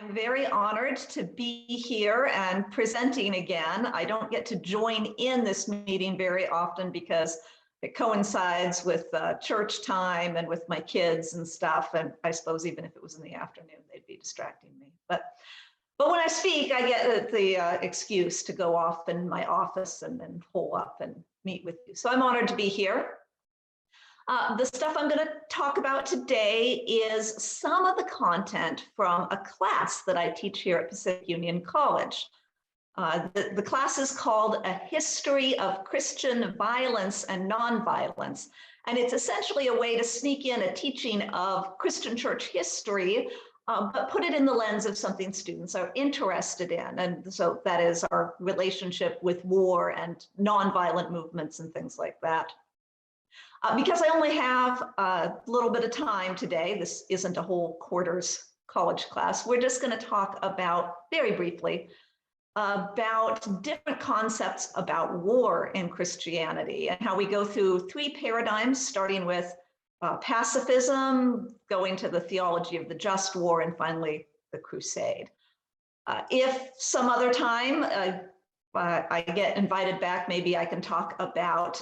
I'm very honored to be here and presenting again. I don't get to join in this meeting very often because it coincides with church time and with my kids and stuff. And I suppose even if it was in the afternoon, they'd be distracting me. But when I speak, I get the excuse to go off in my office and then hole up and meet with you. So I'm honored to be here. The stuff I'm going to talk about today is some of the content from a class that I teach here at Pacific Union College. The class is called A History of Christian Violence and Nonviolence, and it's essentially a way to sneak in a teaching of Christian church history, but put it in the lens of something students are interested in. And so that is our relationship with war and nonviolent movements and things like that. Because I only have a little bit of time today, this isn't a whole quarter's college class, we're just going to talk about, very briefly, about different concepts about war in Christianity and how we go through three paradigms, starting with pacifism, going to the theology of the just war, and finally the crusade. If some other time I get invited back, maybe I can talk about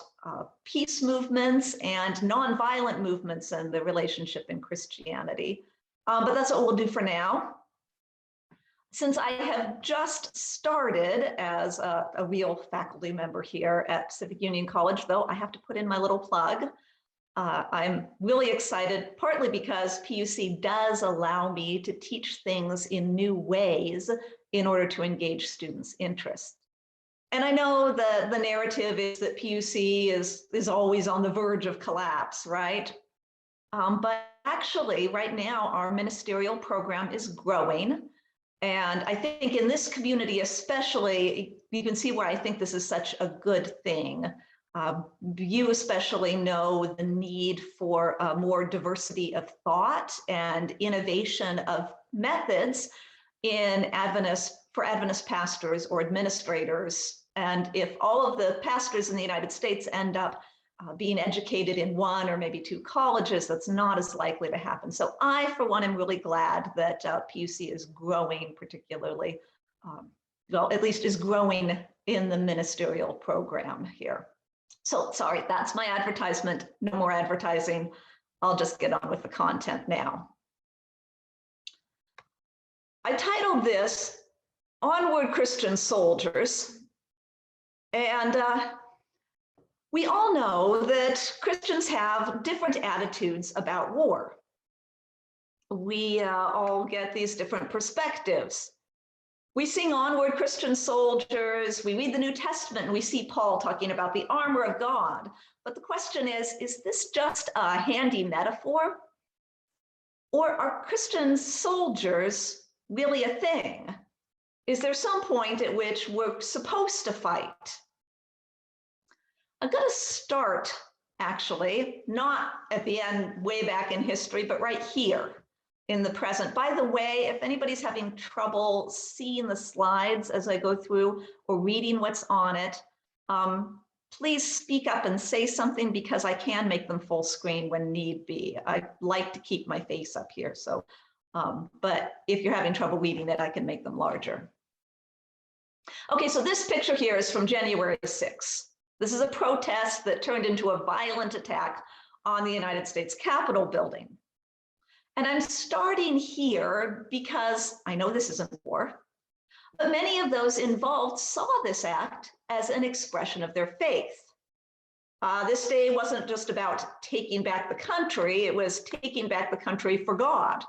peace movements and nonviolent movements and the relationship in Christianity. But that's what we'll do for now. Since I have just started as a real faculty member here at Pacific Union College, though, I have to put in my little plug. I'm really excited, partly because PUC does allow me to teach things in new ways in order to engage students' interest. And I know the narrative is that PUC is always on the verge of collapse, right? But actually, right now, our ministerial program is growing. And I think in this community especially, you can see why I think this is such a good thing. You especially know the need for more diversity of thought and innovation of methods in for Adventist pastors or administrators. And if all of the pastors in the United States end up being educated in one or maybe two colleges, that's not as likely to happen. So I, for one, am really glad that PUC is growing, particularly, well, at least is growing in the ministerial program here. So sorry, that's my advertisement. No more advertising. I'll just get on with the content now. I titled this Onward, Christian Soldiers. And we all know that Christians have different attitudes about war. We all get these different perspectives. We sing Onward, Christian Soldiers, we read the New Testament, and we see Paul talking about the armor of God. But the question is this just a handy metaphor? Or are Christian soldiers really a thing? Is there some point at which we're supposed to fight? I'm going to start, actually, not at the end, way back in history, but right here in the present. By the way, if anybody's having trouble seeing the slides as I go through or reading what's on it, please speak up and say something, because I can make them full screen when need be. I like to keep my face up here, so, but if you're having trouble reading it, I can make them larger. Okay, so this picture here is from January 6th. This is a protest that turned into a violent attack on the United States Capitol building. And I'm starting here because I know this isn't war, but many of those involved saw this act as an expression of their faith. This day wasn't just about taking back the country, it was taking back the country for God.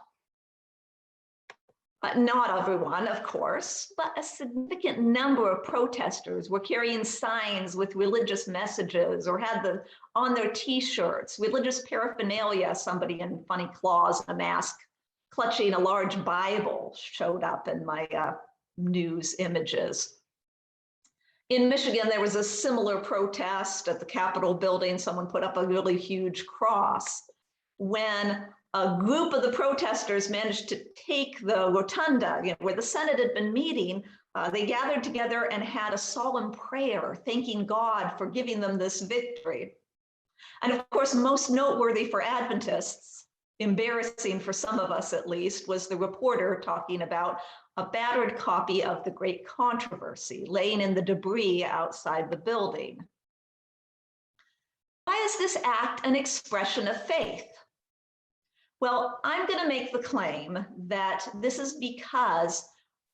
Not everyone, of course, but a significant number of protesters were carrying signs with religious messages or had on their t-shirts, religious paraphernalia. Somebody in funny claws and a mask clutching a large Bible showed up in my news images. In Michigan, there was a similar protest at the Capitol building. Someone put up a really huge cross. When a group of the protesters managed to take the rotunda, where the Senate had been meeting, they gathered together and had a solemn prayer, thanking God for giving them this victory. And of course, most noteworthy for Adventists, embarrassing for some of us at least, was the reporter talking about a battered copy of The Great Controversy laying in the debris outside the building. Why is this act an expression of faith? Well, I'm going to make the claim that this is because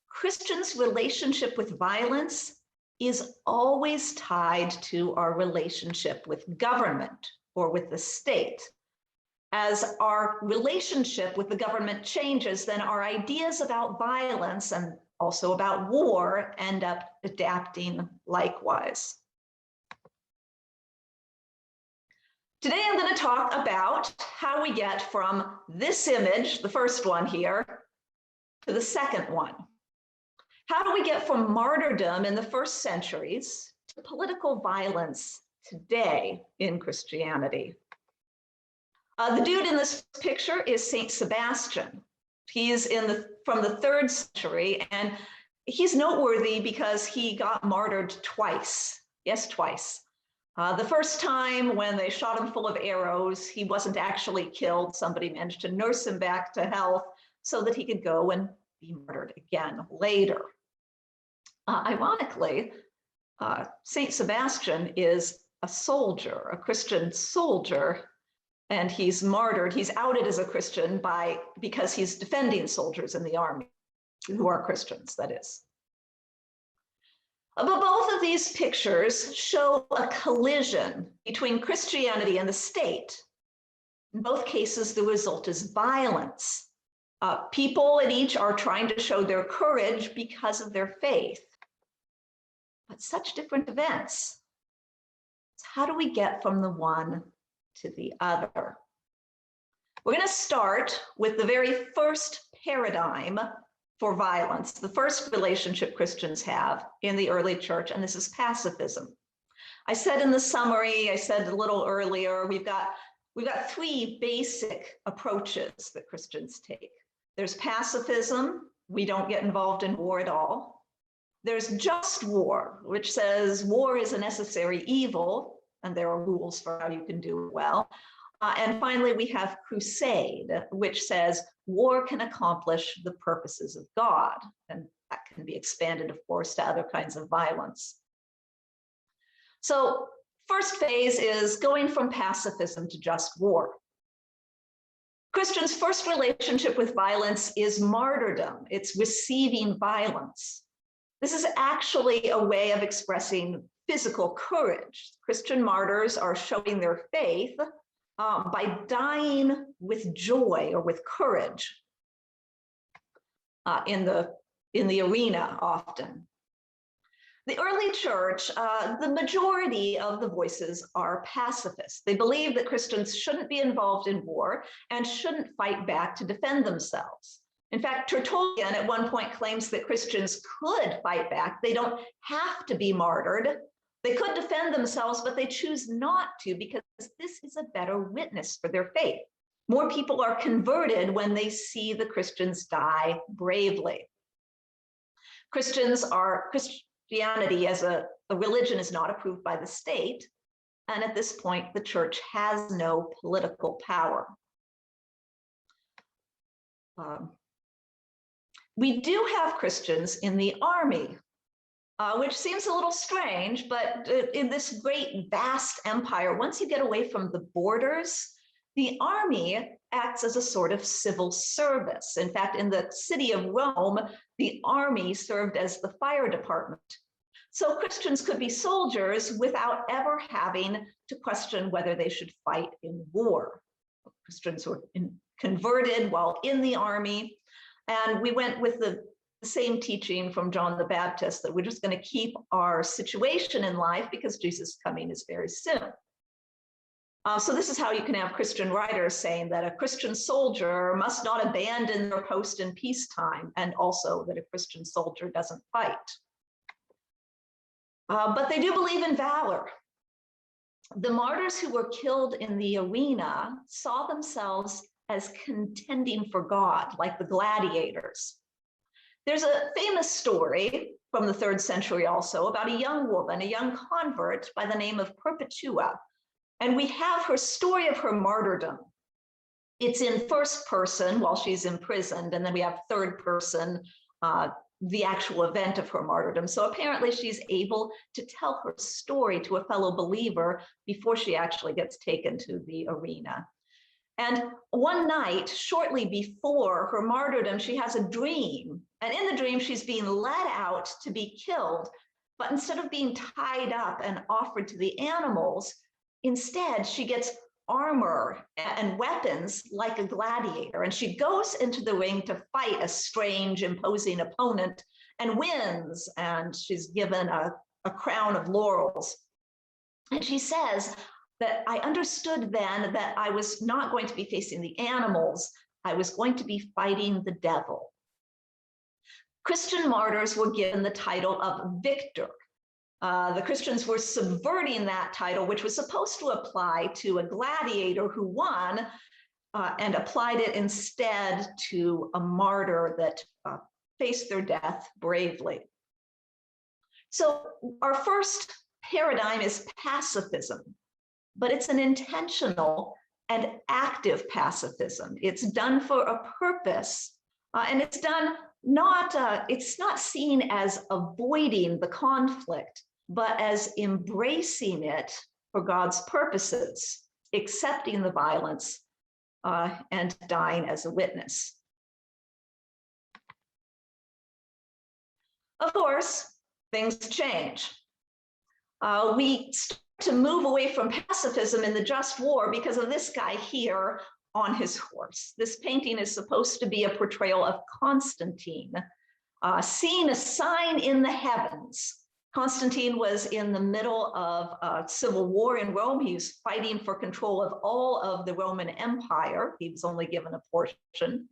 Christians' relationship with violence is always tied to our relationship with government or with the state. As our relationship with the government changes, then our ideas about violence and also about war end up adapting likewise. Today, I'm going to talk about how we get from this image, the first one here, to the second one. How do we get from martyrdom in the first centuries to political violence today in Christianity? The dude in this picture is Saint Sebastian. He's from the 3rd century, and he's noteworthy because he got martyred twice. Yes, twice. The first time when they shot him full of arrows, he wasn't actually killed. Somebody managed to nurse him back to health so that he could go and be martyred again later. Ironically, Saint Sebastian is a soldier, a Christian soldier, and he's martyred. He's outed as a Christian because he's defending soldiers in the army who are Christians, that is. But both of these pictures show a collision between Christianity and the state. In both cases, the result is violence. People in each are trying to show their courage because of their faith. But such different events. So how do we get from the one to the other? We're going to start with the very first paradigm for violence, the first relationship Christians have in the early church, and this is pacifism. I said in the summary, I said a little earlier, we've got 3 basic approaches that Christians take. There's pacifism, we don't get involved in war at all. There's just war, which says war is a necessary evil, and there are rules for how you can do it well. And finally, we have crusade, which says war can accomplish the purposes of God. And that can be expanded, of course, to other kinds of violence. So first phase is going from pacifism to just war. Christians' first relationship with violence is martyrdom. It's receiving violence. This is actually a way of expressing physical courage. Christian martyrs are showing their faith by dying with joy or with courage in the arena often. The early church, the majority of the voices are pacifists. They believe that Christians shouldn't be involved in war and shouldn't fight back to defend themselves. In fact, Tertullian at one point claims that Christians could fight back. They don't have to be martyred. They could defend themselves, but they choose not to because this is a better witness for their faith. More people are converted when they see the Christians die bravely. Christianity as a religion is not approved by the state, and at this point, the church has no political power. We do have Christians in the army, which seems a little strange, but in this great, vast empire, once you get away from the borders, the army acts as a sort of civil service. In fact, in the city of Rome, the army served as the fire department. So Christians could be soldiers without ever having to question whether they should fight in war. Christians were converted while in the army, and we went with the same teaching from John the Baptist that we're just going to keep our situation in life because Jesus' coming is very soon. So this is how you can have Christian writers saying that a Christian soldier must not abandon their post in peacetime, and also that a Christian soldier doesn't fight. But they do believe in valor. The martyrs who were killed in the arena saw themselves as contending for God, like the gladiators. There's a famous story from the 3rd century also about a young woman, a young convert by the name of Perpetua. And we have her story of her martyrdom It's in first person while she's imprisoned, and then we have third person, the actual event of her martyrdom. So apparently she's able to tell her story to a fellow believer before she actually gets taken to the arena. And one night, shortly before her martyrdom, she has a dream. And in the dream, she's being led out to be killed. But instead of being tied up and offered to the animals, instead she gets armor and weapons like a gladiator. And she goes into the ring to fight a strange, imposing opponent and wins. And she's given a crown of laurels. And she says that I understood then that I was not going to be facing the animals. I was going to be fighting the devil. Christian martyrs were given the title of victor. The Christians were subverting that title, which was supposed to apply to a gladiator who won, and applied it instead to a martyr that faced their death bravely. So our first paradigm is pacifism, but it's an intentional and active pacifism. It's done for a purpose, and it's done it's not seen as avoiding the conflict, but as embracing it for God's purposes, accepting the violence, and dying as a witness. Of course, things change. We start to move away from pacifism in the just war because of this guy here on his horse. This painting is supposed to be a portrayal of Constantine, seeing a sign in the heavens. Constantine was in the middle of a civil war in Rome. He was fighting for control of all of the Roman Empire. He was only given a portion.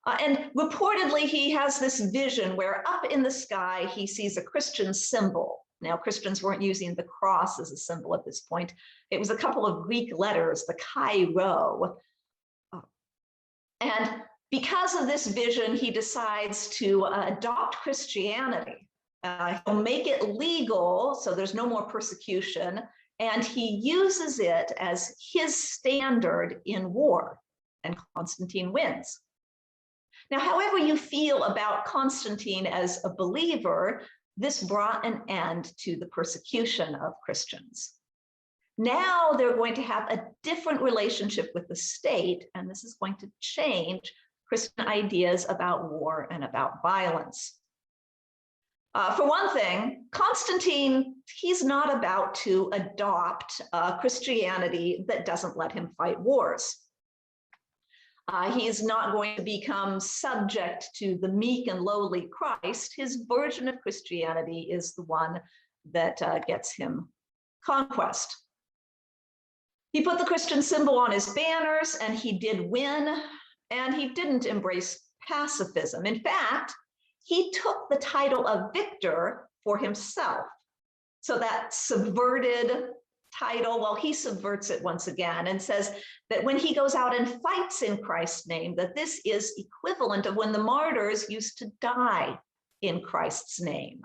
And reportedly, he has this vision where up in the sky, he sees a Christian symbol. Now, Christians weren't using the cross as a symbol at this point. It was a couple of Greek letters, the chi rho. And because of this vision, he decides to adopt Christianity. He'll make it legal, so there's no more persecution, and he uses it as his standard in war, and Constantine wins. Now, however you feel about Constantine as a believer, this brought an end to the persecution of Christians. Now they're going to have a different relationship with the state, and this is going to change Christian ideas about war and about violence. For one thing, Constantine, he's not about to adopt Christianity that doesn't let him fight wars. He's not going to become subject to the meek and lowly Christ. His version of Christianity is the one that gets him conquest. He put the Christian symbol on his banners, and he did win, and he didn't embrace pacifism. In fact, he took the title of victor for himself. So that subverted title, well, he subverts it once again and says that when he goes out and fights in Christ's name, that this is equivalent of when the martyrs used to die in Christ's name.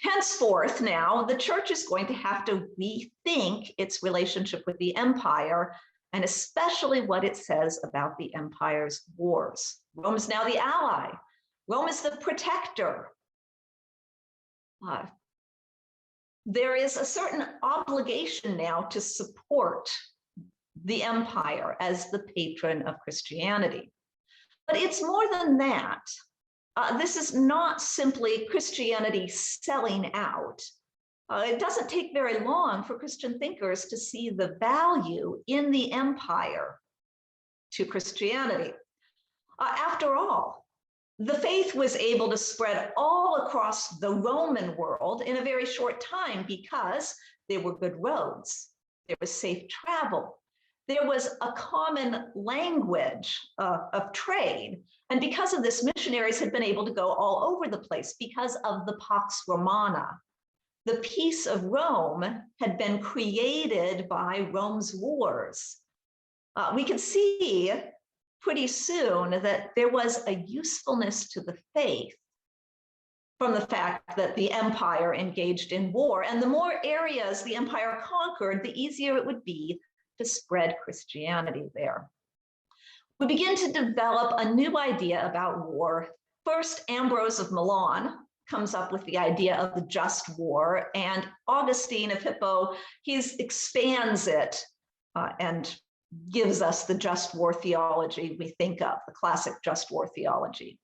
Henceforth, now, the church is going to have to rethink its relationship with the empire, and especially what it says about the empire's wars. Rome is now the ally. Rome is the protector. There is a certain obligation now to support the empire as the patron of Christianity. But it's more than that. This is not simply Christianity selling out. It doesn't take very long for Christian thinkers to see the value in the empire to Christianity. After all, the faith was able to spread all across the Roman world in a very short time because there were good roads, there was safe travel, there was a common language of trade. And because of this, missionaries had been able to go all over the place because of the Pax Romana. The peace of Rome had been created by Rome's wars. We could see pretty soon that there was a usefulness to the faith from the fact that the empire engaged in war. And the more areas the empire conquered, the easier it would be to spread Christianity there. We begin to develop a new idea about war. First, Ambrose of Milan comes up with the idea of the just war, and Augustine of Hippo, he expands it and gives us the just war theology we think of, the classic just war theology.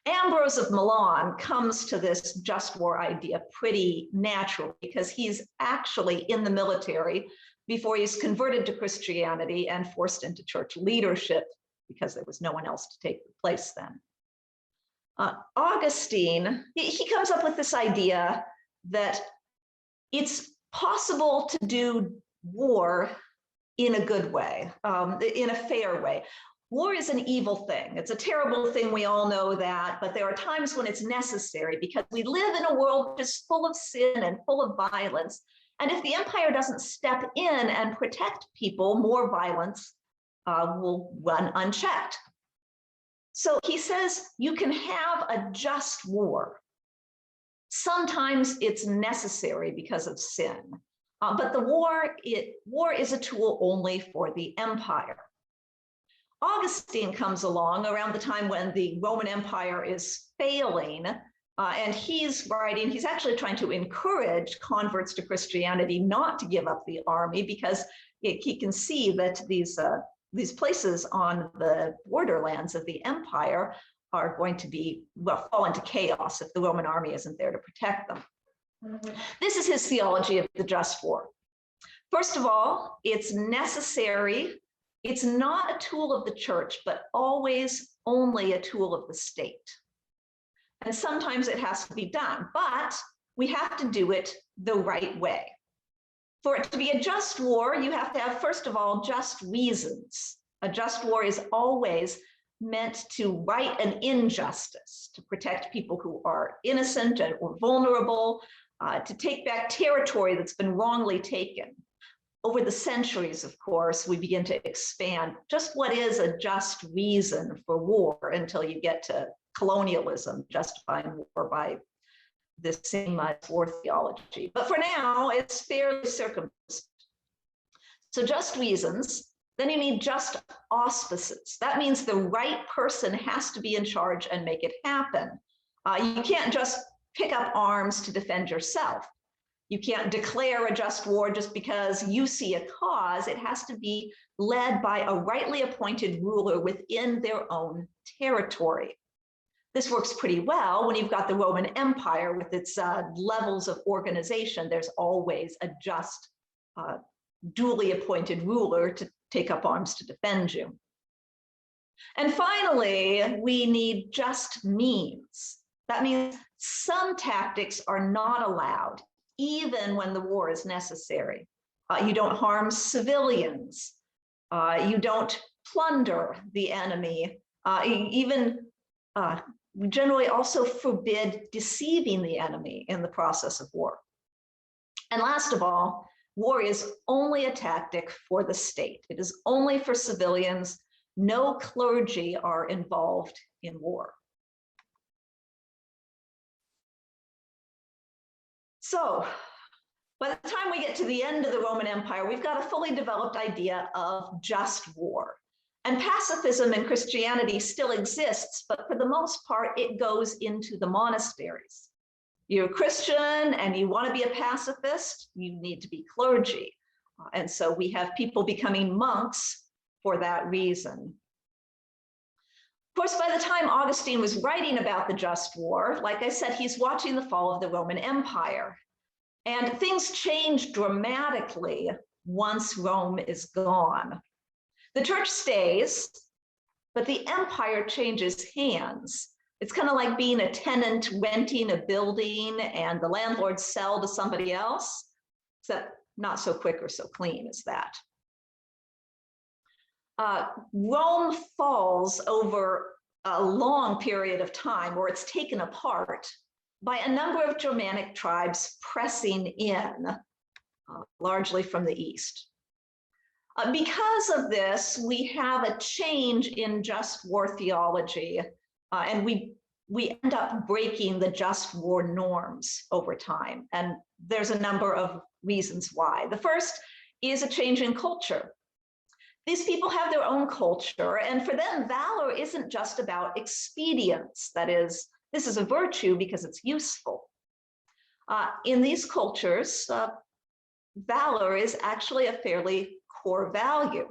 Ambrose of Milan comes to this just war idea pretty naturally because he's actually in the military before he's converted to Christianity and forced into church leadership because there was no one else to take the place then. Augustine, he comes up with this idea that it's possible to do war in a good way, in a fair way. War is an evil thing. It's a terrible thing. We all know that, but there are times when it's necessary because we live in a world which is full of sin and full of violence. And if the empire doesn't step in and protect people, more violence will run unchecked. So he says you can have a just war. Sometimes it's necessary because of sin, but the war is a tool only for the empire. Augustine comes along around the time when the Roman Empire is failing, and he's actually trying to encourage converts to Christianity not to give up the army because he can see that these places on the borderlands of the empire are going to fall into chaos if the Roman army isn't there to protect them. This is his theology of the just war. First of all, it's necessary. It's not a tool of the church, but always only a tool of the state. And sometimes it has to be done, but we have to do it the right way. For it to be a just war, you have to have, first of all, just reasons. A just war is always meant to right an injustice, to protect people who are innocent or vulnerable, to take back territory that's been wrongly taken. Over the centuries, of course, we begin to expand just what is a just reason for war until you get to colonialism, justifying war by this same war theology. But for now, it's fairly circumspect. So just reasons, then you need just auspices. That means the right person has to be in charge and make it happen. You can't just pick up arms to defend yourself. You can't declare a just war just because you see a cause. It has to be led by a rightly appointed ruler within their own territory. This works pretty well when you've got the Roman Empire with its levels of organization. There's always a just, duly appointed ruler to take up arms to defend you. And finally, we need just means. That means some tactics are not allowed, even when the war is necessary. You don't harm civilians. You don't plunder the enemy. We generally also forbid deceiving the enemy in the process of war. And last of all, war is only a tactic for the state. It is only for civilians. No clergy are involved in war. So by the time we get to the end of the Roman Empire, we've got a fully developed idea of just war. And pacifism in Christianity still exists, but for the most part, it goes into the monasteries. You're a Christian and you want to be a pacifist, you need to be clergy. And so we have people becoming monks for that reason. Of course, by the time Augustine was writing about the just war, like I said, he's watching the fall of the Roman Empire. And things change dramatically once Rome is gone. The church stays, but the empire changes hands. It's kind of like being a tenant renting a building and the landlord sell to somebody else, except not so quick or so clean as that. Rome falls over a long period of time where it's taken apart by a number of Germanic tribes pressing in, largely from the east. Because of this, we have a change in just war theology, and we we end up breaking the just war norms over time. And there's a number of reasons why. The first is a change in culture. These people have their own culture, and for them, valor isn't just about expedience. That is, this is a virtue because it's useful. In these cultures, valor is actually a fairly core value.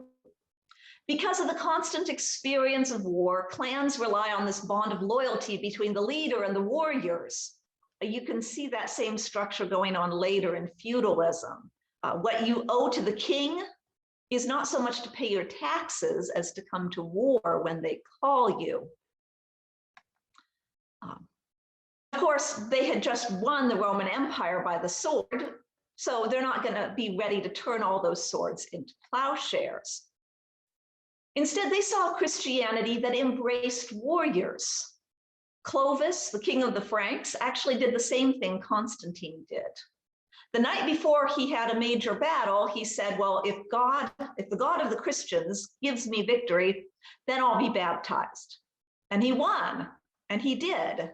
Because of the constant experience of war, clans rely on this bond of loyalty between the leader and the warriors. You can see that same structure going on later in feudalism. What you owe to the king is not so much to pay your taxes as to come to war when they call you. Of course, they had just won the Roman Empire by the sword, so they're not going to be ready to turn all those swords into plowshares. Instead, they saw Christianity that embraced warriors. Clovis, the king of the Franks, actually did the same thing Constantine did. The night before he had a major battle, he said, well, if the God of the Christians gives me victory, then I'll be baptized. And he won, and he did.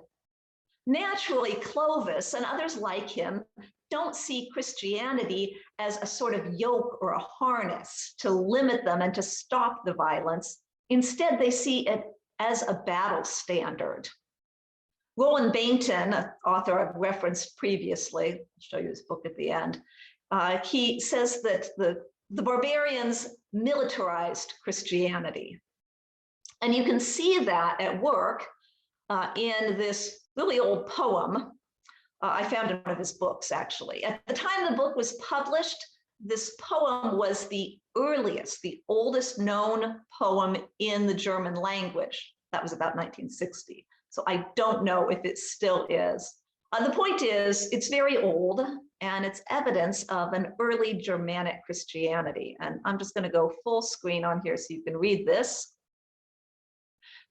Naturally, Clovis and others like him don't see Christianity as a sort of yoke or a harness to limit them and to stop the violence. Instead, they see it as a battle standard. Roland Bainton, an author I've referenced previously, I'll show you his book at the end, he says that the barbarians militarized Christianity. And you can see that at work in this really old poem I found in one of his books, actually. At the time the book was published, this poem was the earliest, the oldest known poem in the German language. That was about 1960. So I don't know if it still is. The point is, it's very old, and it's evidence of an early Germanic Christianity. And I'm just going to go full screen on here so you can read this.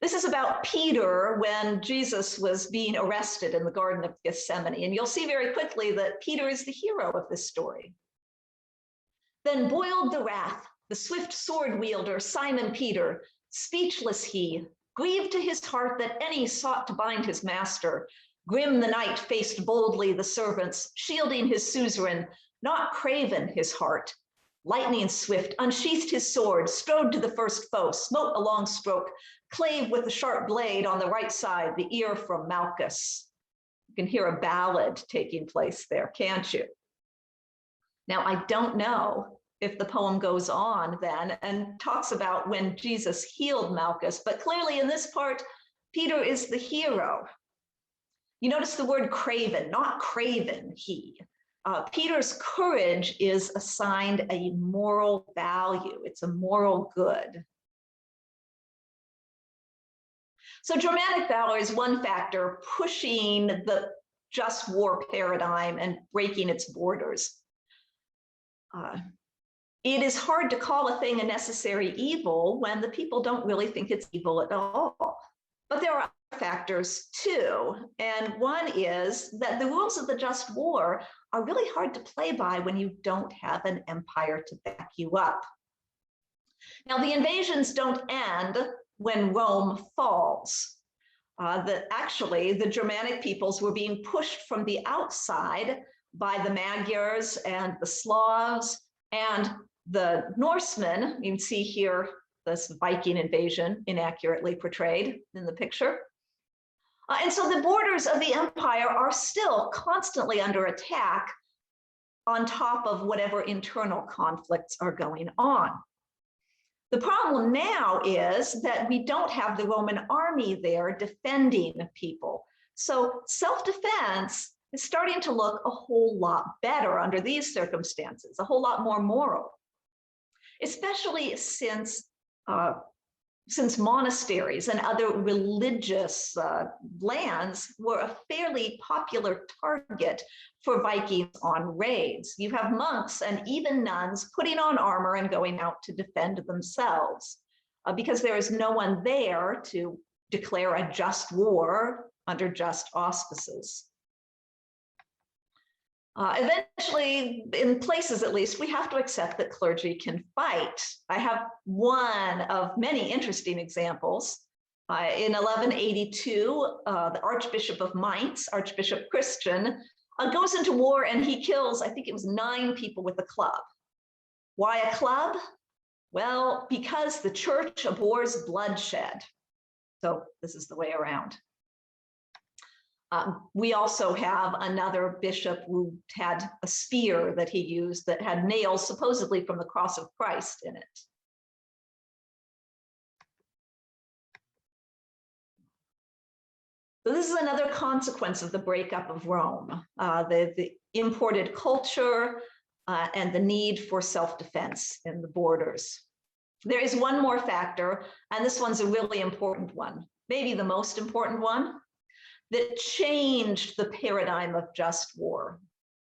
This is about Peter when Jesus was being arrested in the Garden of Gethsemane. And you'll see very quickly that Peter is the hero of this story. Then boiled the wrath, the swift sword wielder, Simon Peter, speechless he, grieved to his heart that any sought to bind his master. Grim the knight faced boldly the servants, shielding his suzerain, not craven his heart. Lightning swift, unsheathed his sword, strode to the first foe, smote a long stroke, clave with the sharp blade on the right side, the ear from Malchus. You can hear a ballad taking place there, can't you? Now, I don't know if the poem goes on then and talks about when Jesus healed Malchus, but clearly in this part, Peter is the hero. You notice the word craven, not craven he. Peter's courage is assigned a moral value. It's a moral good. So Germanic valor is one factor pushing the just war paradigm and breaking its borders. It is hard to call a thing a necessary evil when the people don't really think it's evil at all. But there are other factors too. And one is that the rules of the just war are really hard to play by when you don't have an empire to back you up. Now, the invasions don't end when Rome falls. Actually, the Germanic peoples were being pushed from the outside by the Magyars and the Slavs and the Norsemen. You can see here this Viking invasion inaccurately portrayed in the picture. And so the borders of the empire are still constantly under attack on top of whatever internal conflicts are going on. The problem now is that we don't have the Roman army there defending people. So self-defense is starting to look a whole lot better under these circumstances, a whole lot more moral, especially since monasteries and other religious lands were a fairly popular target for Vikings on raids. You have monks and even nuns putting on armor and going out to defend themselves because there is no one there to declare a just war under just auspices. Eventually, in places at least, we have to accept that clergy can fight. I have one of many interesting examples In 1182, the Archbishop of Mainz, Archbishop Christian, goes into war and he kills, I think it was 9 people with a club. Why a club? Well, because the church abhors bloodshed. So this is the way around. We also have another bishop who had a spear that he used that had nails supposedly from the cross of Christ in it. So this is another consequence of the breakup of Rome, the imported culture and the need for self-defense in the borders. There is one more factor, and this one's a really important one, maybe the most important one, that changed the paradigm of just war.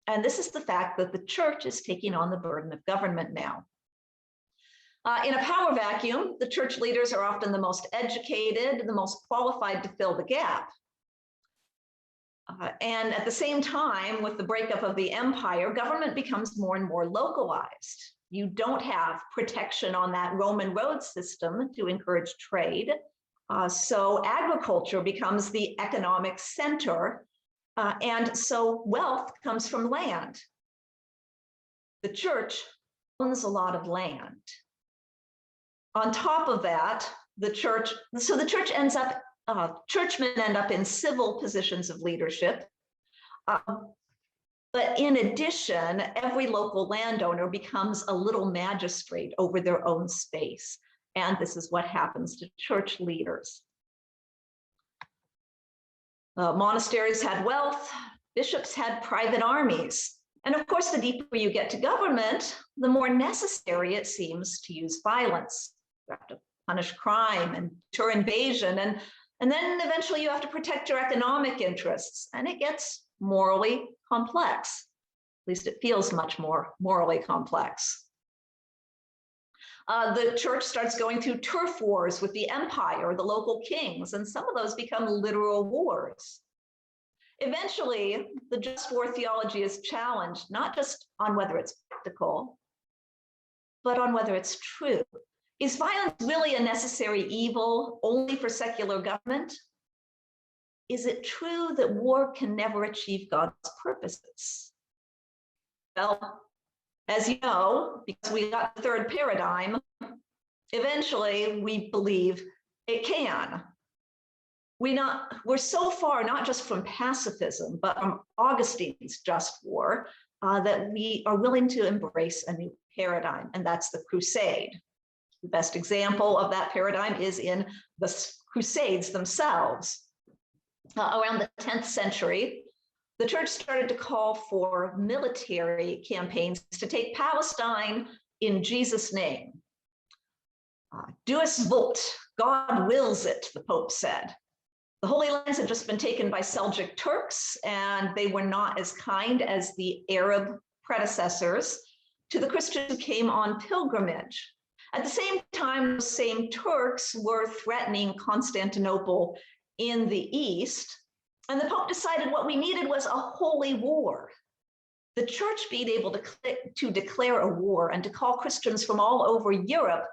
And this is the fact that the church is taking on the burden of government now. In a power vacuum, the church leaders are often the most educated, the most qualified to fill the gap. And at the same time, with the breakup of the empire, government becomes more and more localized. You don't have protection on that Roman road system to encourage trade. So agriculture becomes the economic center. And so wealth comes from land. The church owns a lot of land. On top of that, the church ends up churchmen end up in civil positions of leadership. But in addition, every local landowner becomes a little magistrate over their own space. And this is what happens to church leaders. Monasteries had wealth, bishops had private armies. And of course, the deeper you get to government, the more necessary it seems to use violence. You have to punish crime and deter invasion, and then eventually you have to protect your economic interests, and it gets morally complex. At least it feels much more morally complex. The church starts going through turf wars with the empire, the local kings, and some of those become literal wars. Eventually, the just war theology is challenged, not just on whether it's practical, but on whether it's true. Is violence really a necessary evil only for secular government? Is it true that war can never achieve God's purposes? Well, as you know, because we got the third paradigm, eventually we believe it can. We're so far not just from pacifism, but from Augustine's just war, that we are willing to embrace a new paradigm, and that's the crusade. The best example of that paradigm is in the Crusades themselves. Around the 10th century, the church started to call for military campaigns to take Palestine in Jesus' name. Deus vult, God wills it, the Pope said. The Holy Lands had just been taken by Seljuk Turks, and they were not as kind as the Arab predecessors to the Christians who came on pilgrimage. At the same time, those same Turks were threatening Constantinople in the east, and the Pope decided what we needed was a holy war. The church being able to declare a war and to call Christians from all over Europe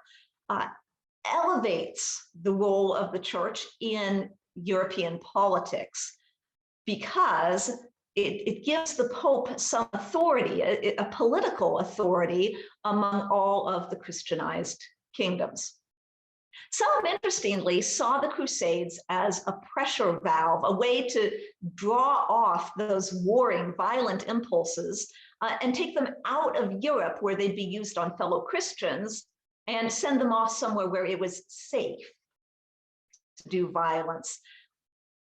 elevates the role of the church in European politics, because it gives the Pope some authority, a political authority among all of the Christianized kingdoms. Some, interestingly, saw the Crusades as a pressure valve, a way to draw off those warring, violent impulses and take them out of Europe, where they'd be used on fellow Christians, and send them off somewhere where it was safe to do violence.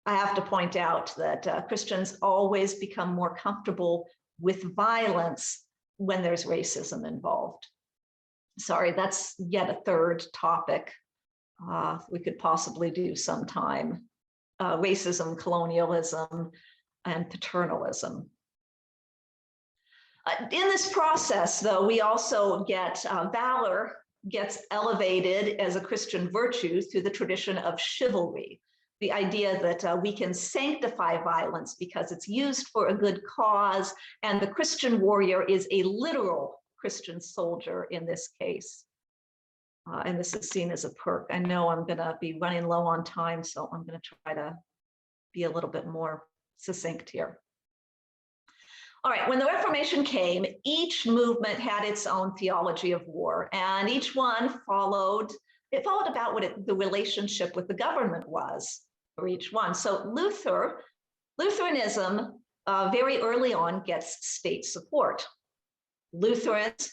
I have to point out that Christians always become more comfortable with violence when there's racism involved. Sorry, that's yet a third topic we could possibly do sometime. Racism, colonialism, and paternalism. In this process, though, we also get valor gets elevated as a Christian virtue through the tradition of chivalry. The idea that we can sanctify violence because it's used for a good cause, and the Christian warrior is a literal Christian soldier in this case. And this is seen as a perk. I know I'm going to be running low on time, so I'm going to try to be a little bit more succinct here. All right, when the Reformation came, each movement had its own theology of war, and each one followed about what the relationship with the government was for each one. So Lutheranism very early on gets state support. Lutherans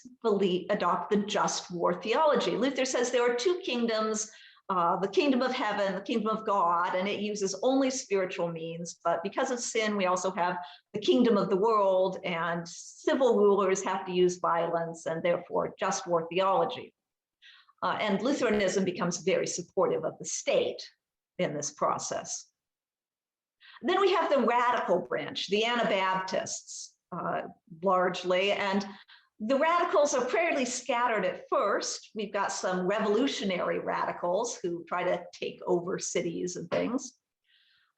adopt the just war theology. Luther says there are two kingdoms, the kingdom of heaven, the kingdom of God, and it uses only spiritual means. But because of sin, we also have the kingdom of the world, and civil rulers have to use violence, and therefore just war theology. And Lutheranism becomes very supportive of the state in this process. Then we have the radical branch, the Anabaptists, largely, and the radicals are fairly scattered at first. We've got some revolutionary radicals who try to take over cities and things.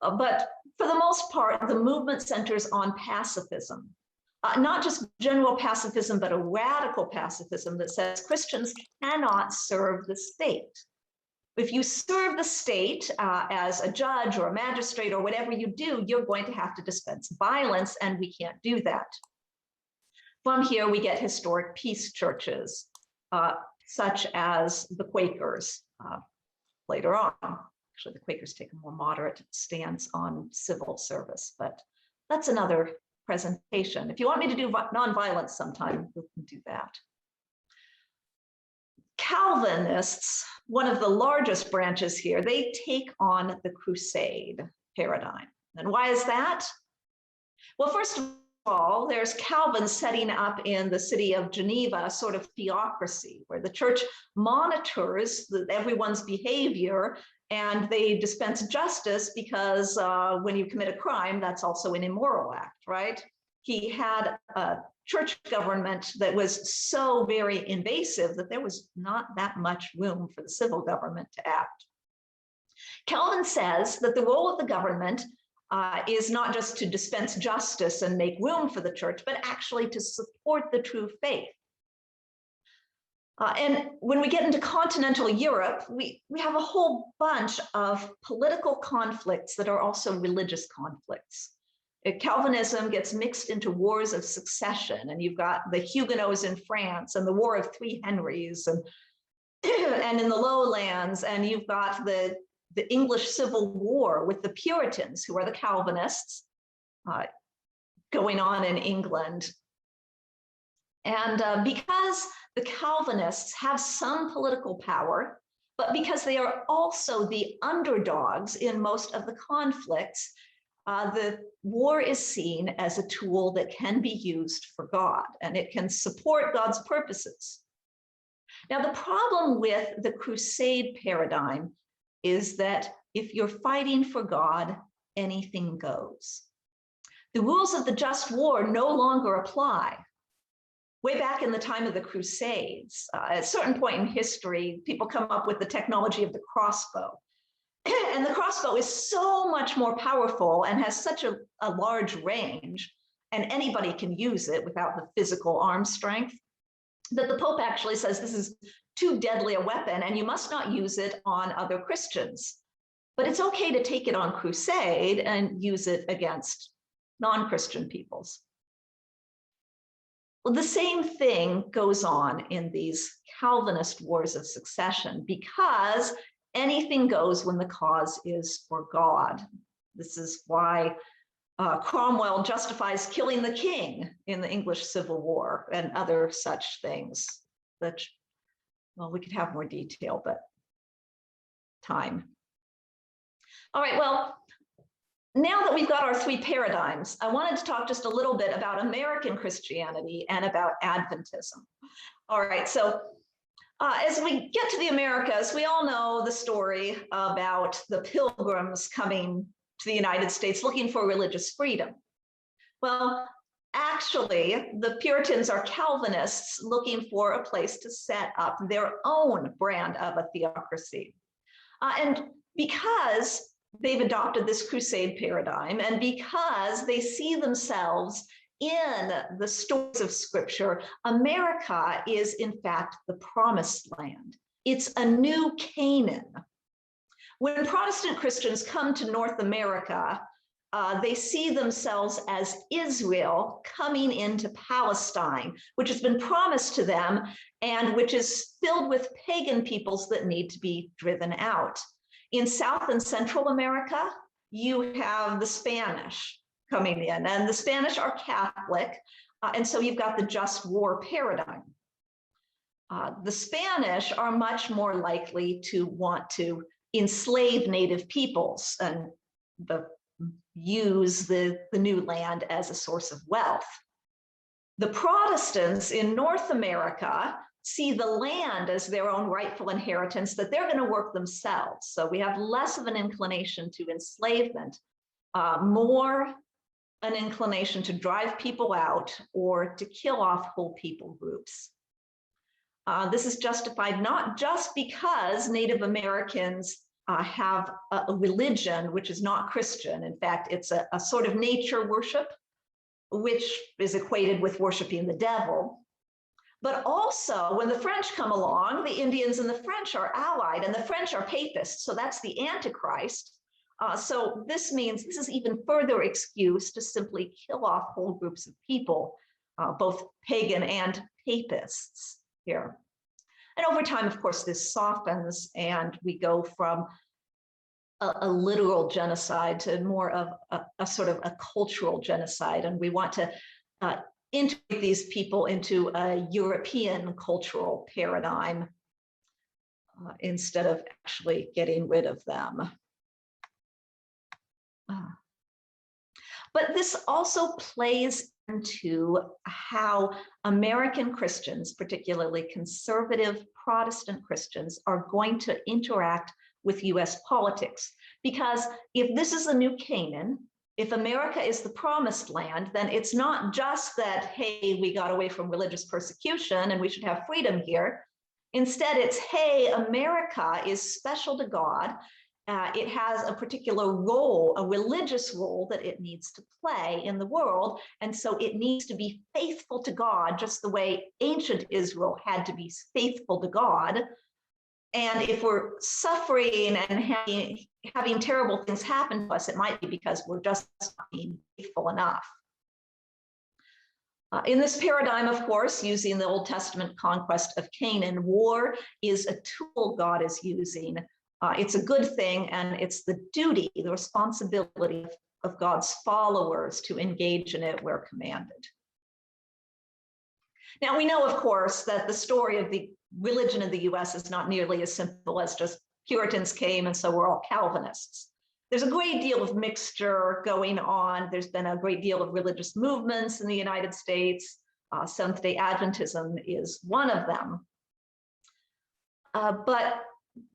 But for the most part, the movement centers on pacifism. Not just general pacifism, but a radical pacifism that says Christians cannot serve the state. If you serve the state as a judge or a magistrate or whatever you do, you're going to have to dispense violence, and we can't do that. From here, we get historic peace churches, such as the Quakers later on. Actually, the Quakers take a more moderate stance on civil service, but that's another presentation. If you want me to do nonviolence sometime, we can do that. Calvinists, one of the largest branches here, they take on the crusade paradigm. And why is that? Well, first of all, there's Calvin setting up in the city of Geneva a sort of theocracy where the church monitors everyone's behavior, and they dispense justice because when you commit a crime, that's also an immoral act, right? He had a church government that was so very invasive that there was not that much room for the civil government to act. Calvin says that the role of the government is not just to dispense justice and make room for the church, but actually to support the true faith. And when we get into continental Europe, we have a whole bunch of political conflicts that are also religious conflicts. Calvinism gets mixed into wars of succession, and you've got the Huguenots in France and the War of Three Henrys, and in the lowlands, and you've got the English Civil War with the Puritans, who are the Calvinists, going on in England. And because the Calvinists have some political power, but because they are also the underdogs in most of the conflicts, the war is seen as a tool that can be used for God, and it can support God's purposes. Now, the problem with the crusade paradigm is that if you're fighting for God, anything goes. The rules of the just war no longer apply. Way back in the time of the Crusades, at a certain point in history, people come up with the technology of the crossbow. And the crossbow is so much more powerful and has such a large range, and anybody can use it without the physical arm strength, that the Pope actually says this is too deadly a weapon and you must not use it on other Christians. But it's okay to take it on crusade and use it against non-Christian peoples. Well, the same thing goes on in these Calvinist wars of succession, because anything goes when the cause is for God. This is why Cromwell justifies killing the king in the English Civil War and other such things. That, well, we could have more detail, but time. All right, well, now that we've got our three paradigms, I wanted to talk just a little bit about American Christianity and about Adventism. All right, so as we get to the Americas, we all know the story about the Pilgrims coming to the United States looking for religious freedom. Well, actually, the Puritans are Calvinists looking for a place to set up their own brand of a theocracy. And because they've adopted this crusade paradigm, and because they see themselves in the stories of Scripture, America is in fact the promised land. It's a new Canaan. When Protestant Christians come to North America, they see themselves as Israel coming into Palestine, which has been promised to them and which is filled with pagan peoples that need to be driven out. In South and Central America, you have the Spanish coming in, and the Spanish are Catholic, and so you've got the just war paradigm. The Spanish are much more likely to want to enslave native peoples and use the new land as a source of wealth. The Protestants in North America see the land as their own rightful inheritance that they're going to work themselves. So we have less of an inclination to enslavement, more an inclination to drive people out or to kill off whole people groups. This is justified not just because Native Americans have a religion which is not Christian. In fact, it's a sort of nature worship, which is equated with worshiping the devil. But also, when the French come along, the Indians and the French are allied, and the French are papists, so that's the Antichrist. So this means this is even further excuse to simply kill off whole groups of people, both pagan and papists here. And over time, of course, this softens, and we go from a literal genocide to more of a sort of a cultural genocide. And we want to integrate these people into a European cultural paradigm instead of actually getting rid of them. But this also plays into how American Christians, particularly conservative Protestant Christians, are going to interact with US politics. Because if this is a new Canaan, if America is the promised land, then it's not just that, hey, we got away from religious persecution and we should have freedom here. Instead, it's, hey, America is special to God. It has a particular role, a religious role that it needs to play in the world. And so it needs to be faithful to God, just the way ancient Israel had to be faithful to God. And if we're suffering and having terrible things happen to us, it might be because we're just not being faithful enough. In this paradigm, of course, using the Old Testament conquest of Canaan, war is a tool God is using. It's a good thing, and it's the duty, the responsibility of God's followers to engage in it where commanded. Now, we know, of course, that the story of the religion in the US is not nearly as simple as just Puritans came and so we're all Calvinists. There's a great deal of mixture going on. There's been a great deal of religious movements in the United States. Seventh-day Adventism is one of them. But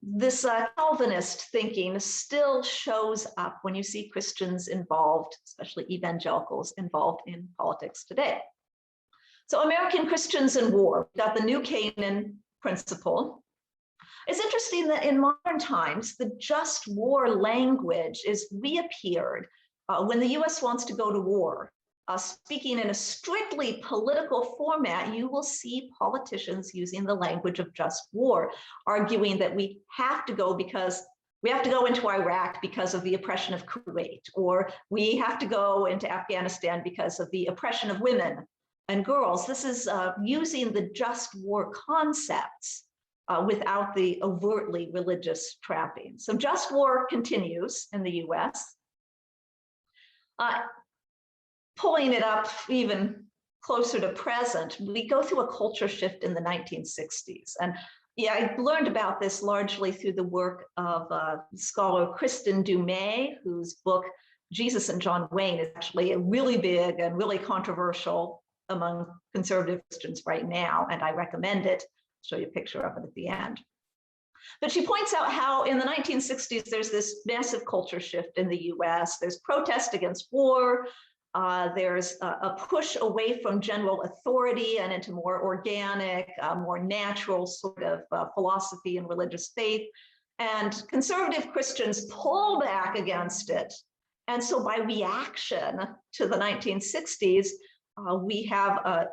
this Calvinist thinking still shows up when you see Christians involved, especially evangelicals involved in politics today. So American Christians in war, we've got the new Canaan principle. It's interesting that in modern times, the just war language is reappeared when the US wants to go to war. Speaking in a strictly political format, you will see politicians using the language of just war, arguing that we have to go because we have to go into Iraq because of the oppression of Kuwait, or we have to go into Afghanistan because of the oppression of women and girls. This is using the just war concepts without the overtly religious trappings. So just war continues in the US. Pulling it up even closer to present, we go through a culture shift in the 1960s. And yeah, I learned about this largely through the work of scholar Christendom, whose book, Jesus and John Wayne, is actually really big and really controversial among conservative Christians right now, and I recommend it. I'll show you a picture of it at the end. But she points out how in the 1960s, there's this massive culture shift in the US. There's protest against war. There's a push away from general authority and into more organic, more natural sort of philosophy and religious faith. And conservative Christians pull back against it. And so by reaction to the 1960s, we have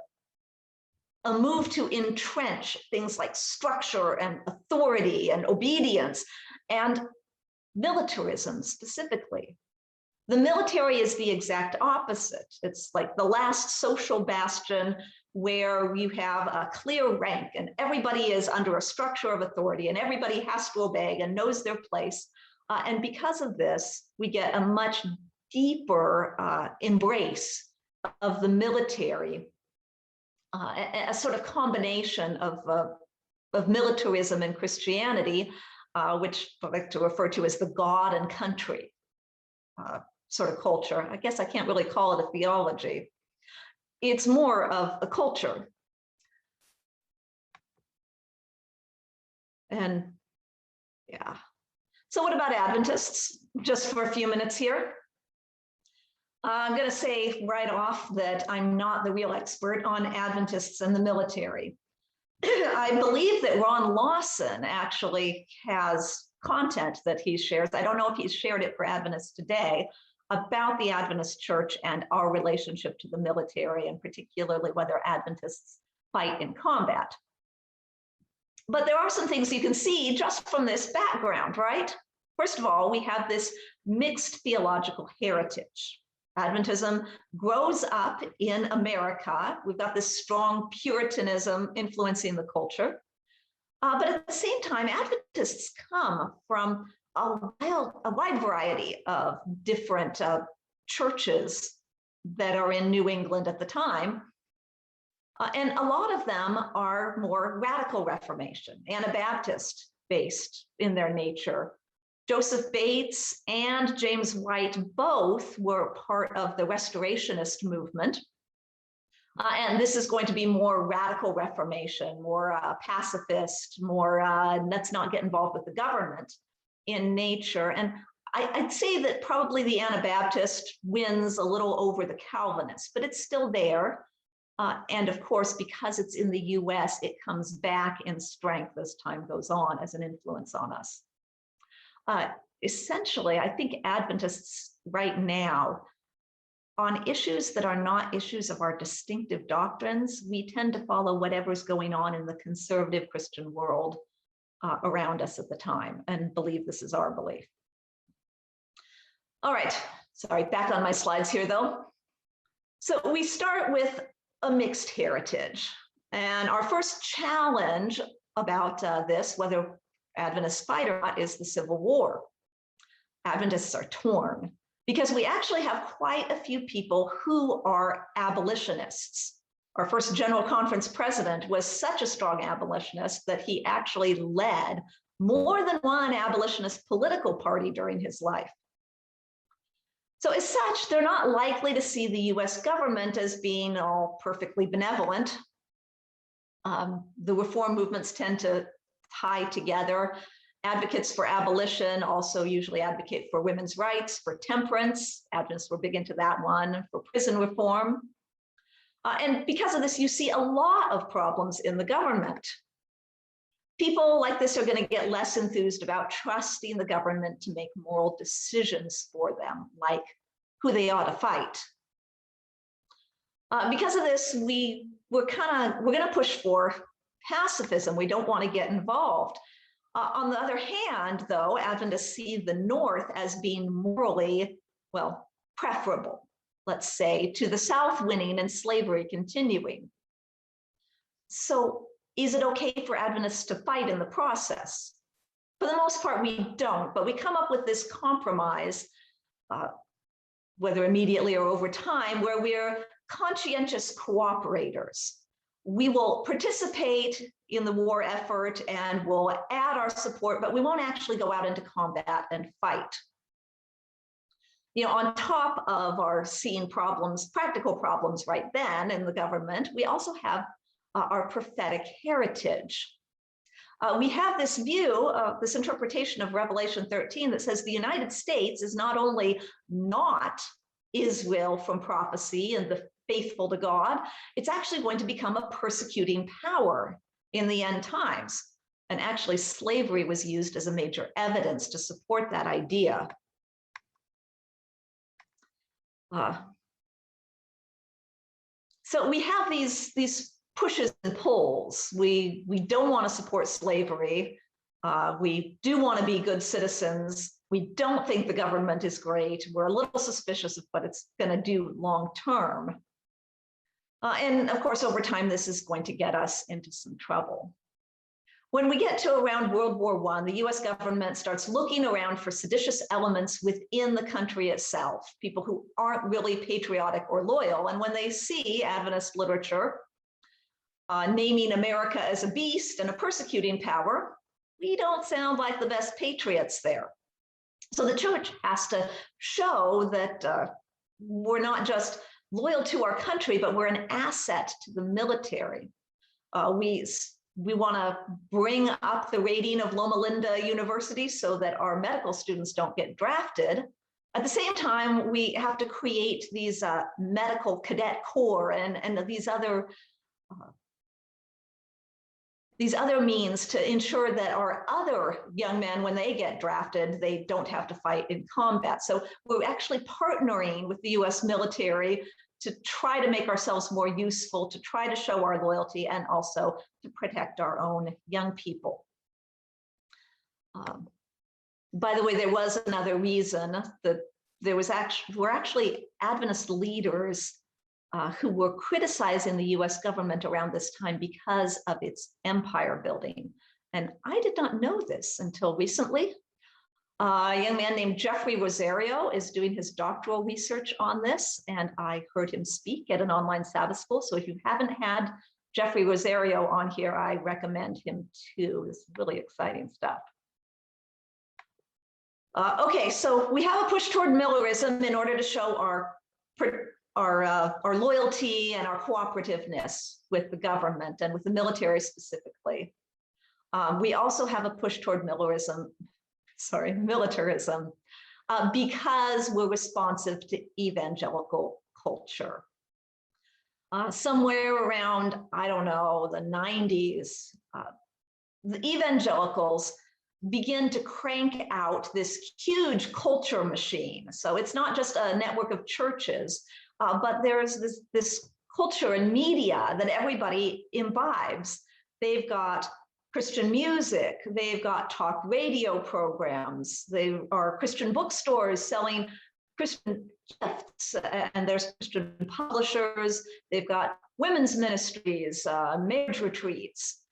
a move to entrench things like structure and authority and obedience and militarism specifically. The military is the exact opposite. It's like the last social bastion where you have a clear rank and everybody is under a structure of authority and everybody has to obey and knows their place. And because of this, we get a much deeper embrace of the military, a sort of combination of militarism and Christianity, which I like to refer to as the God and country sort of culture. I guess I can't really call it a theology. It's more of a culture. And yeah. So what about Adventists? Just for a few minutes here. I'm going to say right off that I'm not the real expert on Adventists and the military. I believe that Ron Lawson actually has content that he shares. I don't know if he's shared it for Adventists today about the Adventist church and our relationship to the military, and particularly whether Adventists fight in combat. But there are some things you can see just from this background, right? First of all, we have this mixed theological heritage. Adventism grows up in America. We've got this strong Puritanism influencing the culture. But at the same time, Adventists come from a wide variety of different churches that are in New England at the time. And a lot of them are more radical Reformation, Anabaptist based in their nature. Joseph Bates and James White both were part of the Restorationist movement. And this is going to be more radical Reformation, more pacifist, more let's not get involved with the government in nature. And I'd say that probably the Anabaptist wins a little over the Calvinist, but it's still there. And of course, because it's in the US, it comes back in strength as time goes on as an influence on us. Essentially, I think Adventists right now, on issues that are not issues of our distinctive doctrines, we tend to follow whatever's going on in the conservative Christian world around us at the time and believe this is our belief. All right, sorry, back on my slides here though. So we start with a mixed heritage. And our first challenge about this, whether Adventists fight or not, is the Civil War. Adventists are torn because we actually have quite a few people who are abolitionists. Our first General Conference president was such a strong abolitionist that he actually led more than one abolitionist political party during his life. So as such, they're not likely to see the US government as being all perfectly benevolent. The reform movements tend to tie together. Advocates for abolition also usually advocate for women's rights, for temperance. Adventists were big into that one, for prison reform. And because of this, you see a lot of problems in the government. People like this are going to get less enthused about trusting the government to make moral decisions for them, like who they ought to fight. Because of this, we're going to push for pacifism. We don't want to get involved. On the other hand, though, Adventists see the North as being morally, well, preferable, let's say, to the South winning and slavery continuing. So is it okay for Adventists to fight in the process? For the most part, we don't, but we come up with this compromise, whether immediately or over time, where we're conscientious cooperators. We will participate in the war effort and we'll add our support, but we won't actually go out into combat and fight. You know, on top of our seeing problems, practical problems right then in the government, we also have our prophetic heritage. We have this view, this interpretation of Revelation 13 that says the United States is not only not Israel from prophecy and the faithful to God, it's actually going to become a persecuting power in the end times. And actually slavery was used as a major evidence to support that idea. So we have these pushes and pulls. We don't want to support slavery. We do want to be good citizens. We don't think the government is great. We're a little suspicious of what it's going to do long term. And of course, over time, this is going to get us into some trouble. When we get to around World War I, the US government starts looking around for seditious elements within the country itself, people who aren't really patriotic or loyal. And when they see Adventist literature naming America as a beast and a persecuting power, we don't sound like the best patriots there. So the church has to show that we're not just loyal to our country, but we're an asset to the military. We want to bring up the rating of Loma Linda University so that our medical students don't get drafted. At the same time, we have to create these medical cadet corps and these other means to ensure that our other young men, when they get drafted, they don't have to fight in combat. So we're actually partnering with the US military to try to make ourselves more useful, to try to show our loyalty, and also to protect our own young people. By the way, there was another reason that were actually Adventist leaders who were criticizing the US government around this time because of its empire building. And I did not know this until recently. A young man named Jeffrey Rosario is doing his doctoral research on this, and I heard him speak at an online Sabbath school. So if you haven't had Jeffrey Rosario on here, I recommend him too. This is really exciting stuff. Okay, so we have a push toward Millerism in order to show our loyalty and our cooperativeness with the government and with the military specifically. We also have a push toward militarism, because we're responsive to evangelical culture. Somewhere around, I don't know, the 90s, the evangelicals begin to crank out this huge culture machine. So it's not just a network of churches, but there's this culture and media that everybody imbibes. They've got Christian music, they've got talk radio programs, they are Christian bookstores selling Christian gifts, and there's Christian publishers, they've got women's ministries, marriage retreats,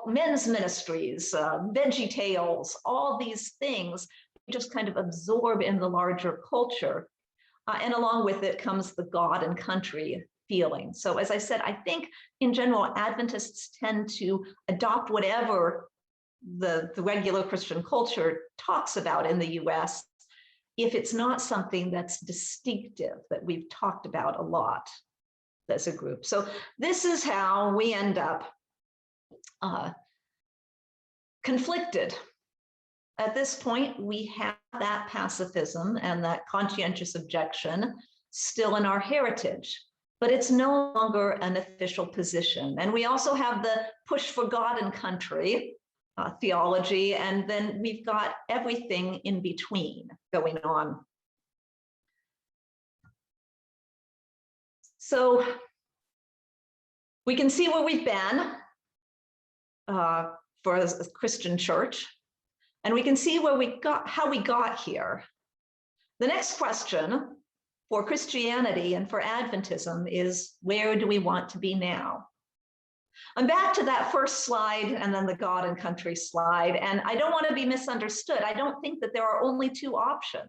men's ministries, Veggie Tales, all these things just kind of absorb in the larger culture. And along with it comes the God and country feeling. So as I said, I think in general, Adventists tend to adopt whatever the regular Christian culture talks about in the US, if it's not something that's distinctive that we've talked about a lot as a group. So this is how we end up conflicted. At this point, we have that pacifism and that conscientious objection still in our heritage, but it's no longer an official position. And we also have the push for God and country theology, and then we've got everything in between going on. So we can see where we've been for a Christian church, and we can see where we got, how we got here. The next question for Christianity and for Adventism is, where do we want to be now? I'm back to that first slide and then the God and country slide, and I don't want to be misunderstood. I don't think that there are only two options.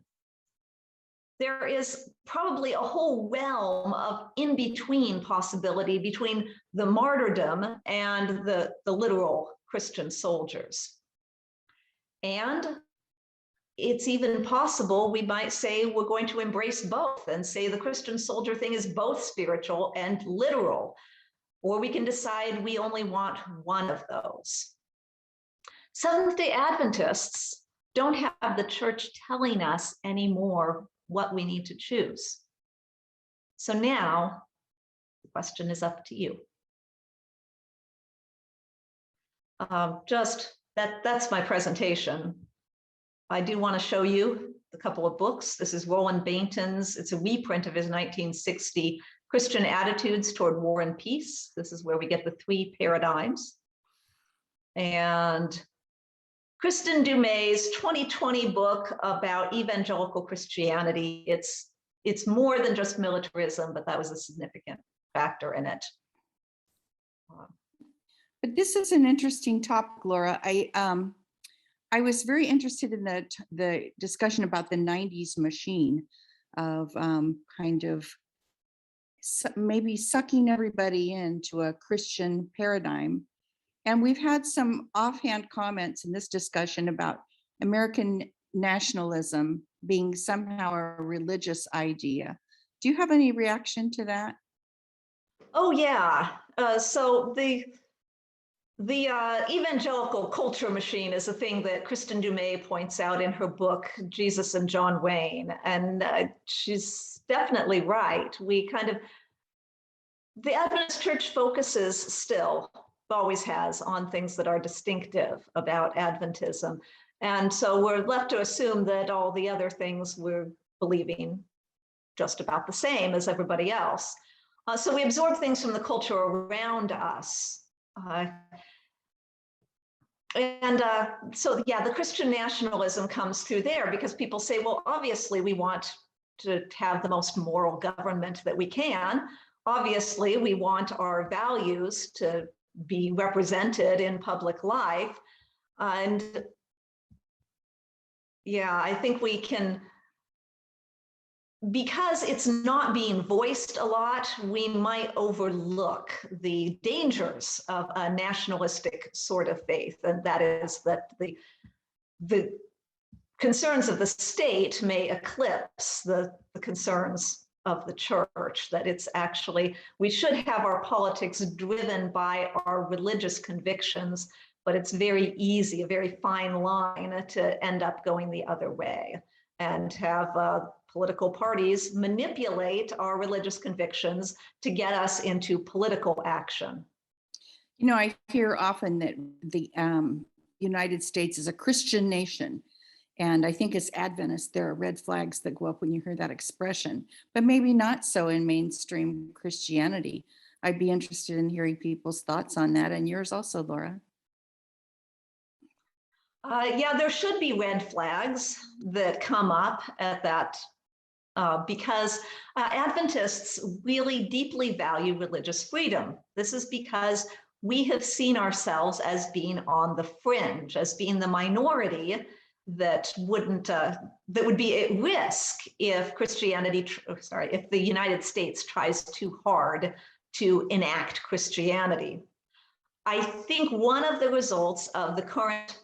There is probably a whole realm of in-between possibility between the martyrdom and the literal Christian soldiers. And it's even possible we might say we're going to embrace both and say the Christian soldier thing is both spiritual and literal, or we can decide we only want one of those. Seventh-day Adventists don't have the church telling us anymore what we need to choose. So now the question is up to you. That's my presentation. I do want to show you a couple of books. This is Roland Bainton's, it's a reprint of his 1960 Christian attitudes toward war and peace. This is where we get the three paradigms. And Kristen Dumais' 2020 book about evangelical Christianity. It's more than just militarism, but that was a significant factor in it. But this is an interesting topic, Laura. I was very interested in the discussion about the 90s machine of kind of maybe sucking everybody into a Christian paradigm. And we've had some offhand comments in this discussion about American nationalism being somehow a religious idea. Do you have any reaction to that? Oh, yeah. So the evangelical culture machine is a thing that Kristen Dumais points out in her book, Jesus and John Wayne. And she's definitely right. The Adventist Church focuses still, always has, on things that are distinctive about Adventism. And so we're left to assume that all the other things we're believing just about the same as everybody else. So we absorb things from the culture around us. So yeah, the Christian nationalism comes through there because people say, well, obviously we want to have the most moral government that we can. Obviously, we want our values to be represented in public life. And yeah, I think we can, because it's not being voiced a lot, we might overlook the dangers of a nationalistic sort of faith. And that is that the concerns of the state may eclipse the concerns of the church, that it's actually, we should have our politics driven by our religious convictions, but it's very easy, a very fine line to end up going the other way and have political parties manipulate our religious convictions to get us into political action. You know, I hear often that the United States is a Christian nation. And I think as Adventists, there are red flags that go up when you hear that expression, but maybe not so in mainstream Christianity. I'd be interested in hearing people's thoughts on that, and yours also, Laura. Yeah, there should be red flags that come up at that because Adventists really deeply value religious freedom. This is because we have seen ourselves as being on the fringe, as being the minority that would be at risk if if the United States tries too hard to enact Christianity. I think one of the results of the current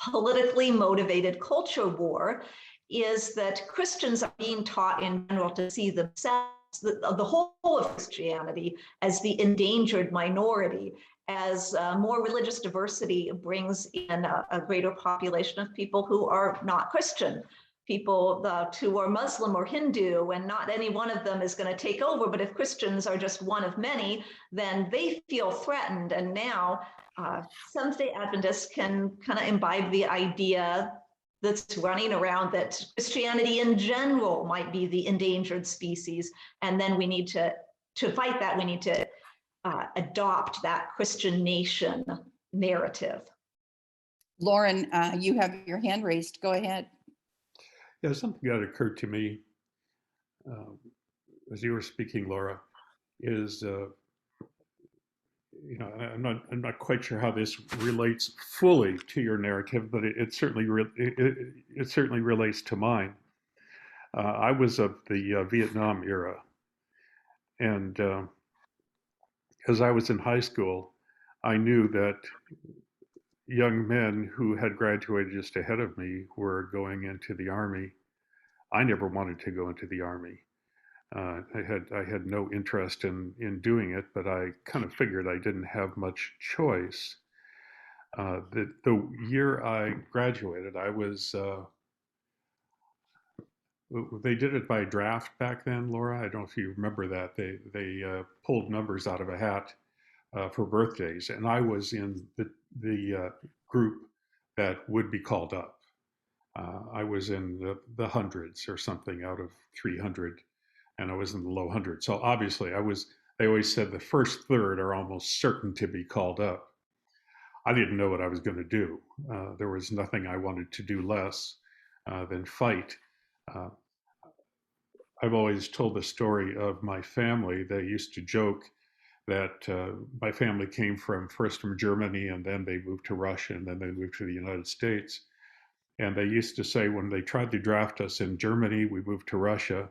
politically motivated culture war is that Christians are being taught in general to see themselves, the whole of Christianity, as the endangered minority. As more religious diversity brings in a greater population of people who are not Christian, people who are Muslim or Hindu, and not any one of them is going to take over. But if Christians are just one of many, then they feel threatened. And now Seventh-day Adventists can kind of imbibe the idea that's running around that Christianity in general might be the endangered species. And then we need to fight that, we need to adopt that Christian nation narrative. Lauren, you have your hand raised. Go ahead. Yeah, something that occurred to me as you were speaking, Laura, is I'm not quite sure how this relates fully to your narrative, but it certainly relates to mine. I was of the Vietnam era, and as I was in high school, I knew that young men who had graduated just ahead of me were going into the Army. I never wanted to go into the Army. I had no interest in doing it, but I kind of figured I didn't have much choice. The year I graduated, I was, they did it by draft back then, Laura. I don't know if you remember that. They pulled numbers out of a hat for birthdays, and I was in the group that would be called up. I was in the hundreds or something out of 300. and I was in the low hundreds. So obviously they always said the first third are almost certain to be called up. I didn't know what I was going to do. There was nothing I wanted to do less than fight. I've always told the story of my family. They used to joke that my family came first from Germany, and then they moved to Russia, and then they moved to the United States. And they used to say when they tried to draft us in Germany, we moved to Russia.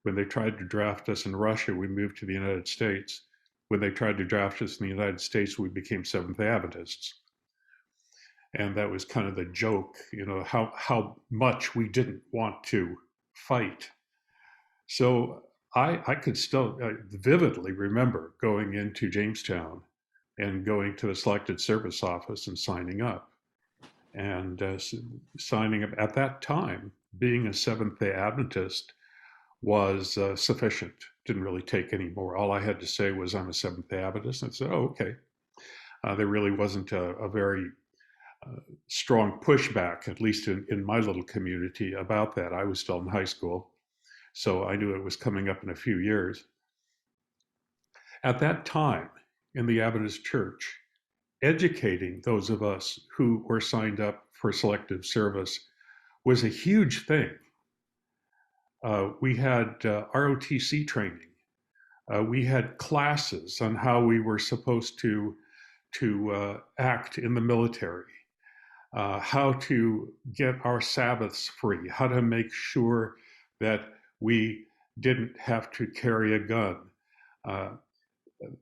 When they tried to draft us in Russia, we moved to the United States. When they tried to draft us in the United States, we became Seventh Adventists. And that was kind of the joke, how much we didn't want to fight. So I could still vividly remember going into Jamestown and going to the selected service office and signing up. And signing up at that time, being a Seventh-day Adventist was sufficient. Didn't really take any more. All I had to say was I'm a Seventh-day Adventist. And I said, oh, okay. There really wasn't a very strong pushback, at least in my little community, about that. I was still in high school, so I knew it was coming up in a few years. At that time, in the Adventist Church, educating those of us who were signed up for selective service was a huge thing. We had ROTC training. We had classes on how we were supposed to act in the military, how to get our Sabbaths free, how to make sure that we didn't have to carry a gun.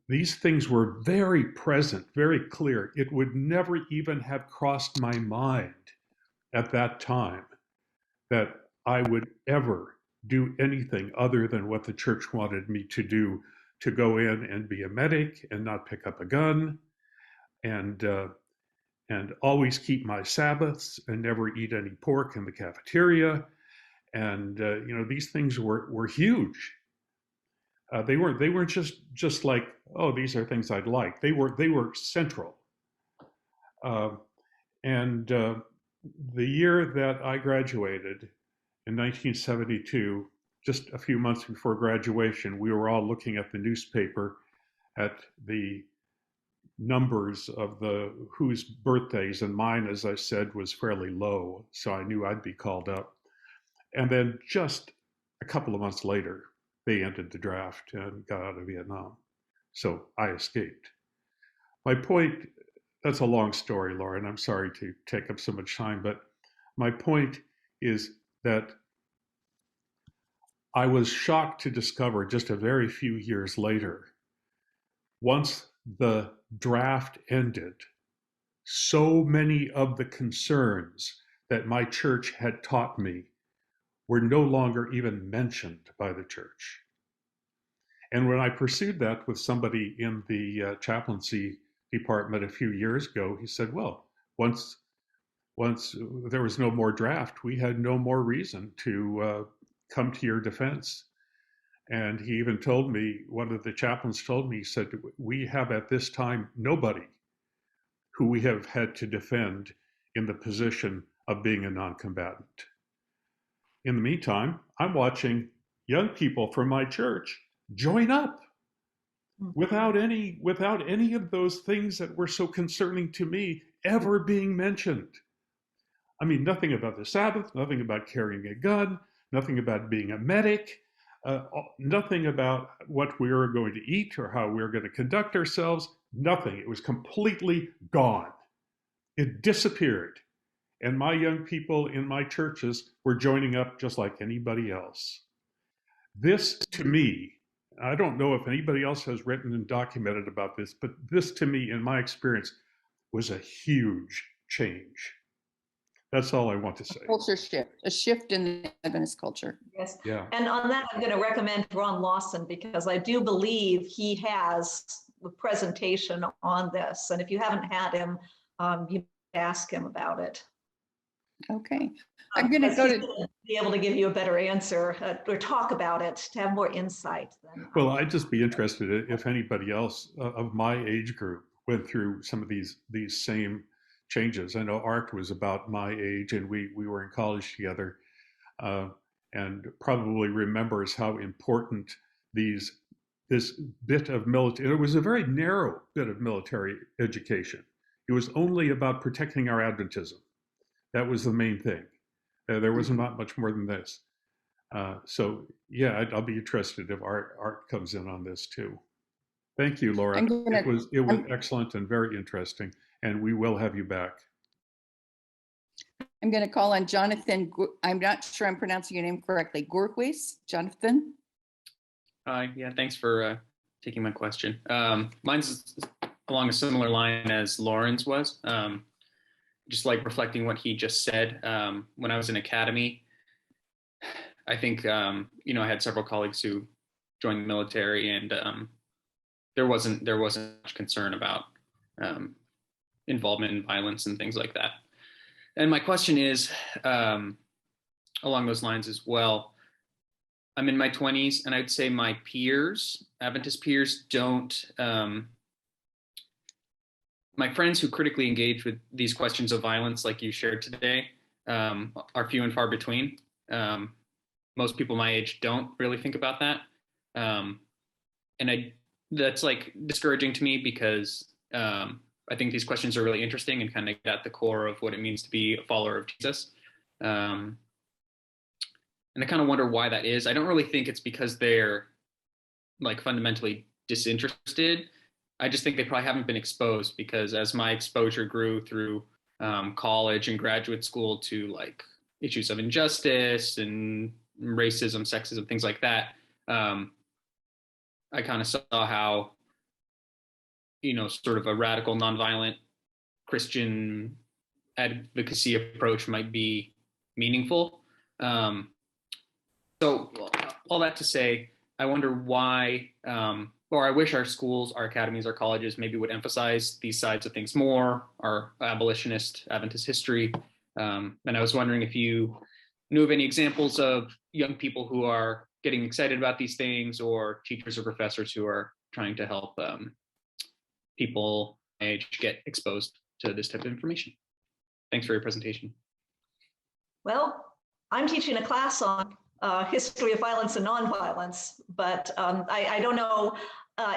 These things were very present, very clear. It would never even have crossed my mind at that time that I would ever do anything other than what the church wanted me to do, to go in and be a medic and not pick up a gun, and always keep my Sabbaths and never eat any pork in the cafeteria. And these things were huge. They weren't just like, oh, these are things I'd like. They were central. And the year that I graduated in 1972, just a few months before graduation, we were all looking at the newspaper at the numbers of whose birthdays, and mine, as I said, was fairly low, so I knew I'd be called up. And then just a couple of months later, they ended the draft and got out of Vietnam. So I escaped. My point, that's a long story, Laura, and I'm sorry to take up so much time, but my point is that I was shocked to discover just a very few years later, once the draft ended, so many of the concerns that my church had taught me were no longer even mentioned by the church. And when I pursued that with somebody in the chaplaincy department a few years ago, he said, well, once there was no more draft, we had no more reason to come to your defense. And he even told me, one of the chaplains told me, he said, we have at this time nobody who we have had to defend in the position of being a non-combatant. In the meantime, I'm watching young people from my church join up without any of those things that were so concerning to me ever being mentioned. I mean, nothing about the Sabbath, nothing about carrying a gun, nothing about being a medic, nothing about what we were going to eat or how we were going to conduct ourselves, nothing. It was completely gone. It disappeared. And my young people in my churches were joining up just like anybody else. This, to me, I don't know if anybody else has written and documented about this, but this, to me, in my experience, was a huge change. That's all I want to say. Culture shift, a shift in the Adventist culture. Yes. Yeah. And on that, I'm going to recommend Ron Lawson, because I do believe he has the presentation on this. And if you haven't had him, you ask him about it. Okay. I'm going to go to be able to give you a better answer or talk about it, to have more insight. Well, I'd just be interested if anybody else of my age group went through some of these same changes. I know Art was about my age, and we were in college together. and probably remembers how important this bit of military, it was a very narrow bit of military education. It was only about protecting our Adventism. That was the main thing. There was not much more than this. So yeah, I'll be interested if Art comes in on this too. Thank you, Laura. It was excellent and very interesting, and we will have you back. I'm going to call on Jonathan. I'm not sure I'm pronouncing your name correctly. Gorquis, Jonathan. Yeah, thanks for taking my question. Mine's along a similar line as Lauren's was. Just like reflecting what he just said. When I was in academy, I think I had several colleagues who joined the military, and there wasn't much concern about involvement in violence and things like that. And my question is along those lines as well. I'm in my 20s, and I'd say my peers, Adventist peers, don't. My friends who critically engage with these questions of violence, like you shared today, are few and far between. Most people my age don't really think about that, and that's like discouraging to me because I think these questions are really interesting and kind of get at the core of what it means to be a follower of Jesus. And I kind of wonder why that is. I don't really think it's because they're like fundamentally disinterested. I just think they probably haven't been exposed, because as my exposure grew through college and graduate school to like issues of injustice and racism, sexism, things like that, I kind of saw how, sort of a radical, nonviolent Christian advocacy approach might be meaningful. So all that to say, I wonder why, or I wish our schools, our academies, our colleges maybe would emphasize these sides of things more, our abolitionist Adventist history. And I was wondering if you knew of any examples of young people who are getting excited about these things, or teachers or professors who are trying to help people age get exposed to this type of information. Thanks for your presentation. Well, I'm teaching a class on history of violence and nonviolence, but I don't know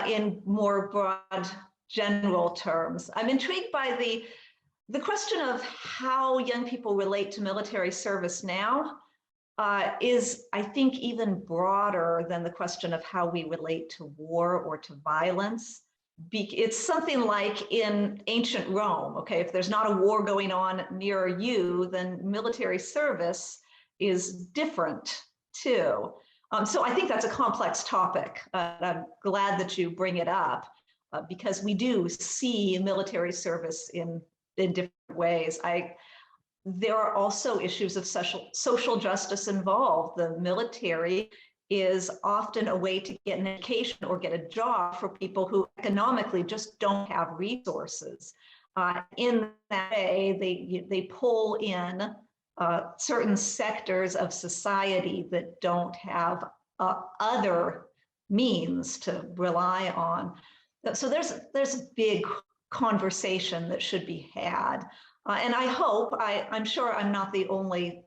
in more broad general terms. I'm intrigued by the question of how young people relate to military service now is, I think, even broader than the question of how we relate to war or to violence. It's something like in ancient Rome, okay, if there's not a war going on near you, then military service is different too. So I think that's a complex topic. I'm glad that you bring it up because we do see military service in different ways. There are also issues of social justice involved. The military is often a way to get an education or get a job for people who economically just don't have resources. In that way, they pull in certain sectors of society that don't have other means to rely on. So there's a big conversation that should be had. And I hope, I'm sure I'm not the only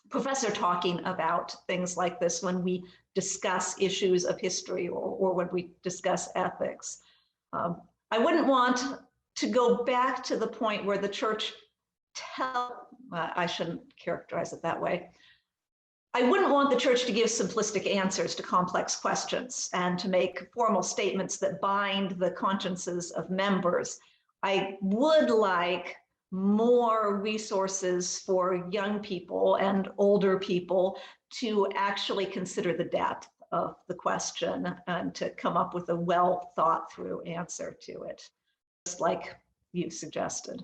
professor talking about things like this when we discuss issues of history or when we discuss ethics. I wouldn't want to go back to the point where the church I shouldn't characterize it that way. I wouldn't want the church to give simplistic answers to complex questions and to make formal statements that bind the consciences of members. I would like more resources for young people and older people to actually consider the depth of the question and to come up with a well thought through answer to it, just like you suggested.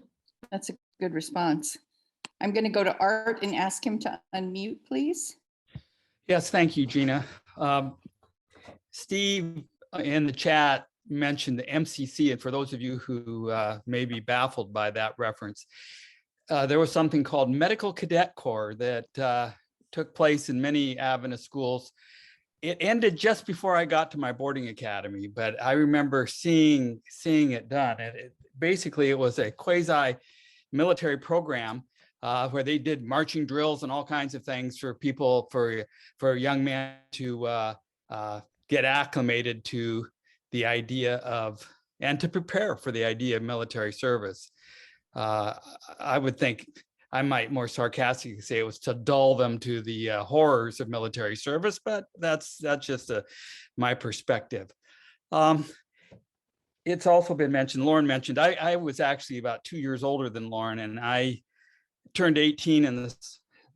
That's a good response. I'm going to go to Art and ask him to unmute, please. Yes, thank you, Gina. Steve in the chat mentioned the MCC, and for those of you who may be baffled by that reference, there was something called Medical Cadet Corps that took place in many Adventist schools. It ended just before I got to my boarding academy, but I remember seeing it done. And basically, it was a quasi-military program where they did marching drills and all kinds of things for people, for young men to get acclimated to the idea of, and to prepare for the idea of military service. I would think I might more sarcastically say it was to dull them to the horrors of military service, but that's just my perspective. It's also been mentioned, Lauren mentioned, I was actually about 2 years older than Lauren, and I turned 18 in the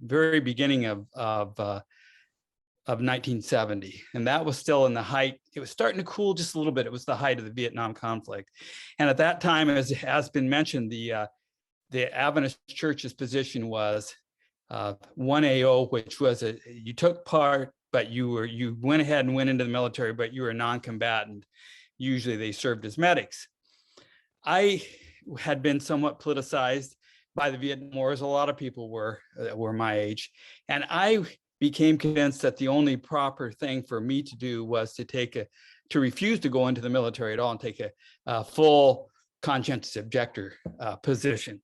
very beginning of 1970. And that was still in the height. It was starting to cool just a little bit. It was the height of the Vietnam conflict. And at that time, as has been mentioned, the Adventist Church's position was 1AO, which was you took part, but you went ahead and went into the military, but you were a non-combatant. Usually they served as medics. I had been somewhat politicized by the Vietnam War, as a lot of people were my age. And I became convinced that the only proper thing for me to do was to refuse to go into the military at all and take a full conscientious objector position.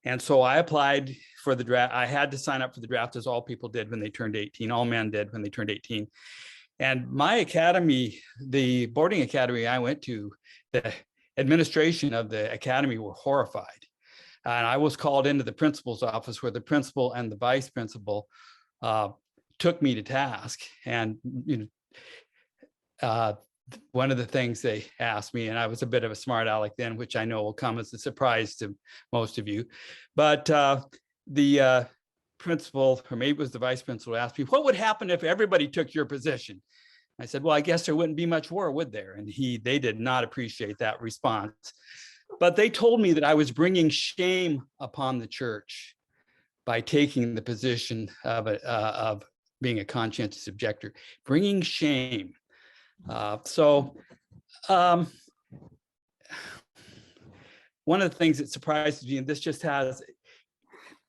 And so I applied for the draft. I had to sign up for the draft, as all people did when they turned 18. All men did when they turned 18. And my academy, the boarding academy I went to, the administration of the academy were horrified. And I was called into the principal's office, where the principal and the vice principal took me to task. And one of the things they asked me, and I was a bit of a smart aleck then, which I know will come as a surprise to most of you, but the principal, or maybe it was the vice principal, asked me, what would happen if everybody took your position? I said, well, I guess there wouldn't be much war, would there? And they did not appreciate that response. But they told me that I was bringing shame upon the church by taking the position of being a conscientious objector, bringing shame. One of the things that surprises me, and this just has,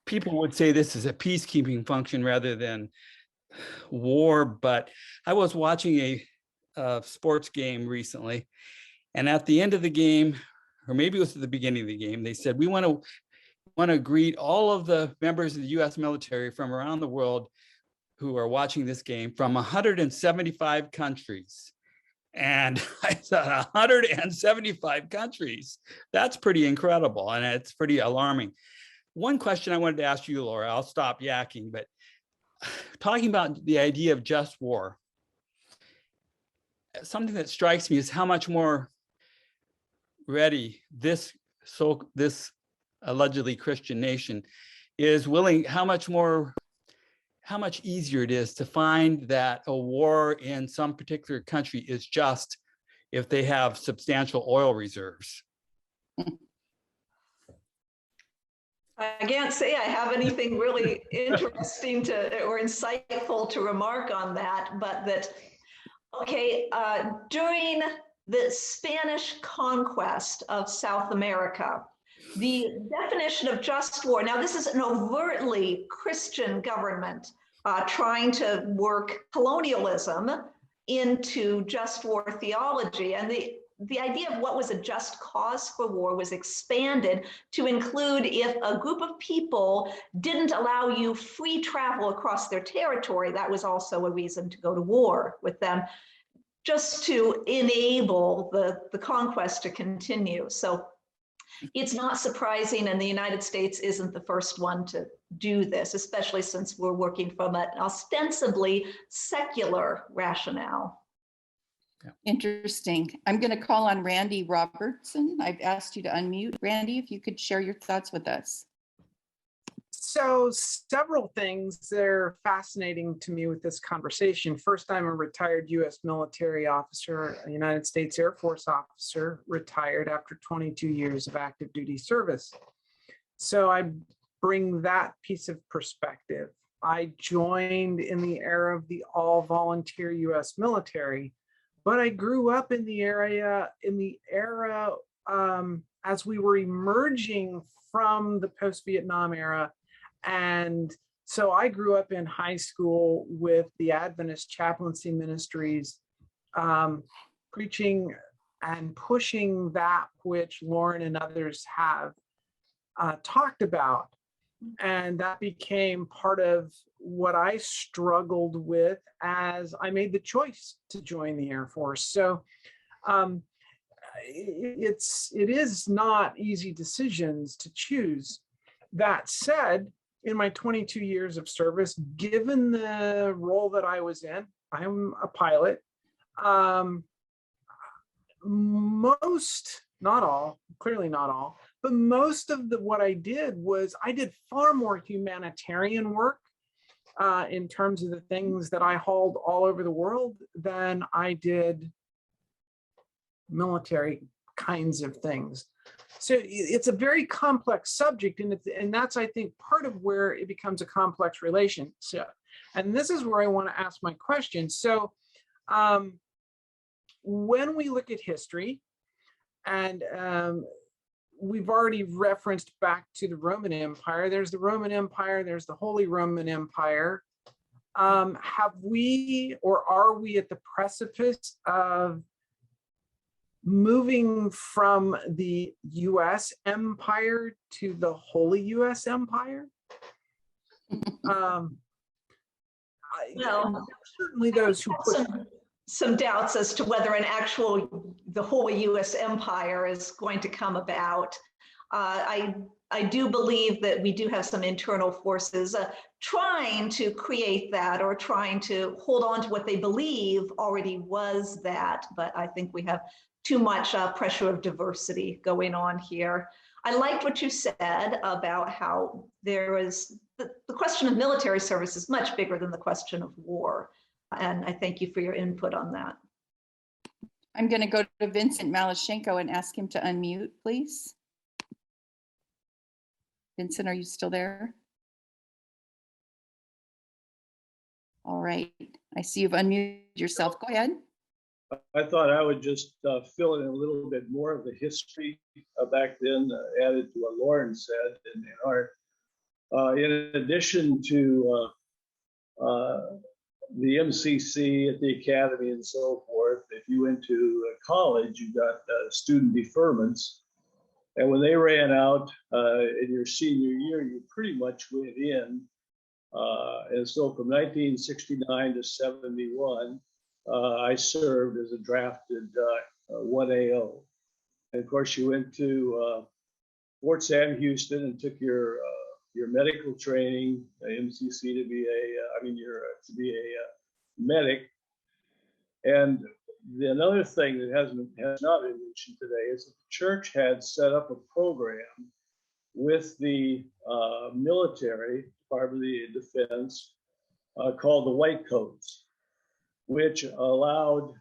people would say this is a peacekeeping function rather than war, but I was watching a sports game recently, and at the end of the game, or maybe it was at the beginning of the game, they said, we want to greet all of the members of the US military from around the world who are watching this game from 175 countries. And I thought, 175 countries, that's pretty incredible, and it's pretty alarming. One question I wanted to ask you, Laura, I'll stop yakking, but talking about the idea of just war, something that strikes me is how much more ready this allegedly Christian nation is willing, how much easier it is to find that a war in some particular country is just if they have substantial oil reserves. I can't say I have anything really interesting or insightful to remark on that, but that, okay, during the Spanish conquest of South America, the definition of just war, now this is an overtly Christian government trying to work colonialism into just war theology. And the idea of what was a just cause for war was expanded to include if a group of people didn't allow you free travel across their territory, that was also a reason to go to war with them, just to enable the conquest to continue. So it's not surprising, and the United States isn't the first one to do this, especially since we're working from an ostensibly secular rationale. Interesting. I'm going to call on Randy Robertson. I've asked you to unmute. Randy, if you could share your thoughts with us. So several things that are fascinating to me with this conversation. First, I'm a retired U.S. military officer, a United States Air Force officer, retired after 22 years of active duty service. So I bring that piece of perspective. I joined in the era of the all-volunteer U.S. military, but I grew up in the era as we were emerging from the post-Vietnam era. And so I grew up in high school with the Adventist chaplaincy ministries, preaching and pushing that which Lauren and others have talked about. And that became part of what I struggled with as I made the choice to join the Air Force. So it is not easy decisions to choose. That said, in my 22 years of service, given the role that I was in, I'm a pilot. Most, not all, clearly not all, but most of what I did was I did far more humanitarian work in terms of the things that I hauled all over the world than I did military kinds of things. So it's a very complex subject, and that's, I think, part of where it becomes a complex relationship. And this is where I want to ask my question. So when we look at history, and we've already referenced back to the Roman Empire, there's the Roman Empire, there's the Holy Roman Empire. Have we, or are we at the precipice of moving from the US empire to the Holy US Empire? Well, certainly those who push some doubts as to whether the Holy US Empire is going to come about. I do believe that we do have some internal forces trying to create that, or trying to hold on to what they believe already was that, but I think we have too much pressure of diversity going on here. I liked what you said about how there is, the question of military service is much bigger than the question of war. And I thank you for your input on that. I'm going to go to Vincent Malashenko and ask him to unmute, please. Vincent, are you still there? All right. I see you've unmuted yourself. Go ahead. I thought I would just fill in a little bit more of the history back then, added to what Lauren said in Art. In addition to the MCC at the academy and so forth, if you went to college, you got student deferments. And when they ran out in your senior year, you pretty much went in. And so from 1969 to 71, I served as a drafted 1AO. And of course, you went to Fort Sam Houston and took your medical training, MCC, to be a medic. And another thing that has not been mentioned today is that the church had set up a program with the military, Department of Defense, called the White Coats, which allowed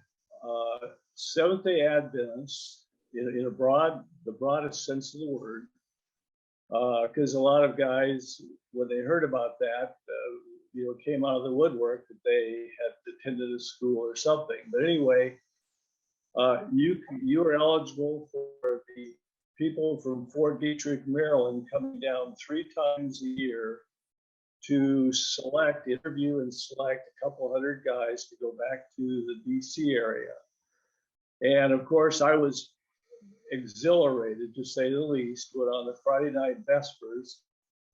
Seventh-day Adventists, in the broadest sense of the word, because a lot of guys, when they heard about that, came out of the woodwork that they had attended a school or something. But anyway, you were eligible for the people from Fort Detrick, Maryland, coming down 3 times a year to interview and select a couple hundred guys to go back to the DC area. And of course, I was exhilarated, to say the least, when on the Friday night vespers,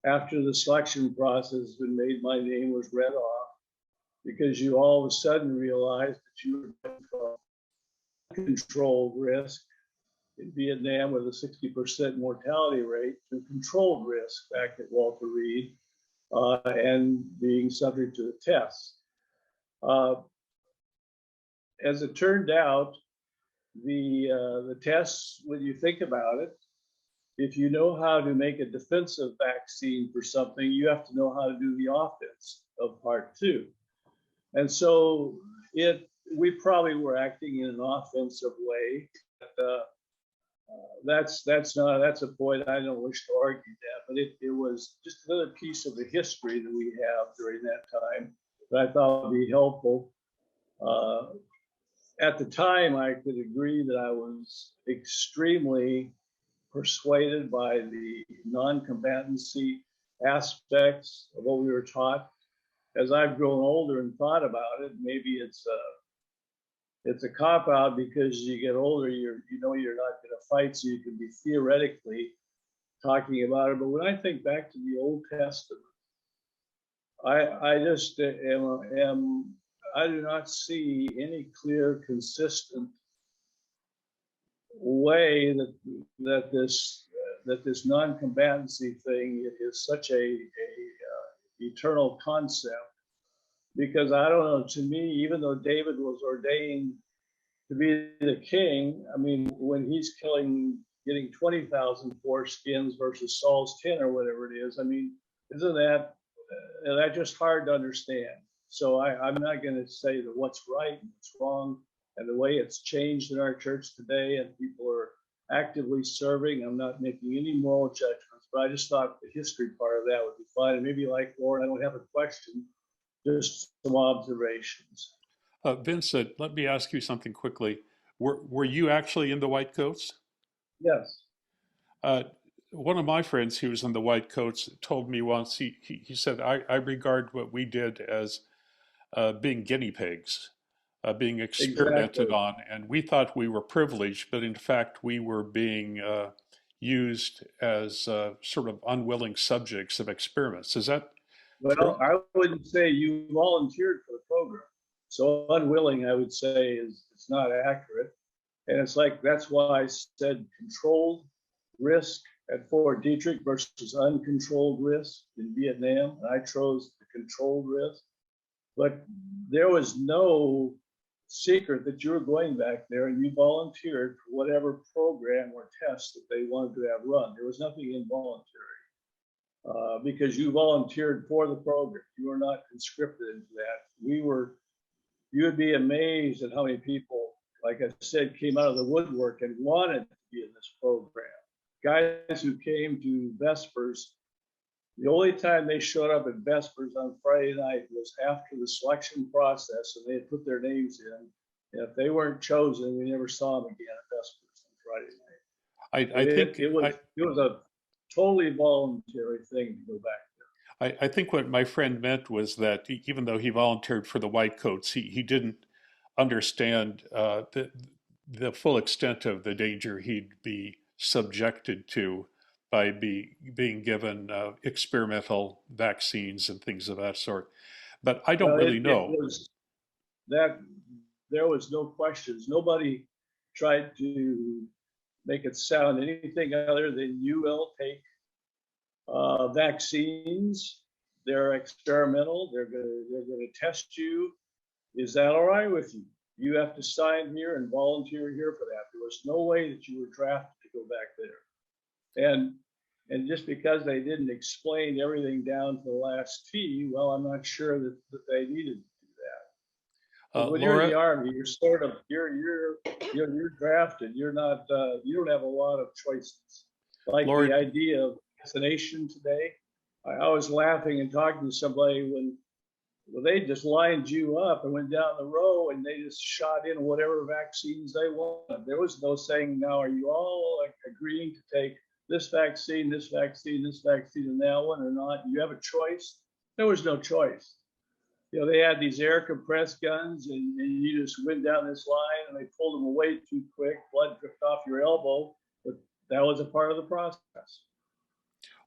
after the selection process has been made, my name was read off, because you all of a sudden realized that you were from uncontrolled risk in Vietnam with a 60% mortality rate to controlled risk back at Walter Reed, and being subject to the tests. As it turned out, the tests, when you think about it, if you know how to make a defensive vaccine for something, you have to know how to do the offense of part 2. And so we probably were acting in an offensive way. But, that's a point I don't wish to argue that, but it was just another piece of the history that we have during that time that I thought would be helpful. At the time, I could agree that I was extremely persuaded by the non-combatancy aspects of what we were taught. As I've grown older and thought about it, maybe it's a cop-out, because you get older, you know you're not going to fight, so you can be theoretically talking about it. But when I think back to the Old Testament, I just I do not see any clear, consistent way that this non-combatancy thing is such a eternal concept. Because I don't know, to me, even though David was ordained to be the king, I mean, when he's getting 20,000 foreskins versus Saul's 10 or whatever it is, I mean, isn't that just hard to understand? So I'm not going to say that what's right and what's wrong, and the way it's changed in our church today and people are actively serving. I'm not making any moral judgments, but I just thought the history part of that would be fine. And maybe like Lauren, I don't have a question, just some observations. Vincent, let me ask you something quickly. Were you actually in the White Coats? Yes. One of my friends who was in the White Coats told me once, he said, I regard what we did as being guinea pigs, being experimented Exactly. on. And we thought we were privileged, but in fact, we were being used as sort of unwilling subjects of experiments. Is that Well, true? I wouldn't say you volunteered for the program. So unwilling, I would say, it's not accurate. And it's like, that's why I said controlled risk at Fort Detrick versus uncontrolled risk in Vietnam. And I chose the controlled risk. But there was no secret that you were going back there and you volunteered for whatever program or test that they wanted to have run. There was nothing involuntary. Because you volunteered for the program. You were not conscripted into that. You would be amazed at how many people, like I said, came out of the woodwork and wanted to be in this program. Guys who came to Vespers, the only time they showed up at Vespers on Friday night was after the selection process and they had put their names in. And if they weren't chosen, we never saw them again at Vespers on Friday night. It was a totally voluntary thing to go back there. I think what my friend meant was that even though he volunteered for the White Coats, he didn't understand the full extent of the danger he'd be subjected to by being given experimental vaccines and things of that sort. But I don't really know. There was no questions. Nobody tried to make it sound anything other than you will take vaccines. They're experimental. They're going to test you. Is that all right with you? You have to sign here and volunteer here for that. There was no way that you were drafted to go back there. And just because they didn't explain everything down to the last T, well, I'm not sure that they needed to do that. When Laura, you're in the Army, you're sort of you're drafted. You're not. You don't have a lot of choices. Like Laura, the idea of vaccination today. I was laughing and talking to somebody when they just lined you up and went down the row and they just shot in whatever vaccines they wanted. There was no saying, now are you all like agreeing to take this vaccine, this vaccine, this vaccine, and that one or not? You have a choice. There was no choice. You know, they had these air compressed guns and you just went down this line and they pulled them away too quick, blood dripped off your elbow, but that was a part of the process.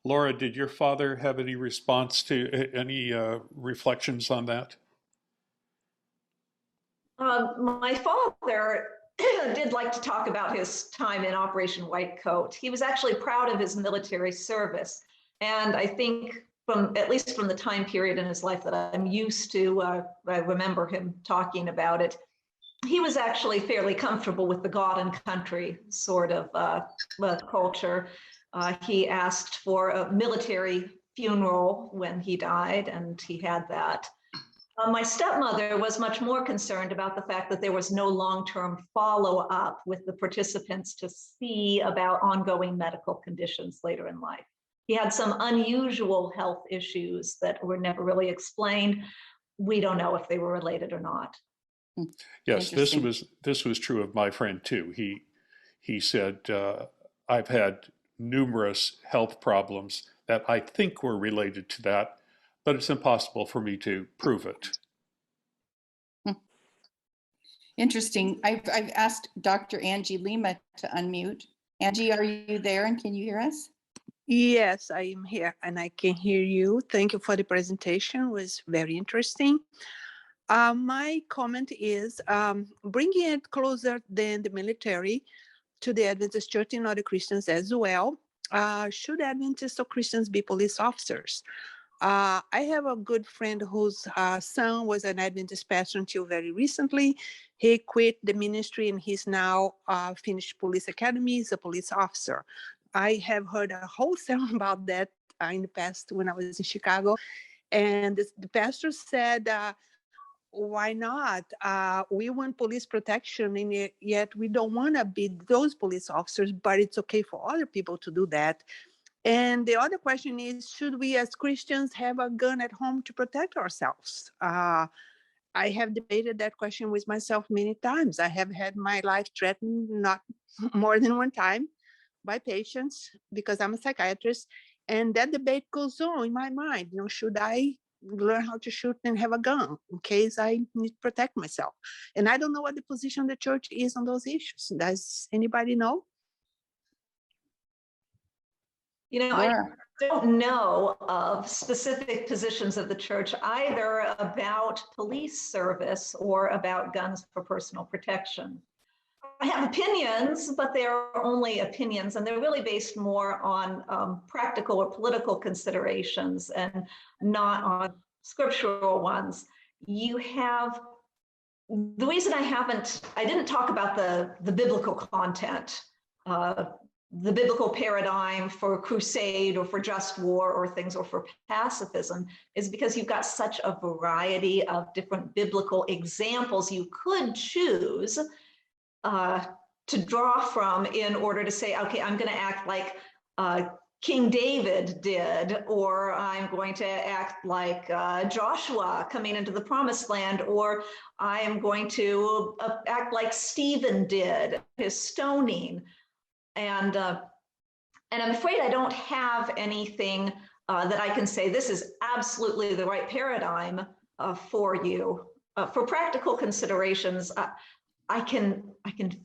Laura, did your father have any response to any reflections on that? My father did like to talk about his time in Operation White Coat. He was actually proud of his military service. And I think at least from the time period in his life that I'm used to, I remember him talking about it. He was actually fairly comfortable with the God and country sort of culture. He asked for a military funeral when he died, and he had that. My stepmother was much more concerned about the fact that there was no long-term follow-up with the participants to see about ongoing medical conditions later in life. He had some unusual health issues that were never really explained. We don't know if they were related or not. Yes, this was true of my friend too. He said, I've had numerous health problems that I think were related to that, but it's impossible for me to prove it. Interesting. I've asked Dr. Angie Lima to unmute. Angie, are you there and can you hear us? Yes, I am here and I can hear you. Thank you for the presentation. It was very interesting. My comment is bringing it closer than the military to the Adventist Church and other Christians as well. Should Adventists or Christians be police officers? I have a good friend whose son was an Adventist pastor until very recently. He quit the ministry and he's now finished police academy. He's a police officer. I have heard a whole sermon about that in the past when I was in Chicago. And the pastor said, why not? We want police protection, and yet we don't want to be those police officers, but it's okay for other people to do that. And the other question is, should we as Christians have a gun at home to protect ourselves? I have debated that question with myself many times. I have had my life threatened not more than one time by patients because I'm a psychiatrist. And that debate goes on in my mind. You know, should I learn how to shoot and have a gun in case I need to protect myself? And I don't know what the position of the church is on those issues. Does anybody know? You know, I don't know of specific positions of the church either about police service or about guns for personal protection. I have opinions, but they're only opinions, and they're really based more on practical or political considerations and not on scriptural ones. You have, the reason I didn't talk about the biblical content, the biblical paradigm for crusade or for just war or things, or for pacifism, is because you've got such a variety of different biblical examples you could choose to draw from in order to say, okay, I'm going to act like King David did, or I'm going to act like Joshua coming into the promised land, or I'm going to act like Stephen did, his stoning. And I'm afraid I don't have anything that I can say, this is absolutely the right paradigm for you. For practical considerations, I can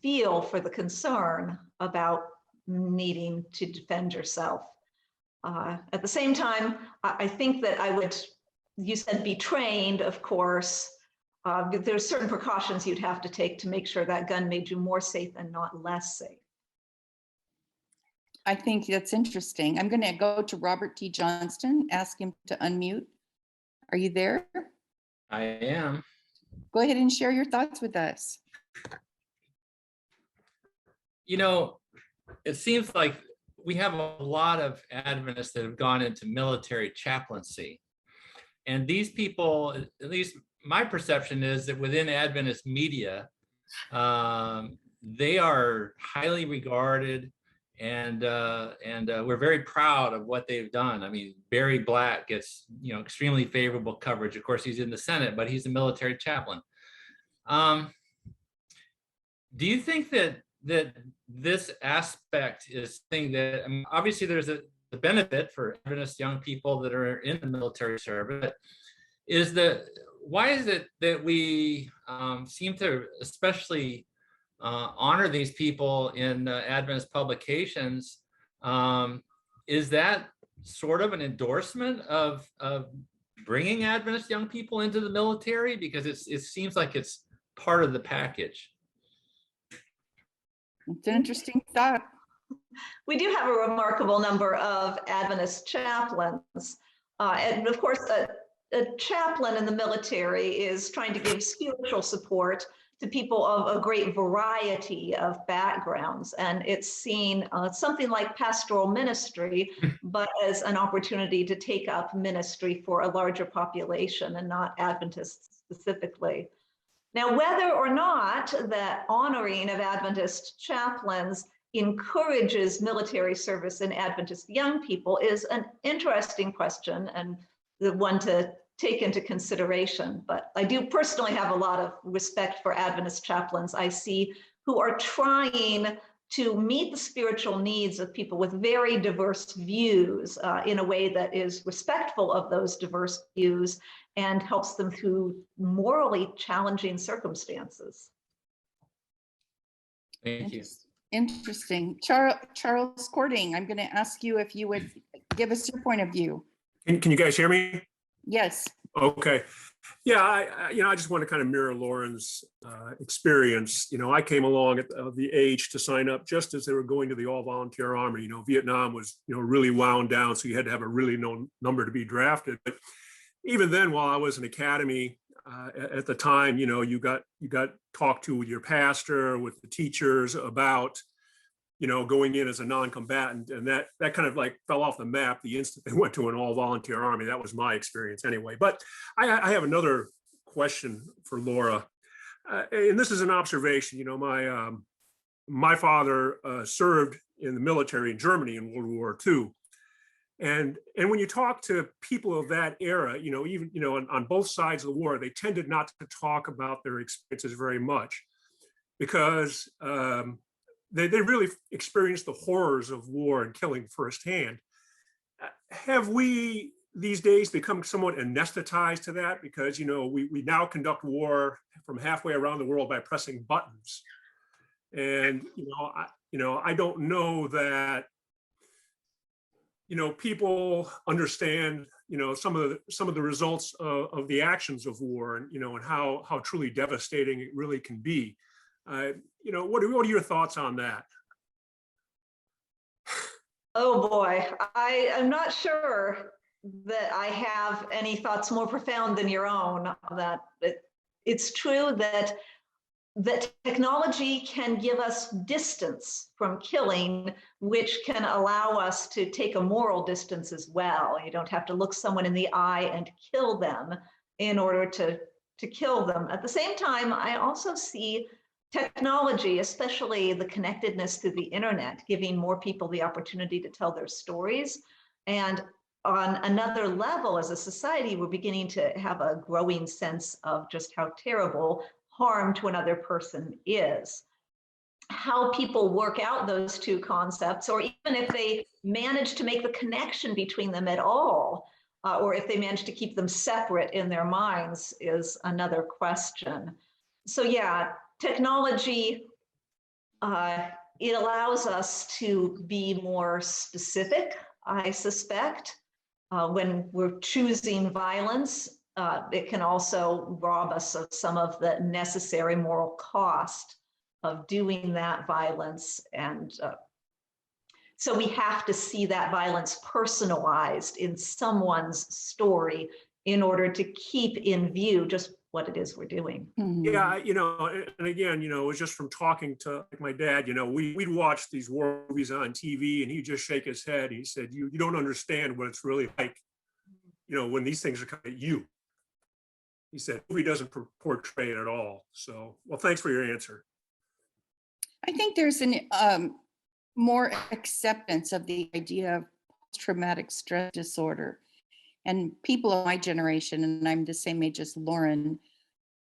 feel for the concern about needing to defend yourself. At the same time, I think that I would, you said be trained, of course. There's certain precautions you'd have to take to make sure that gun made you more safe and not less safe. I think that's interesting. I'm going to go to Robert T. Johnston, ask him to unmute. Are you there? I am. Go ahead and share your thoughts with us. You know, it seems like we have a lot of Adventists that have gone into military chaplaincy. And these people, at least my perception is that within Adventist media, they are highly regarded, and we're very proud of what they've done. I mean, Barry Black gets, you know, extremely favorable coverage. Of course, he's in the Senate, but he's a military chaplain. Do you think that this aspect is something that, I mean, obviously there's a benefit for Adventist young people that are in the military service, why is it that we seem to especially honor these people in Adventist publications? Is that sort of an endorsement of bringing Adventist young people into the military? Because it seems like it's part of the package. It's an interesting thought. We do have a remarkable number of Adventist chaplains. And of course, a chaplain in the military is trying to give spiritual support to people of a great variety of backgrounds. And it's seen something like pastoral ministry, but as an opportunity to take up ministry for a larger population and not Adventists specifically. Now, whether or not that honoring of Adventist chaplains encourages military service in Adventist young people is an interesting question, and the one to take into consideration. But I do personally have a lot of respect for Adventist chaplains I see who are trying to meet the spiritual needs of people with very diverse views in a way that is respectful of those diverse views and helps them through morally challenging circumstances. Thank you. Interesting. Charles Cording, I'm going to ask you if you would give us your point of view. Can you guys hear me? Yes. Okay. Yeah, I just want to kind of mirror Lauren's experience. I came along at the age to sign up just as they were going to the all-volunteer army. Vietnam was, really wound down, so you had to have a really low number to be drafted. But even then, while I was in academy at the time, you got talked to with your pastor, with the teachers about, going in as a non-combatant, and that kind of like fell off the map the instant they went to an all-volunteer army. That was my experience anyway. But I have another question for Laura, and this is an observation. My father served in the military in Germany in World War II, and when you talk to people of that era, even on both sides of the war, they tended not to talk about their experiences very much because they really experienced the horrors of war and killing firsthand. Have we these days become somewhat anesthetized to that? Because, we now conduct war from halfway around the world by pressing buttons. And, I don't know that, people understand, some of the results of the actions of war and, and how truly devastating it really can be. What are your thoughts on that? Oh boy, I am not sure that I have any thoughts more profound than your own. That it's true that technology can give us distance from killing, which can allow us to take a moral distance as well. You don't have to look someone in the eye and kill them in order to kill them. At the same time, I also see technology, especially the connectedness through the internet, giving more people the opportunity to tell their stories. And on another level, as a society, we're beginning to have a growing sense of just how terrible harm to another person is. How people work out those two concepts, or even if they manage to make the connection between them at all, or if they manage to keep them separate in their minds, is another question. So yeah, technology, it allows us to be more specific, I suspect. When we're choosing violence, it can also rob us of some of the necessary moral cost of doing that violence. And so we have to see that violence personalized in someone's story in order to keep in view just what it is we're doing. Yeah, and again, it was just from talking to my dad, we'd watch these war movies on TV and he'd just shake his head. He said, you don't understand what it's really like, when these things are coming at you. He said, movie doesn't portray it at all. So, well, thanks for your answer. I think there's an more acceptance of the idea of post-traumatic stress disorder. And people of my generation, and I'm the same age as Lauren,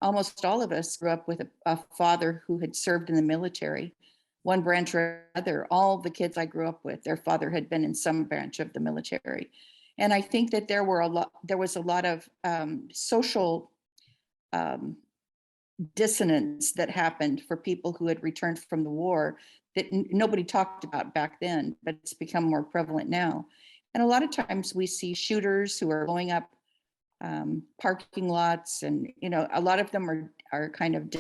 almost all of us grew up with a father who had served in the military, one branch or another. All the kids I grew up with, their father had been in some branch of the military. And I think that there was a lot of social dissonance that happened for people who had returned from the war that nobody talked about back then, but it's become more prevalent now. And a lot of times we see shooters who are blowing up parking lots, and a lot of them are kind of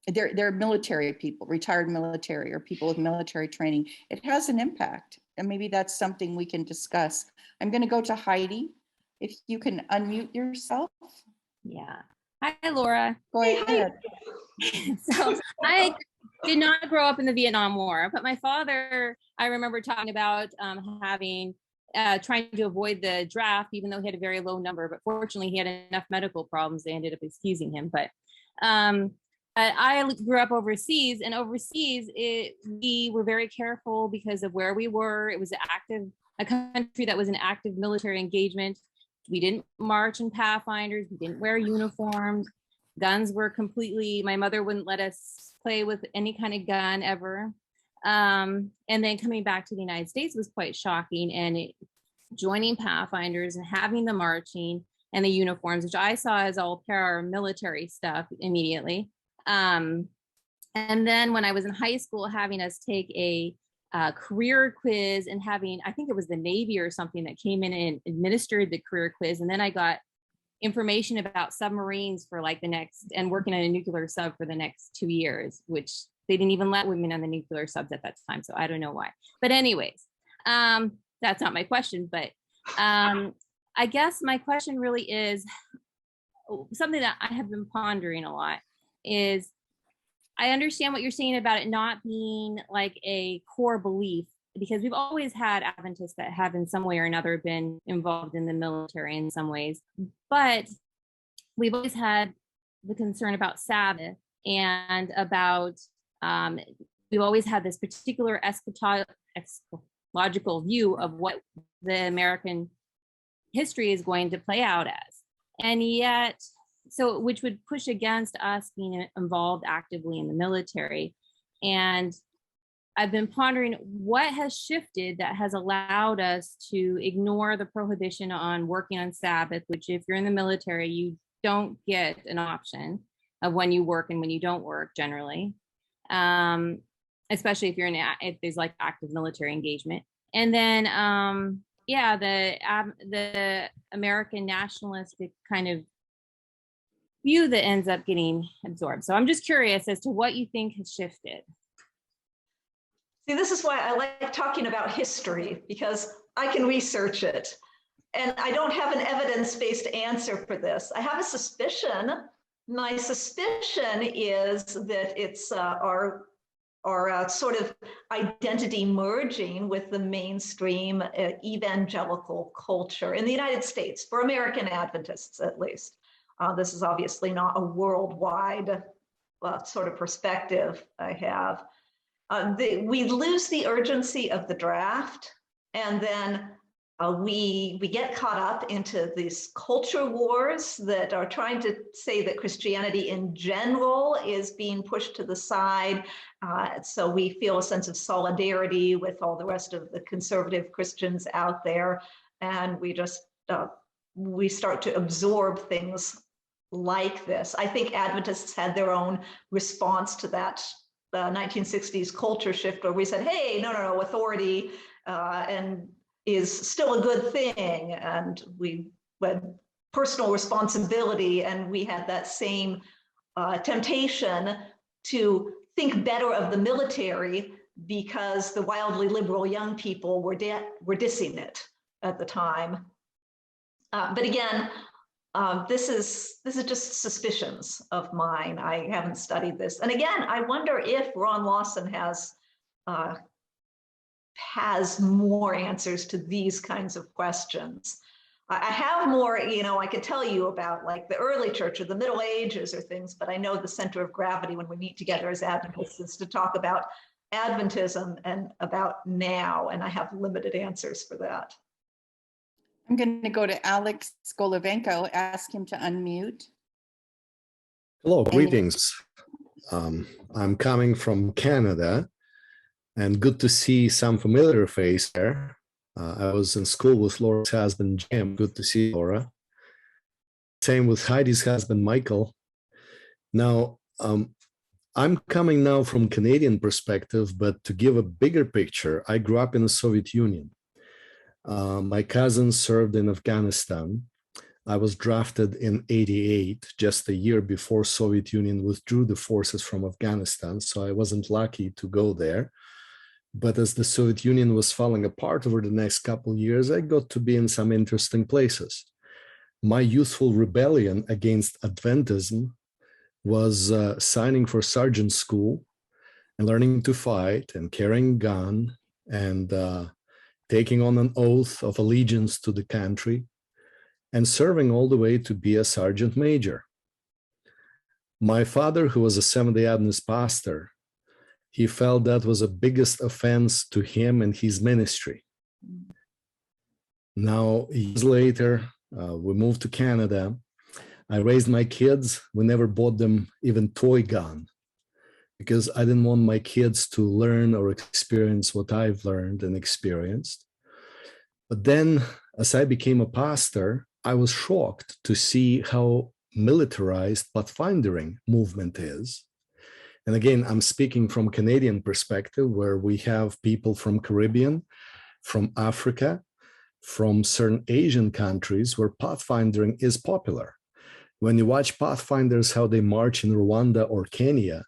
they're military people, retired military, or people with military training. It has an impact, and maybe that's something we can discuss. I'm going to go to Heidi. If you can unmute yourself. Yeah. Hi, Laura. Go ahead. So I did not grow up in the Vietnam War, but my father, I remember talking about trying to avoid the draft, even though he had a very low number. But fortunately, he had enough medical problems, they ended up excusing him. But I grew up overseas, and overseas, we were very careful because of where we were. It was a country that was in active military engagement. We didn't march in Pathfinders. We didn't wear uniforms. Guns were my mother wouldn't let us play with any kind of gun ever. And then coming back to the United States was quite shocking. And joining Pathfinders and having the marching and the uniforms, which I saw as all paramilitary stuff immediately. And And then when I was in high school, having us take a career quiz and having, I think it was the Navy or something that came in and administered the career quiz. And then I got information about submarines for like the next, and working on a nuclear sub for the next 2 years, which they didn't even let women on the nuclear subs at that time. So I don't know why. But anyways, that's not my question. But I guess my question really is something that I have been pondering a lot is, I understand what you're saying about it not being like a core belief, because we've always had Adventists that have in some way or another been involved in the military in some ways, but we've always had the concern about Sabbath and about, we've always had this particular eschatological view of what the American history is going to play out as. And yet, so which would push against us being involved actively in the military. And I've been pondering what has shifted that has allowed us to ignore the prohibition on working on Sabbath, which if you're in the military, you don't get an option of when you work and when you don't work generally, especially if you're if there's like active military engagement. And then, yeah, the American nationalistic kind of view that ends up getting absorbed. So I'm just curious as to what you think has shifted. See, this is why I like talking about history, because I can research it. And I don't have an evidence-based answer for this. I have a suspicion. My suspicion is that it's our sort of identity merging with the mainstream evangelical culture in the United States, for American Adventists at least. This is obviously not a worldwide sort of perspective I have. We lose the urgency of the draft, and then we get caught up into these culture wars that are trying to say that Christianity in general is being pushed to the side. So we feel a sense of solidarity with all the rest of the conservative Christians out there, and we just we start to absorb things like this. I think Adventists had their own response to that 1960s culture shift, where we said, hey, no, authority and is still a good thing. And we had personal responsibility, and we had that same temptation to think better of the military because the wildly liberal young people were dissing it at the time. But again, this is just suspicions of mine. I haven't studied this. And again, I wonder if Ron Lawson has more answers to these kinds of questions. I have more, I could tell you about like the early church or the Middle Ages or things, but I know the center of gravity when we meet together as Adventists is to talk about Adventism and about now, and I have limited answers for that. I'm going to go to Alex Golovenko, ask him to unmute. Hello, greetings. I'm coming from Canada, and good to see some familiar face there. I was in school with Laura's husband, Jim. Good to see Laura. Same with Heidi's husband, Michael. Now, I'm coming now from Canadian perspective, but to give a bigger picture, I grew up in the Soviet Union. My cousin served in Afghanistan. I was drafted in '88, just a year before Soviet Union withdrew the forces from Afghanistan, so I wasn't lucky to go there. But as the Soviet Union was falling apart over the next couple of years, I got to be in some interesting places. My youthful rebellion against Adventism was signing for sergeant school and learning to fight and carrying a gun and taking on an oath of allegiance to the country and serving all the way to be a sergeant major. My father, who was a Seventh-day Adventist pastor, he felt that was the biggest offense to him and his ministry. Now, years later, we moved to Canada. I raised my kids. We never bought them even toy gun because I didn't want my kids to learn or experience what I've learned and experienced. But then, as I became a pastor, I was shocked to see how militarized pathfindering movement is. And again, I'm speaking from Canadian perspective, where we have people from Caribbean, from Africa, from certain Asian countries where pathfinding is popular. When you watch pathfinders, how they march in Rwanda or Kenya,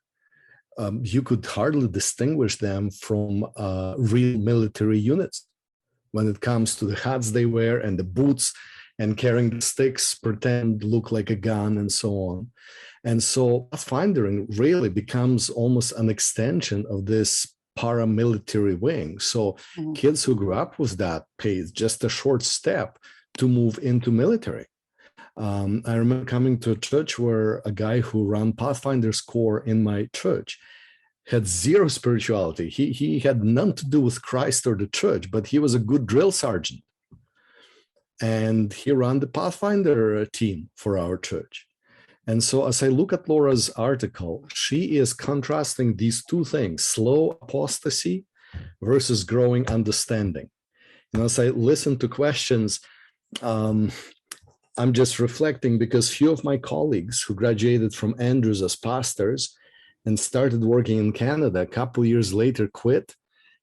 you could hardly distinguish them from real military units when it comes to the hats they wear and the boots and carrying the sticks, pretend look like a gun and so on. And so pathfinding really becomes almost an extension of this paramilitary wing. So kids who grew up with that pace, just a short step to move into military. I remember coming to a church where a guy who ran Pathfinder's Corps in my church had zero spirituality. He had none to do with Christ or the church, but he was a good drill sergeant. And he ran the Pathfinder team for our church. And so as I look at Laura's article, she is contrasting these two things, slow apostasy versus growing understanding. And as I listen to questions, I'm just reflecting because few of my colleagues who graduated from Andrews as pastors and started working in Canada a couple years later quit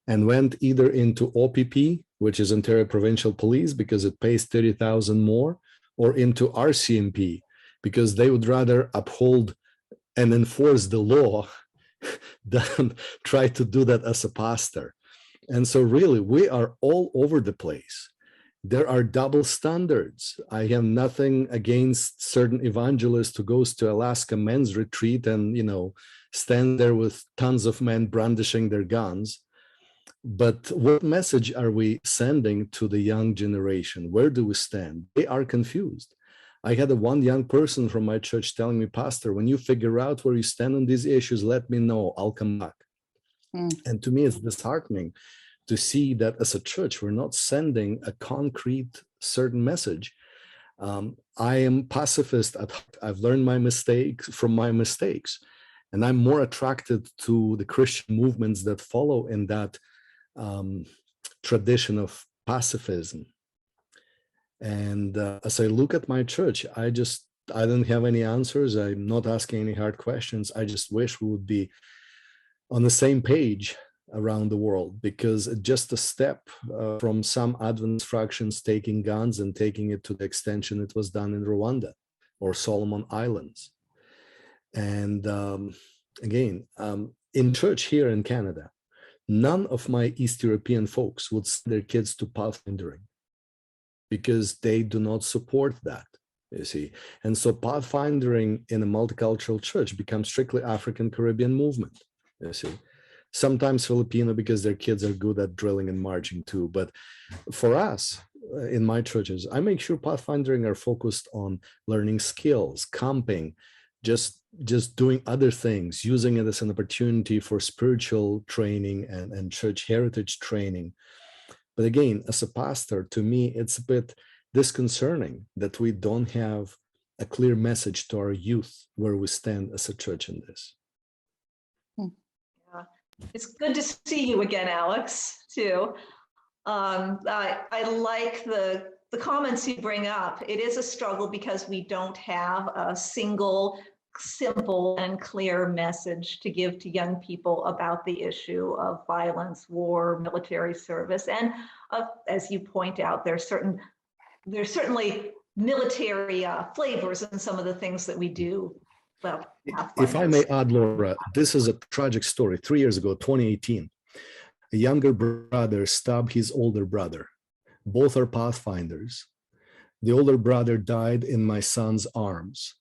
and went either into OPP, which is Ontario Provincial Police, because it pays 30,000 more, or into RCMP, because they would rather uphold and enforce the law than try to do that as a pastor. And so really, we are all over the place. There are double standards. I have nothing against certain evangelists who goes to Alaska men's retreat and, stand there with tons of men brandishing their guns. But what message are we sending to the young generation? Where do we stand? They are confused. I had one young person from my church telling me, Pastor, when you figure out where you stand on these issues, let me know, I'll come back. And to me, it's disheartening to see that as a church, we're not sending a concrete certain message. I am pacifist at heart. I've learned my mistakes from my mistakes. And I'm more attracted to the Christian movements that follow in that tradition of pacifism. And as I look at my church, I don't have any answers. I'm not asking any hard questions. I just wish we would be on the same page around the world, because just a step from some Adventist fractions taking guns and taking it to the extension it was done in Rwanda or Solomon Islands. And again, in church here in Canada, none of my East European folks would send their kids to pathfinding because they do not support that, you see. And so pathfinding in a multicultural church becomes strictly African Caribbean movement, you see. Sometimes Filipino because their kids are good at drilling and marching too. But for us, in my churches, I make sure pathfinding are focused on learning skills, camping, just doing other things, using it as an opportunity for spiritual training and church heritage training. But again, as a pastor, to me, it's a bit disconcerting that we don't have a clear message to our youth where we stand as a church in this. Yeah. It's good to see you again, Alex, too. I like the comments you bring up. It is a struggle because we don't have a single, simple and clear message to give to young people about the issue of violence, war, military service. And as you point out, there's certainly military flavors in some of the things that we do. Well, if I may add, Laura, this is a tragic story. 3 years ago, 2018, a younger brother stabbed his older brother. Both are pathfinders. The older brother died in my son's arms.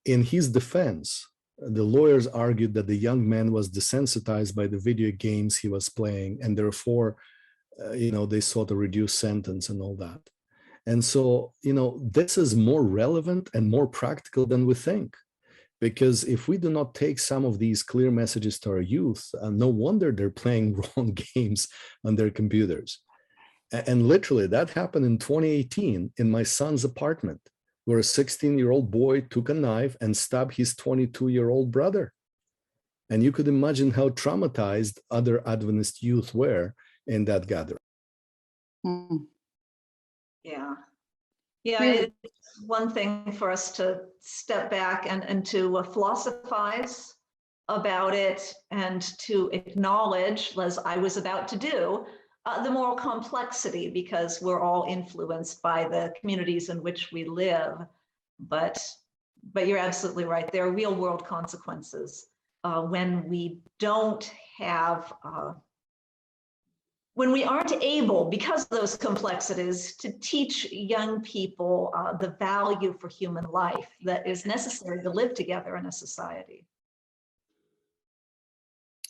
In his defense, the lawyers argued that the young man was desensitized by the video games he was playing, and therefore, they sought a reduced sentence and all that. And so, this is more relevant and more practical than we think. Because if we do not take some of these clear messages to our youth, no wonder they're playing wrong games on their computers. And literally, that happened in 2018 in my son's apartment, where a 16-year-old boy took a knife and stabbed his 22-year-old brother. And you could imagine how traumatized other Adventist youth were in that gathering. Yeah. Yeah, it's one thing for us to step back and to philosophize about it and to acknowledge, as I was about to do, the moral complexity, because we're all influenced by the communities in which we live. But you're absolutely right. There are real world consequences when we don't have, when we aren't able, because of those complexities, to teach young people the value for human life that is necessary to live together in a society.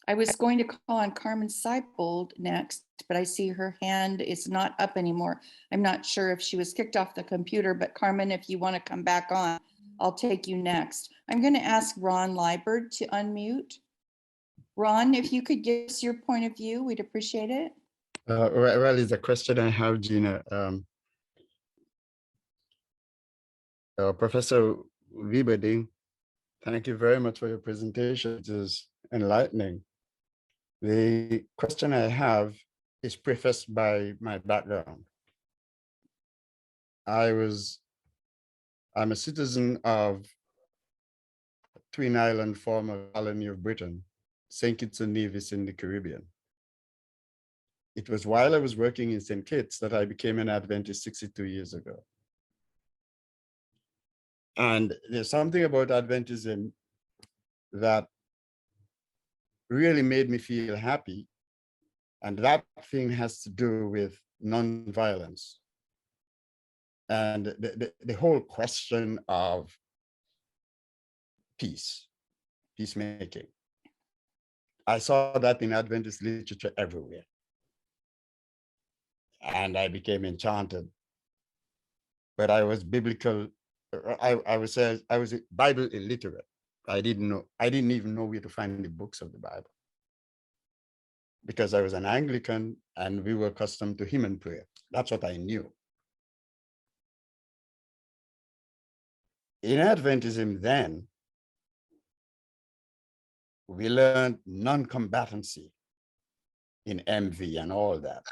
I was going to call on Carmen Seibold next, but I see her hand is not up anymore. I'm not sure if she was kicked off the computer, but Carmen, if you want to come back on, I'll take you next. I'm going to ask Ron Liebert to unmute. Ron, if you could give us your point of view, we'd appreciate it. Well, it's a question I have, Gina. Professor Wibberding, thank you very much for your presentation. It is enlightening. The question I have is prefaced by my background. I'm a citizen of Twin Island, former colony of Britain, St. Kitts and Nevis in the Caribbean. It was while I was working in St. Kitts that I became an Adventist 62 years ago. And there's something about Adventism that really made me feel happy. And that thing has to do with nonviolence. And the whole question of peacemaking. I saw that in Adventist literature everywhere. And I became enchanted. But I was biblical, I was Bible illiterate. I didn't even know where to find the books of the Bible. Because I was an Anglican and we were accustomed to hymn and prayer. That's what I knew. In Adventism then, we learned non-combatancy in MV and all that.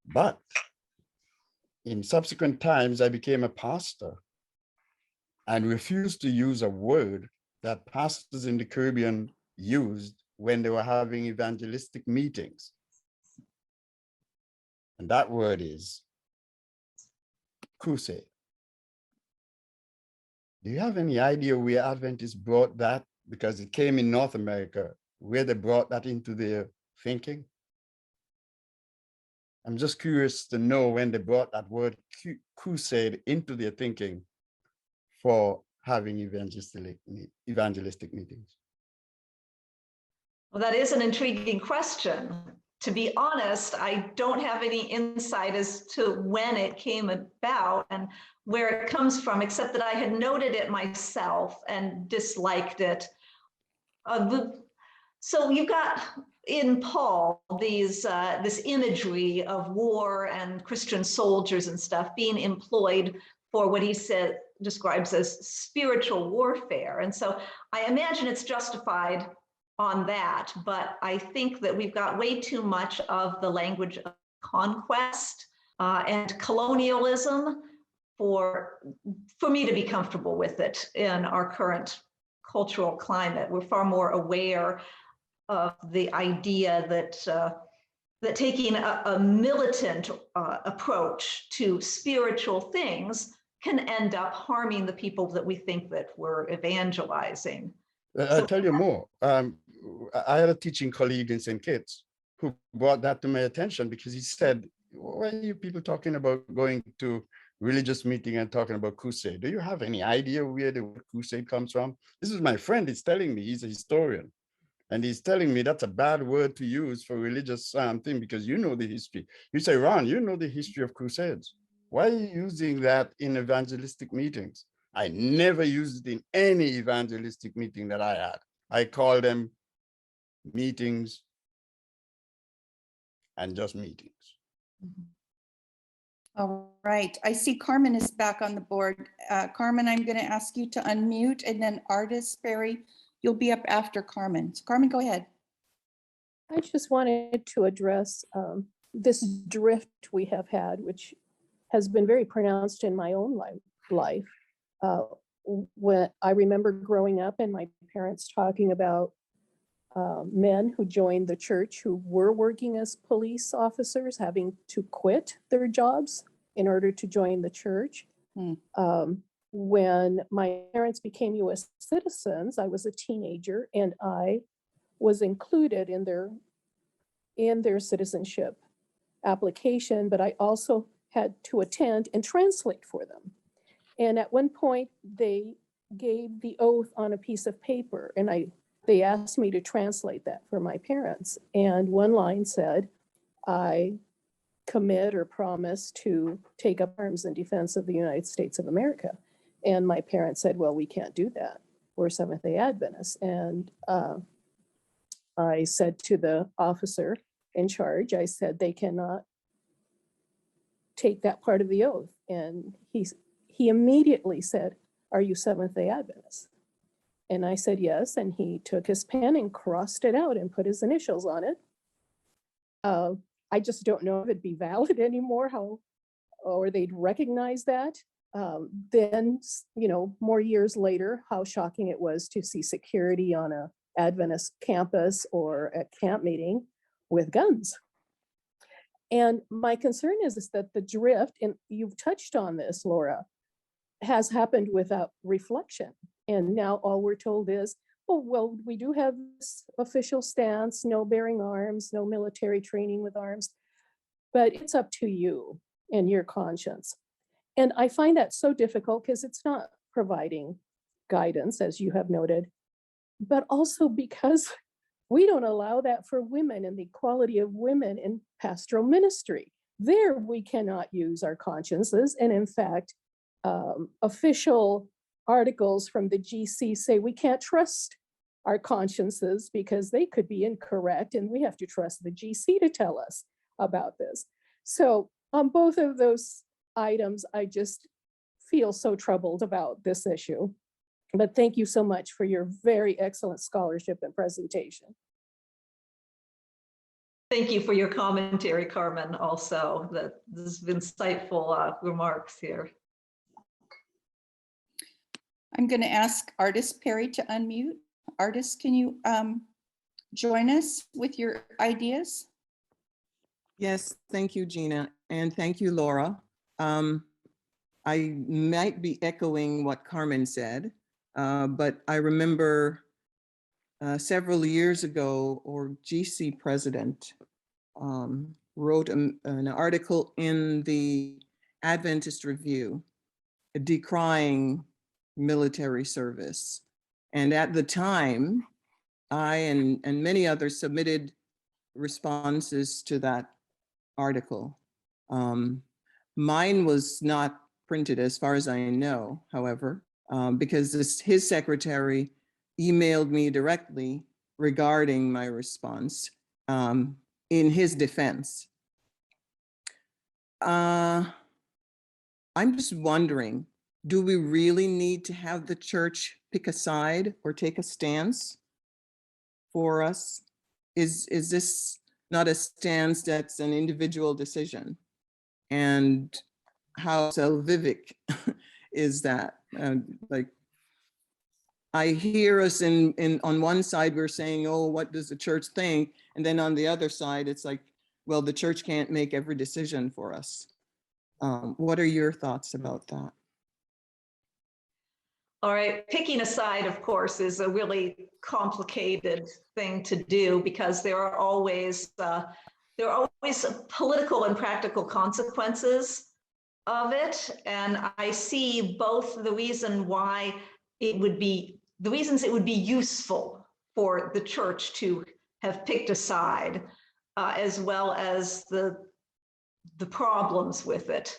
But in subsequent times, I became a pastor and refused to use a word that pastors in the Caribbean used when they were having evangelistic meetings. And that word is crusade. Do you have any idea where Adventists brought that? Because it came in North America, where they brought that into their thinking. I'm just curious to know when they brought that word crusade into their thinking for having evangelistic meetings. Well, that is an intriguing question. To be honest, I don't have any insight as to when it came about and where it comes from, except that I had noted it myself and disliked it. So you've got in Paul this imagery of war and Christian soldiers and stuff being employed for what he describes as spiritual warfare. And so I imagine it's justified on that, but I think that we've got way too much of the language of conquest and colonialism for me to be comfortable with it in our current cultural climate. We're far more aware of the idea that taking a militant approach to spiritual things can end up harming the people that we think that we're evangelizing. I'll tell you more. I had a teaching colleague in St. Kitts who brought that to my attention because he said, why are you people talking about going to religious meeting and talking about crusade? Do you have any idea where the word crusade comes from? This is my friend, he's telling me, he's a historian. And he's telling me that's a bad word to use for religious thing because you know the history. You say, Ron, you know the history of crusades. Why are you using that in evangelistic meetings? I never used it in any evangelistic meeting that I had. I call them meetings and just meetings. All right, I see Carmen is back on the board. Carmen, I'm going to ask you to unmute, and then Artis Berry, you'll be up after Carmen. So Carmen, go ahead. I just wanted to address this drift we have had, which has been very pronounced in my own life, when I remember growing up and my parents talking about men who joined the church who were working as police officers having to quit their jobs in order to join the church. When my parents became US citizens, I was a teenager and I was included in their citizenship application, but I also had to attend and translate for them. And at one point they gave the oath on a piece of paper and they asked me to translate that for my parents. And one line said, I commit or promise to take up arms in defense of the United States of America. And my parents said, well, we can't do that. We're Seventh-day Adventists. And I said to the officer in charge, I said, they cannot take that part of the oath. And he immediately said, are you Seventh-day Adventists? And I said, yes. And he took his pen and crossed it out and put his initials on it. I just don't know if it'd be valid anymore, or they'd recognize that. Then, more years later, how shocking it was to see security on a Adventist campus or at camp meeting with guns. And my concern is that the drift, and you've touched on this, Laura, has happened without reflection. And now all we're told is, oh, well, we do have this official stance, no bearing arms, no military training with arms, but it's up to you and your conscience. And I find that so difficult because it's not providing guidance, as you have noted, but also because we don't allow that for women and the equality of women in pastoral ministry. There we cannot use our consciences. And in fact, official articles from the GC say we can't trust our consciences because they could be incorrect and we have to trust the GC to tell us about this. So on both of those items, I just feel so troubled about this issue. But thank you so much for your very excellent scholarship and presentation. Thank you for your commentary, Carmen, also. This has been insightful remarks here. I'm going to ask Artist Perry to unmute. Artist, can you join us with your ideas? Yes, thank you, Gina, and thank you, Laura. I might be echoing what Carmen said, but I remember several years ago, our GC president wrote an article in the Adventist Review decrying military service. And at the time, I and many others submitted responses to that article. Mine was not printed as far as I know, however, because his secretary emailed me directly regarding my response in his defense. I'm just wondering, do we really need to have the church pick a side or take a stance for us? Is this not a stance that's an individual decision? And how salvific is that? Like, I hear us on one side, we're saying, oh, what does the church think? And then on the other side, it's like, well, the church can't make every decision for us. What are your thoughts about that? All right, picking a side, of course, is a really complicated thing to do because there are always political and practical consequences of it. And I see both the reasons it would be useful for the church to have picked a side, as well as the problems with it,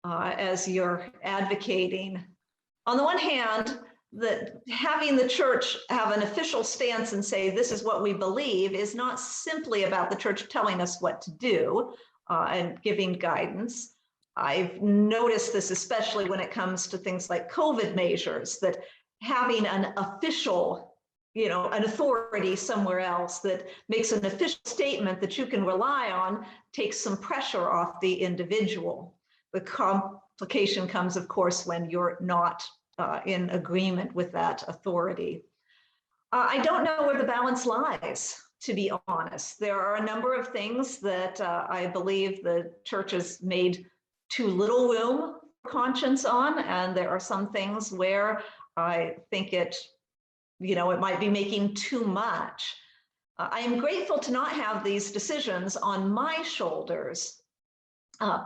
as you're advocating. On the one hand, that having the church have an official stance and say, this is what we believe, is not simply about the church telling us what to do and giving guidance. I've noticed this, especially when it comes to things like COVID measures, that having an official, an authority somewhere else that makes an official statement that you can rely on takes some pressure off the individual. The complication comes, of course, when you're not in agreement with that authority. I don't know where the balance lies, to be honest. There are a number of things that I believe the church has made too little room for conscience on, and there are some things where I think it might be making too much. I am grateful to not have these decisions on my shoulders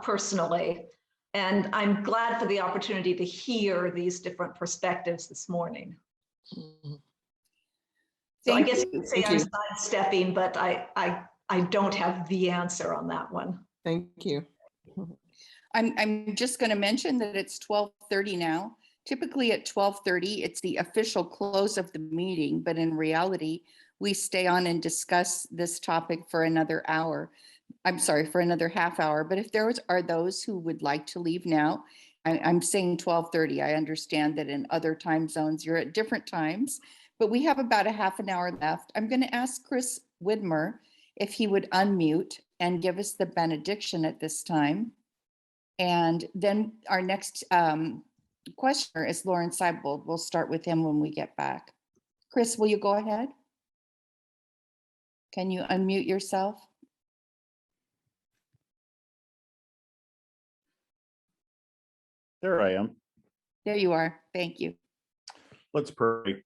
personally, and I'm glad for the opportunity to hear these different perspectives this morning. So I guess you could say I'm sidestepping, but I don't have the answer on that one. Thank you. I'm just going to mention that it's 12:30 now. Typically at 12:30, it's the official close of the meeting, but in reality, we stay on and discuss this topic for another hour. I'm sorry, for another half hour. But if there are those who would like to leave now, I'm saying 12:30. I understand that in other time zones, you're at different times, but we have about a half an hour left. I'm going to ask Chris Widmer if he would unmute and give us the benediction at this time. And then our next questioner is Lauren Seibold. We'll start with him when we get back. Chris, will you go ahead? Can you unmute yourself? There I am. There you are. Thank you. Let's pray.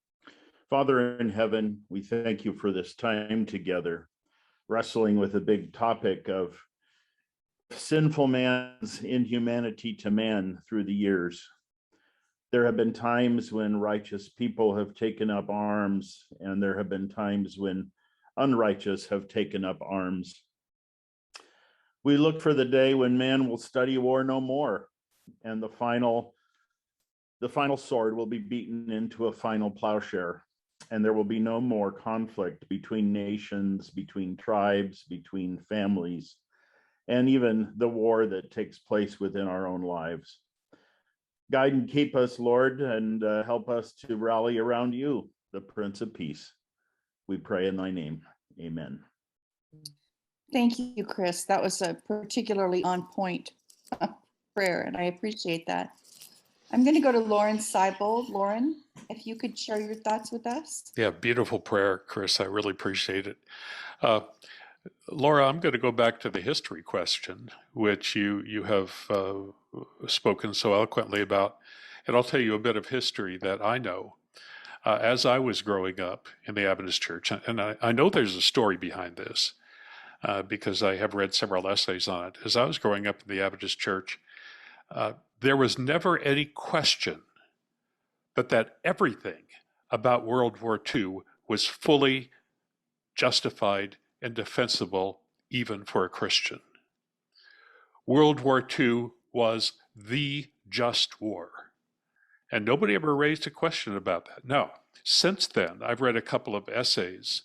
Father in heaven, we thank you for this time together, wrestling with a big topic of sinful man's inhumanity to man through the years. There have been times when righteous people have taken up arms, and there have been times when unrighteous have taken up arms. We look for the day when man will study war no more, and the final sword will be beaten into a final plowshare, and there will be no more conflict between nations, between tribes, between families, and even the war that takes place within our own lives. Guide and keep us, Lord, and help us to rally around you, the Prince of Peace. We pray in thy name. Amen. Thank you, Chris. That was a particularly on point prayer, and I appreciate that. I'm going to go to Lauren Seibold. Lauren, if you could share your thoughts with us. Yeah, beautiful prayer, Chris. I really appreciate it. Laura, I'm going to go back to the history question, which you have spoken so eloquently about. And I'll tell you a bit of history that I know. As I was growing up in the Adventist church, and I know there's a story behind this because I have read several essays on it. As I was growing up in the Adventist church, there was never any question but that everything about World War II was fully justified and defensible even for a Christian. World War II was the just war. And nobody ever raised a question about that. No, since then, I've read a couple of essays.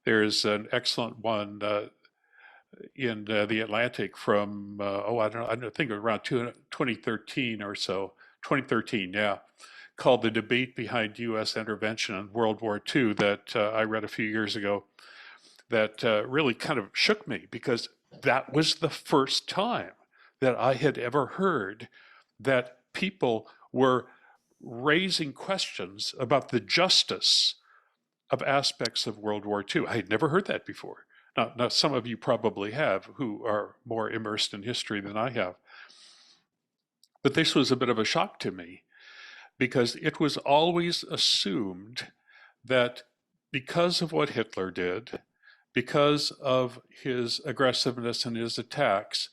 There's an excellent one in the Atlantic from, I think around 2013 or so, 2013, yeah, called The Debate Behind U.S. Intervention in World War II that I read a few years ago that really kind of shook me because that was the first time that I had ever heard that people were raising questions about the justice of aspects of World War II. I had never heard that before. Now, some of you probably have who are more immersed in history than I have. But this was a bit of a shock to me because it was always assumed that because of what Hitler did, because of his aggressiveness and his attacks,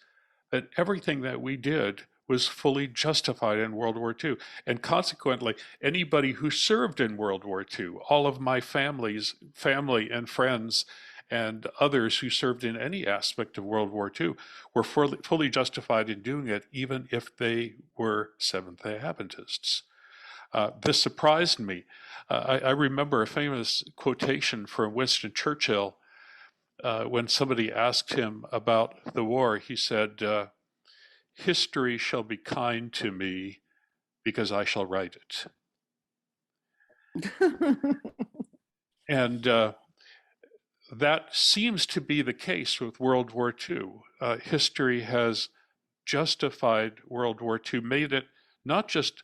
that everything that we did was fully justified in World War II. And consequently, anybody who served in World War II, all of my family and friends and others who served in any aspect of World War II were fully justified in doing it, even if they were Seventh-day Adventists. This surprised me. I remember a famous quotation from Winston Churchill when somebody asked him about the war. He said, "History shall be kind to me because I shall write it." And that seems to be the case with World War II. History has justified World War II, made it not just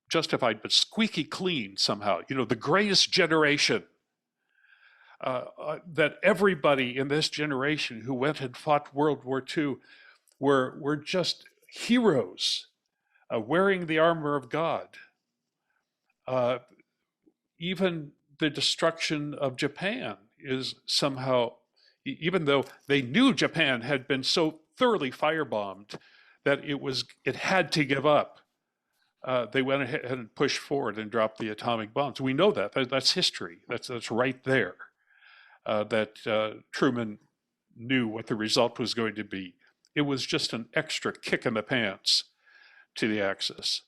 justified, but squeaky clean somehow. You know, the greatest generation. That everybody in this generation who went and fought World War II were just heroes, wearing the armor of God. Even the destruction of Japan is somehow, even though they knew Japan had been so thoroughly firebombed that it had to give up, they went ahead and pushed forward and dropped the atomic bombs. We know that's history. That's right there. That Truman knew what the result was going to be. It was just an extra kick in the pants to the Axis.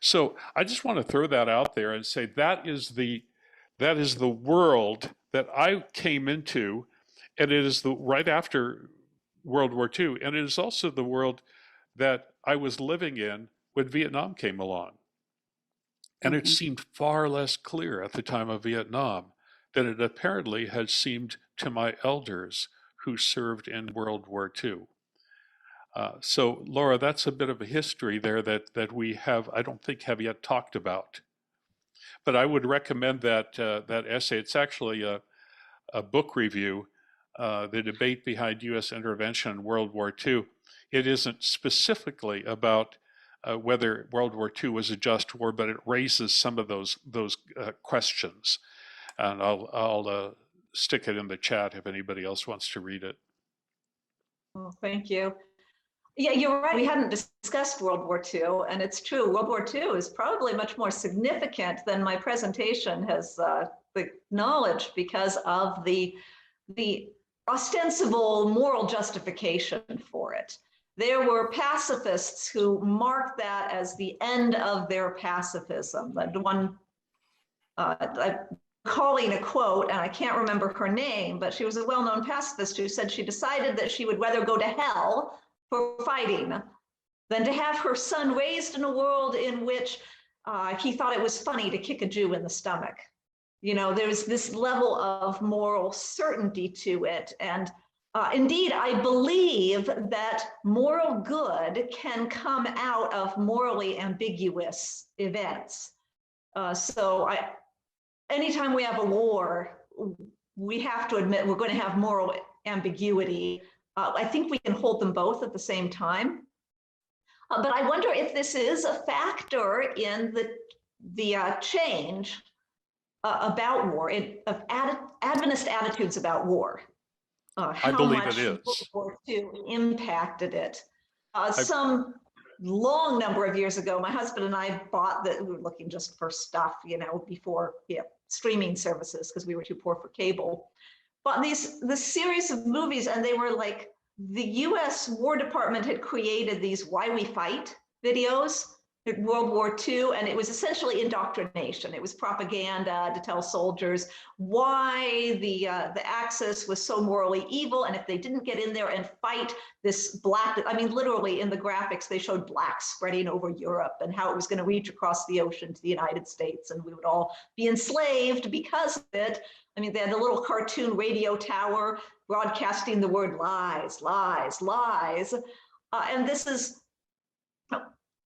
So I just want to throw that out there and say that is the world that I came into, and it is right after World War II, and it is also the world that I was living in when Vietnam came along. And it seemed far less clear at the time of Vietnam than it apparently had seemed to my elders who served in World War II. So, Laura, that's a bit of a history there that we have, I don't think, have yet talked about. But I would recommend that essay. It's actually a book review, The Debate Behind U.S. Intervention in World War II. It isn't specifically about whether World War II was a just war, but it raises some of those questions. And I'll stick it in the chat if anybody else wants to read it. Oh, thank you. Yeah, you're right. We hadn't discussed World War II, and it's true. World War II is probably much more significant than my presentation has acknowledged because of the ostensible moral justification for it. There were pacifists who marked that as the end of their pacifism. The one calling a quote, and I can't remember her name, but she was a well-known pacifist who said she decided that she would rather go to hell for fighting than to have her son raised in a world in which he thought it was funny to kick a Jew in the stomach. You know, there's this level of moral certainty to it. And indeed, I believe that moral good can come out of morally ambiguous events. Anytime we have a war, we have to admit we're going to have moral ambiguity. I think we can hold them both at the same time. But I wonder if this is a factor in the change about war, of Adventist attitudes about war. I believe it is. World War II impacted it. Some long number of years ago, my husband and I bought we were looking just for stuff, you know, before streaming services because we were too poor for cable. But this series of movies, and they were like, the US War Department had created these Why We Fight videos in World War II, and it was essentially indoctrination. It was propaganda to tell soldiers why the Axis was so morally evil, and if they didn't get in there and fight this black, I mean, literally in the graphics, they showed black spreading over Europe and how it was going to reach across the ocean to the United States, and we would all be enslaved because of it. I mean, they had the little cartoon radio tower broadcasting the word lies, lies, lies. And this is,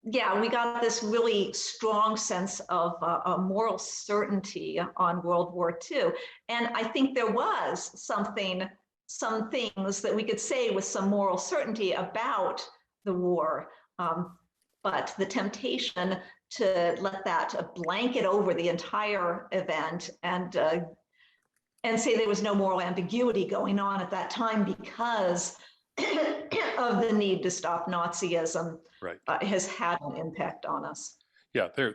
yeah, we got this really strong sense of a moral certainty on World War II. And I think there was some things that we could say with some moral certainty about the war. But the temptation to let that blanket over the entire event and say there was no moral ambiguity going on at that time because of the need to stop Nazism, right, has had an impact on us. Yeah, there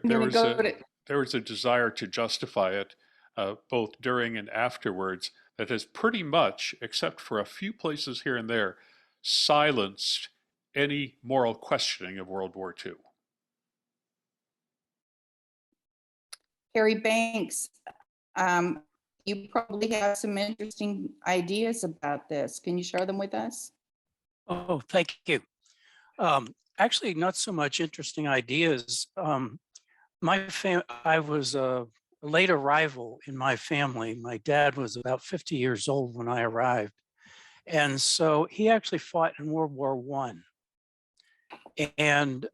was a desire to justify it both during and afterwards that has pretty much, except for a few places here and there, silenced any moral questioning of World War II. Harry Banks, you probably have some interesting ideas about this. Can you share them with us? Oh, thank you. Actually, not so much interesting ideas. I was a late arrival in my family. My dad was about 50 years old when I arrived. And so he actually fought in World War I. And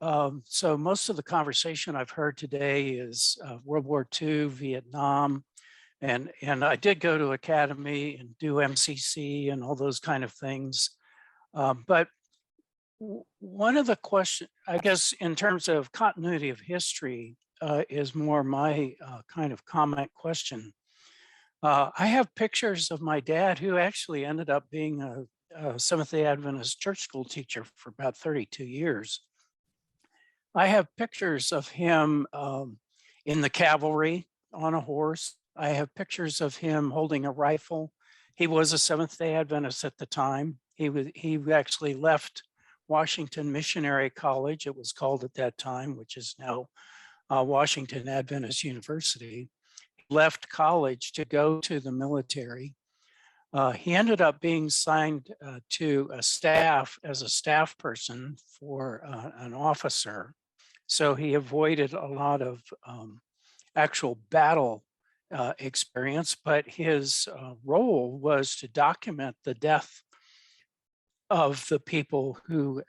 so most of the conversation I've heard today is World War II, Vietnam, and I did go to academy and do MCC and all those kind of things. But one of the questions, I guess, in terms of continuity of history, is more my kind of comment question. I have pictures of my dad, who actually ended up being a Seventh-day Adventist church school teacher for about 32 years. I have pictures of him in the cavalry on a horse. I have pictures of him holding a rifle. He was a Seventh-day Adventist at the time. He actually left Washington Missionary College, it was called at that time, which is now Washington Adventist University. He left college to go to the military. He ended up being signed to a staff as a staff person for an officer. So he avoided a lot of actual battle experience, but his role was to document the death of the people who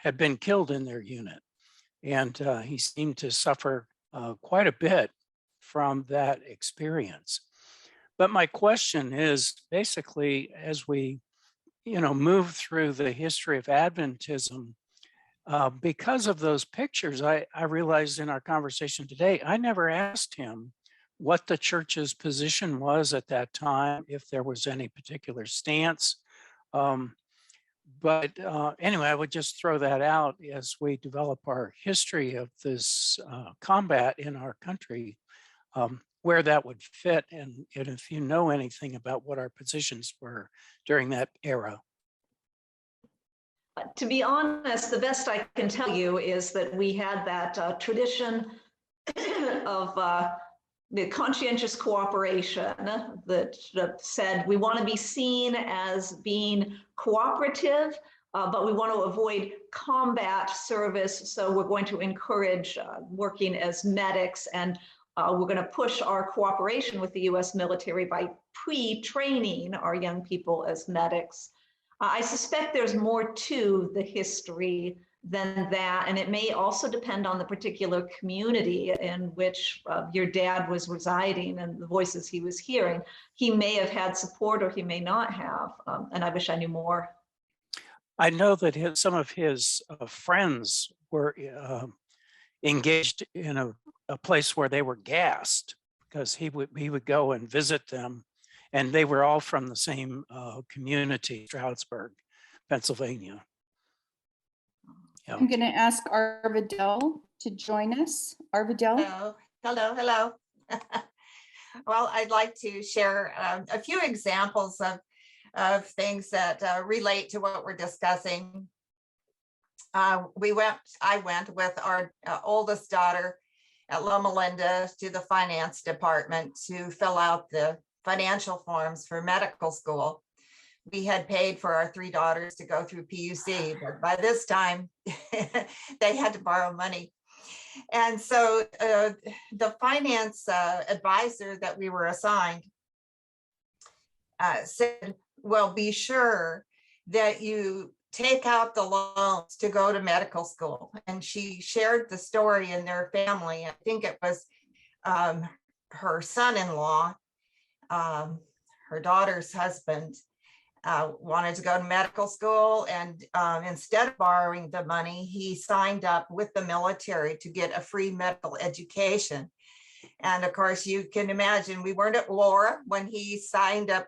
had been killed in their unit. And he seemed to suffer quite a bit from that experience. But my question is basically, as we, move through the history of Adventism, because of those pictures, I realized in our conversation today, I never asked him what the church's position was at that time, if there was any particular stance. But anyway, I would just throw that out as we develop our history of this combat in our country, where that would fit, and if you know anything about what our positions were during that era. To be honest, the best I can tell you is that we had that tradition of the conscientious cooperation that said we want to be seen as being cooperative, but we want to avoid combat service. So we're going to encourage working as medics, and we're going to push our cooperation with the US military by pre-training our young people as medics. I suspect there's more to the history than that, and it may also depend on the particular community in which your dad was residing and the voices he was hearing. He may have had support or he may not have, and I wish I knew more. I know that some of his friends were engaged in a place where they were gassed, because he would go and visit them, and they were all from the same community, Stroudsburg, Pennsylvania. Yeah. I'm going to ask Arvidel to join us. Arvidel. Hello. Well, I'd like to share a few examples of things that relate to what we're discussing. I went with our oldest daughter at Loma Linda to the finance department to fill out the financial forms for medical school. We had paid for our 3 daughters to go through PUC, but by this time they had to borrow money. And so the finance advisor that we were assigned said, well, be sure that you take out the loans to go to medical school. And she shared the story in their family. I think it was her son-in-law, her daughter's husband, wanted to go to medical school, and instead of borrowing the money, he signed up with the military to get a free medical education. And of course, you can imagine we weren't at war when he signed up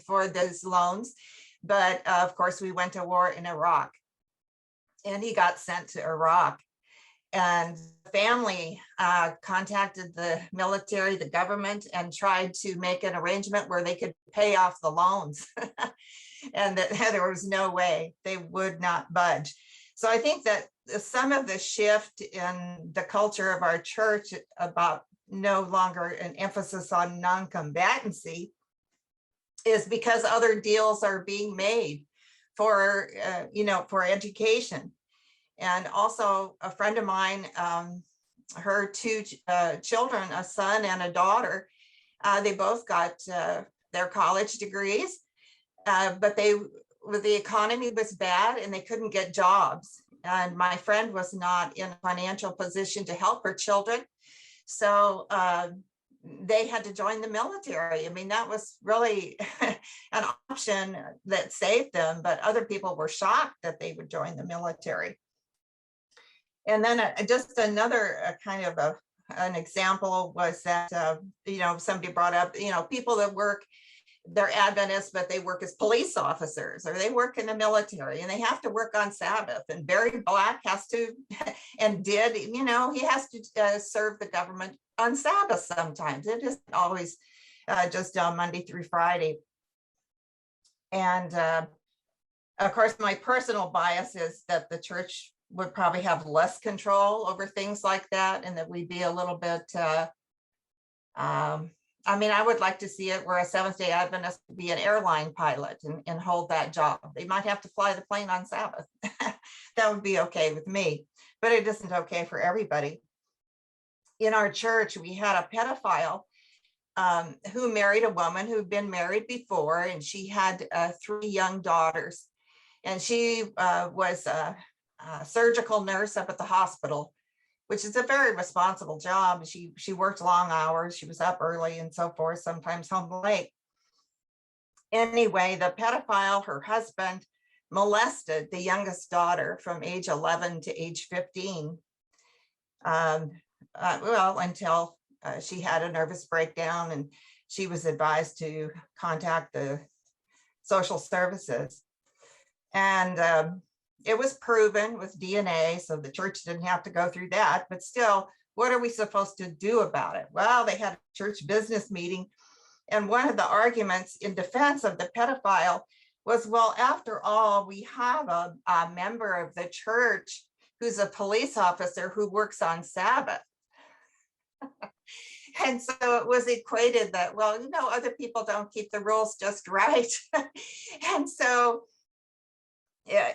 for those loans, but of course we went to war in Iraq, and he got sent to Iraq. And the family contacted the military, the government, and tried to make an arrangement where they could pay off the loans. And that there was no way, they would not budge. So I think that some of the shift in the culture of our church about no longer an emphasis on non-combatancy is because other deals are being made for, for education. And also a friend of mine, her 2 children, a son and a daughter, they both got their college degrees, but the economy was bad and they couldn't get jobs. and my friend was not in a financial position to help her children. So they had to join the military. I mean, that was really an option that saved them, but other people were shocked that they would join the military. And then just another kind of an example was that, somebody brought up, people that work, they're Adventists, but they work as police officers, or they work in the military and they have to work on Sabbath. And Barry Black has to, and did, he has to serve the government on Sabbath sometimes. It isn't always just Monday through Friday. And of course, my personal bias is that the church would probably have less control over things like that, and that we'd be a little bit, I would like to see it where a Seventh-day Adventist would be an airline pilot and hold that job. They might have to fly the plane on Sabbath. That would be okay with me, but it isn't okay for everybody. In our church, we had a pedophile who married a woman who'd been married before, and she had 3 young daughters. And she was a surgical nurse up at the hospital, which is a very responsible job. She worked long hours. She was up early and so forth, sometimes home late. Anyway, the pedophile, her husband, molested the youngest daughter from age 11 to age 15. Until she had a nervous breakdown and she was advised to contact the social services. And it was proven with DNA, so the church didn't have to go through that. But still, what are we supposed to do about it? Well, they had a church business meeting, and one of the arguments in defense of the pedophile was, well, after all, we have a member of the church who's a police officer who works on Sabbath. And so it was equated that, well, other people don't keep the rules just right. And so yeah,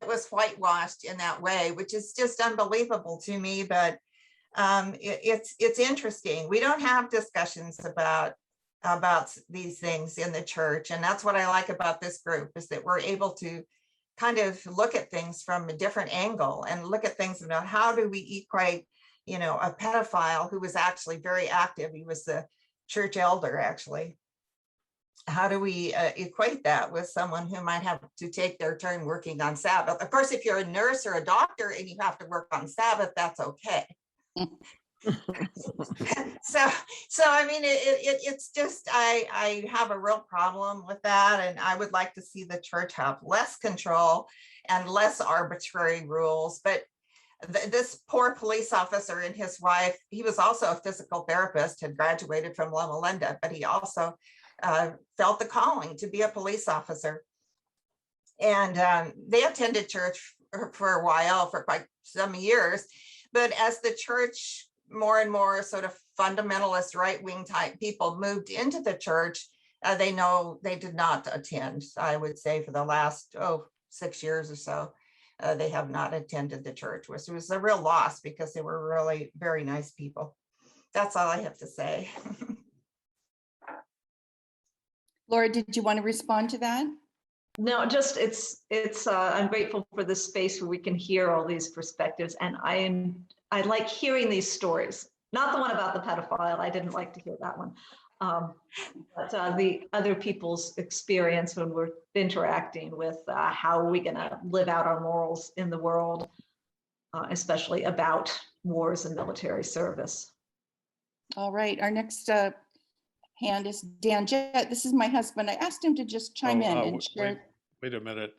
it was whitewashed in that way, which is just unbelievable to me. But it's interesting. We don't have discussions about these things in the church, and that's what I like about this group, is that we're able to kind of look at things from a different angle and look at things about how do we equate, a pedophile who was actually very active. He was the church elder, actually. How do we equate that with someone who might have to take their turn working on Sabbath? Of course, if you're a nurse or a doctor and you have to work on Sabbath, that's okay. So I mean, it's just, I have a real problem with that. And I would like to see the church have less control and less arbitrary rules. But this poor police officer and his wife, he was also a physical therapist, had graduated from Loma Linda, but he also felt the calling to be a police officer. And they attended church for a while, for quite some years. But as the church, more and more sort of fundamentalist right-wing type people moved into the church, they did not attend. I would say for the last 6 years or so, they have not attended the church, which was a real loss because they were really very nice people. That's all I have to say. Laura, did you want to respond to that? No, just I'm grateful for this space where we can hear all these perspectives, and I like hearing these stories. Not the one about the pedophile. I didn't like to hear that one. But the other people's experience when we're interacting with how are we going to live out our morals in the world, especially about wars and military service. All right, our next hand is Dan Jett. This is my husband. I asked him to just chime in and share. Wait a minute.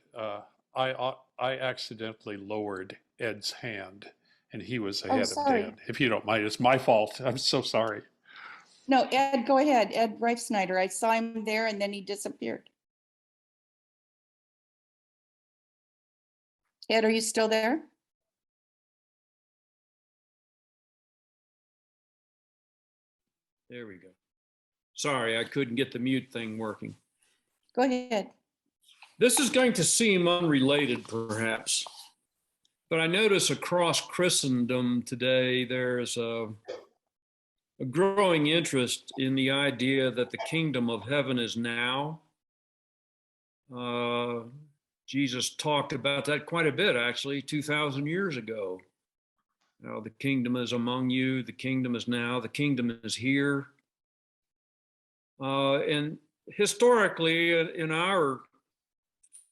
I accidentally lowered Ed's hand, and he was ahead of Dan. If you don't mind, it's my fault. I'm so sorry. No, Ed, go ahead. Ed Reifsnyder. I saw him there and then he disappeared. Ed, are you still there? There we go. Sorry, I couldn't get the mute thing working. Go ahead. This is going to seem unrelated, perhaps, but I notice across Christendom today, there's a growing interest in the idea that the kingdom of heaven is now. Jesus talked about that quite a bit, actually, 2,000 years ago. Now, the kingdom is among you, the kingdom is now, the kingdom is here. And historically, in our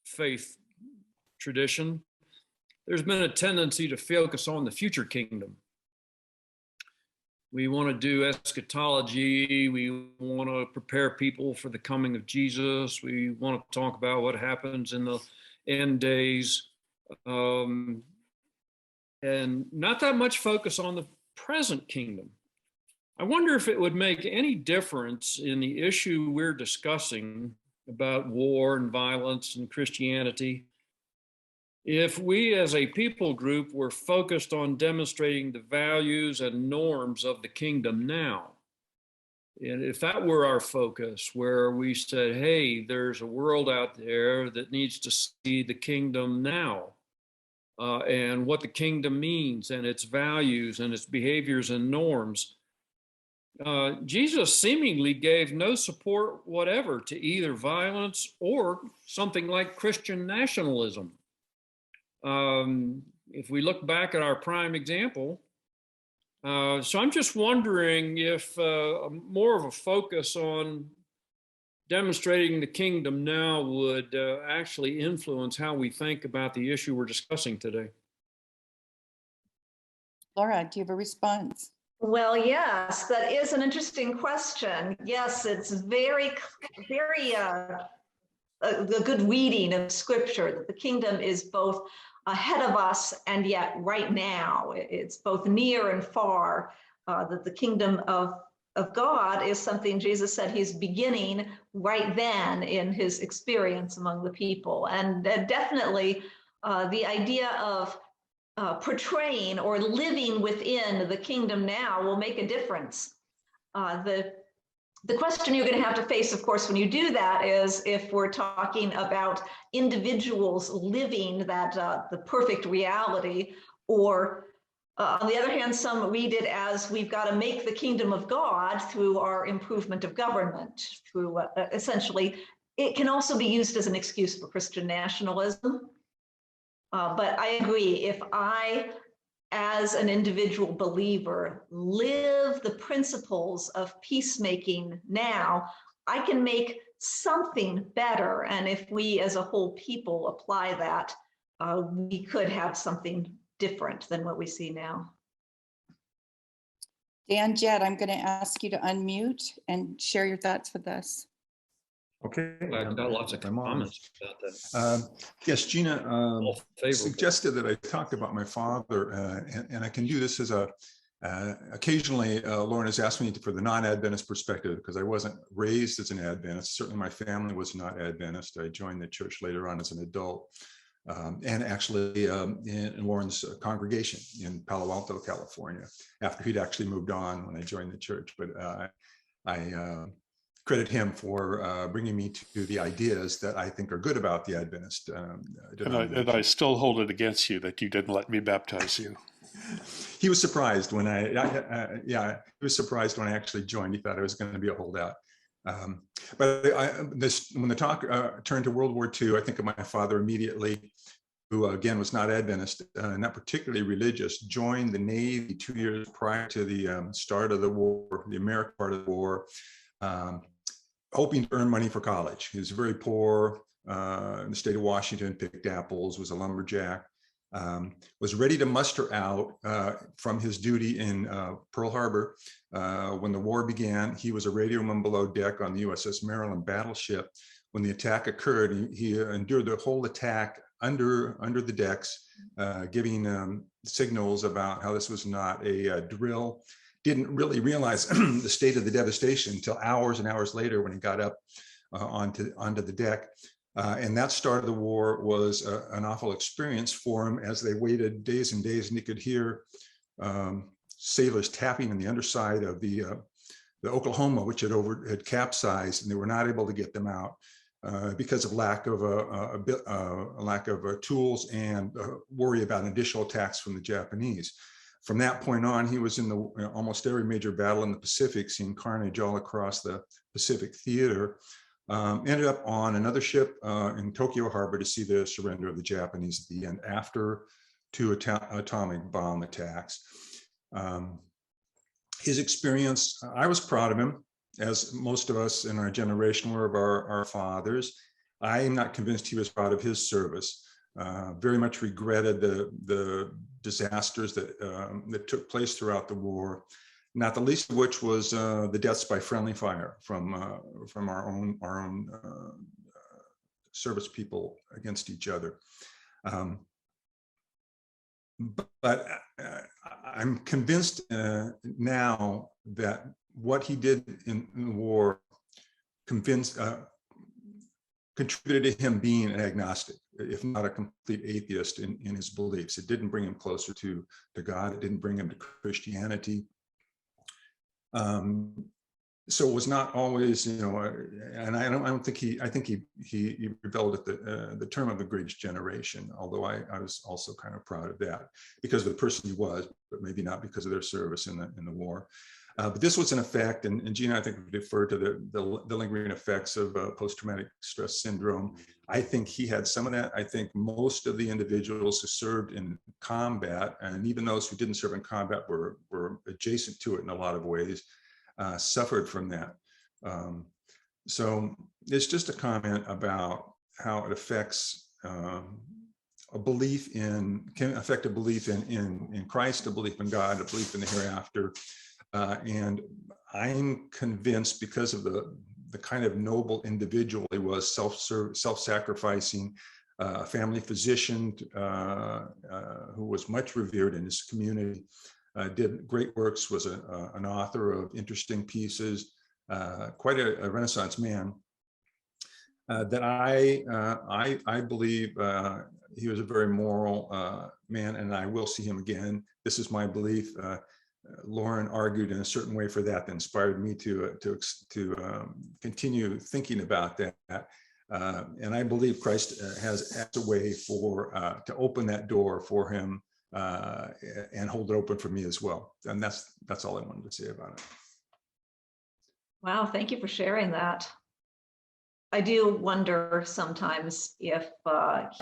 faith tradition, there's been a tendency to focus on the future kingdom. We want to do eschatology. We want to prepare people for the coming of Jesus. We want to talk about what happens in the end days. And not that much focus on the present kingdom. I wonder if it would make any difference in the issue we're discussing about war and violence and Christianity if we as a people group were focused on demonstrating the values and norms of the kingdom now. And if that were our focus, where we said, hey, there's a world out there that needs to see the kingdom now, and what the kingdom means and its values and its behaviors and norms. Jesus seemingly gave no support whatever to either violence or something like Christian nationalism. If we look back at our prime example, so I'm just wondering if more of a focus on demonstrating the kingdom now would actually influence how we think about the issue we're discussing today. Laura, do you have a response? Well, yes, that is an interesting question. Yes, it's very a good reading of scripture that the kingdom is both ahead of us and yet right now. It's both near and far, that the kingdom of God is something Jesus said he's beginning right then in his experience among the people. And definitely the idea of portraying or living within the kingdom now will make a difference. The question you're going to have to face, of course, when you do that is if we're talking about individuals living that the perfect reality, or on the other hand, some read it as we've got to make the kingdom of God through our improvement of government, through essentially, it can also be used as an excuse for Christian nationalism. But I agree, if I, as an individual believer, live the principles of peacemaking now, I can make something better. And if we as a whole people apply that, we could have something different than what we see now. Dan Jett, I'm going to ask you to unmute and share your thoughts with us. Okay. I've got lots of comments about that. Yes, Gina suggested that I talk about my father, and I can do this as a, occasionally Lauren has asked me for the non-Adventist perspective because I wasn't raised as an Adventist. Certainly my family was not Adventist. I joined the church later on as an adult, and actually in Lauren's congregation in Palo Alto, California, after he'd actually moved on when I joined the church. But I credit him for bringing me to the ideas that I think are good about the Adventist denomination. And I still hold it against you that you didn't let me baptize you. He was surprised when he was surprised when I actually joined. He thought I was going to be a holdout. But when the talk turned to World War II, I think of my father immediately, who again was not Adventist, not particularly religious, joined the Navy 2 years prior to the start of the war, the American part of the war, hoping to earn money for college. He was very poor in the state of Washington, picked apples, was a lumberjack, was ready to muster out from his duty in Pearl Harbor. When the war began, he was a radioman below deck on the USS Maryland battleship. When the attack occurred, he endured the whole attack under the decks, giving signals about how this was not a drill. Didn't really realize the state of the devastation until hours and hours later when he got up onto the deck. And that start of the war was an awful experience for him as they waited days and days, and he could hear sailors tapping on the underside of the Oklahoma, which had capsized, and they were not able to get them out because of lack of tools and worry about additional attacks from the Japanese. From that point on, he was in almost every major battle in the Pacific, seeing carnage all across the Pacific theater. ended up on another ship in Tokyo Harbor to see the surrender of the Japanese at the end after 2 atomic bomb attacks. His experience, I was proud of him, as most of us in our generation were of our fathers. I am not convinced he was proud of his service. Very much regretted the disasters that took place throughout the war, not the least of which was the deaths by friendly fire from our own service people against each other. But I'm convinced now that what he did in the war contributed to him being an agnostic, if not a complete atheist in his beliefs. It didn't bring him closer to God. It didn't bring him to Christianity. So it was not always, and I think he rebelled at the term of the greatest generation, although I was also kind of proud of that because of the person he was, but maybe not because of their service in the war. But this was an effect, and Gina, I think, referred to the lingering effects of post-traumatic stress syndrome. I think he had some of that. I think most of the individuals who served in combat, and even those who didn't serve in combat were adjacent to it in a lot of ways, suffered from that. So it's just a comment about how it affects a belief can affect a belief in Christ, a belief in God, a belief in the hereafter. And I'm convinced, because of the kind of noble individual he was, self-sacrificing, family physician who was much revered in his community, did great works, was an author of interesting pieces, quite a Renaissance man, that I believe he was a very moral man, and I will see him again. This is my belief. Lauren argued in a certain way for that inspired me to continue thinking about that. And I believe Christ has a way to open that door for him and hold it open for me as well. And that's all I wanted to say about it. Wow, thank you for sharing that. I do wonder sometimes if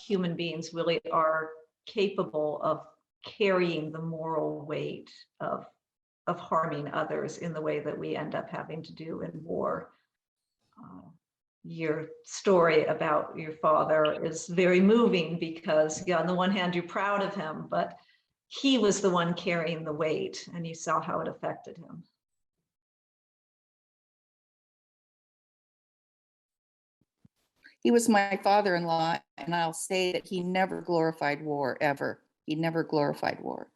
human beings really are capable of carrying the moral weight of harming others in the way that we end up having to do in war. Your story about your father is very moving because, yeah, on the one hand, you're proud of him, but he was the one carrying the weight, and you saw how it affected him. He was my father-in-law, and I'll say that he never glorified war, ever. He never glorified war.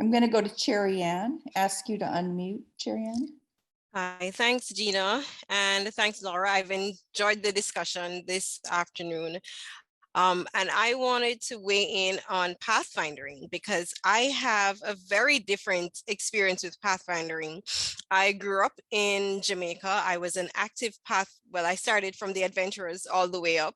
I'm going to go to Cherry Ann, ask you to unmute, Cherry Ann. Hi, thanks, Gina, and thanks, Laura. I've enjoyed the discussion this afternoon. And I wanted to weigh in on pathfinding because I have a very different experience with pathfinding. I grew up in Jamaica. I was an active I started from the adventurers all the way up.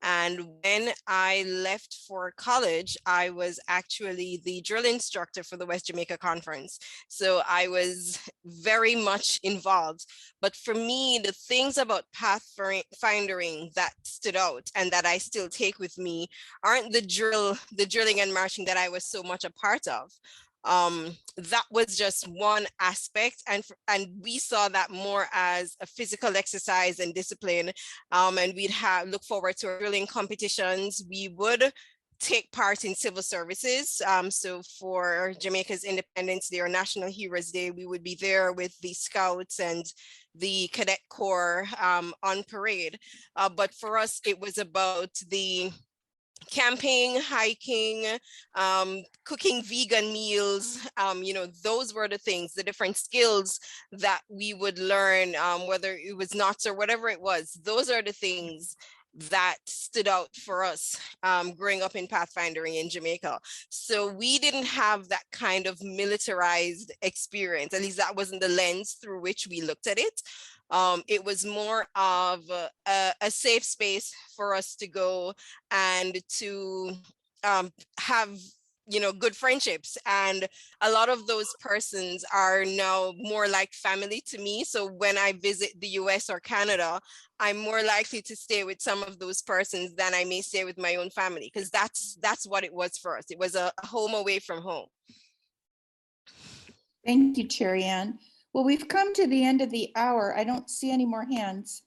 And when I left for college, I was actually the drill instructor for the West Jamaica Conference. So I was very much involved. But for me, the things about pathfinding that stood out and that I still take with me aren't the drilling and marching that I was so much a part of. That was just one aspect, and we saw that more as a physical exercise and discipline, and we'd look forward to our drilling competitions. We would take part in civil services. So for Jamaica's Independence Day or National Heroes Day, we would be there with the Scouts and the Cadet Corps on parade. But for us, it was about the camping, hiking, cooking vegan meals, those were the things, the different skills that we would learn, whether it was knots or whatever it was. Those are the things that stood out for us growing up in pathfinding in Jamaica. So we didn't have that kind of militarized experience. At least that wasn't the lens through which we looked at it. It was more of a safe space for us to go and to have good friendships. And a lot of those persons are now more like family to me. So when I visit the US or Canada, I'm more likely to stay with some of those persons than I may stay with my own family, because that's what it was for us. It was a home away from home. Thank you, Cherry Ann. Well, we've come to the end of the hour. I don't see any more hands.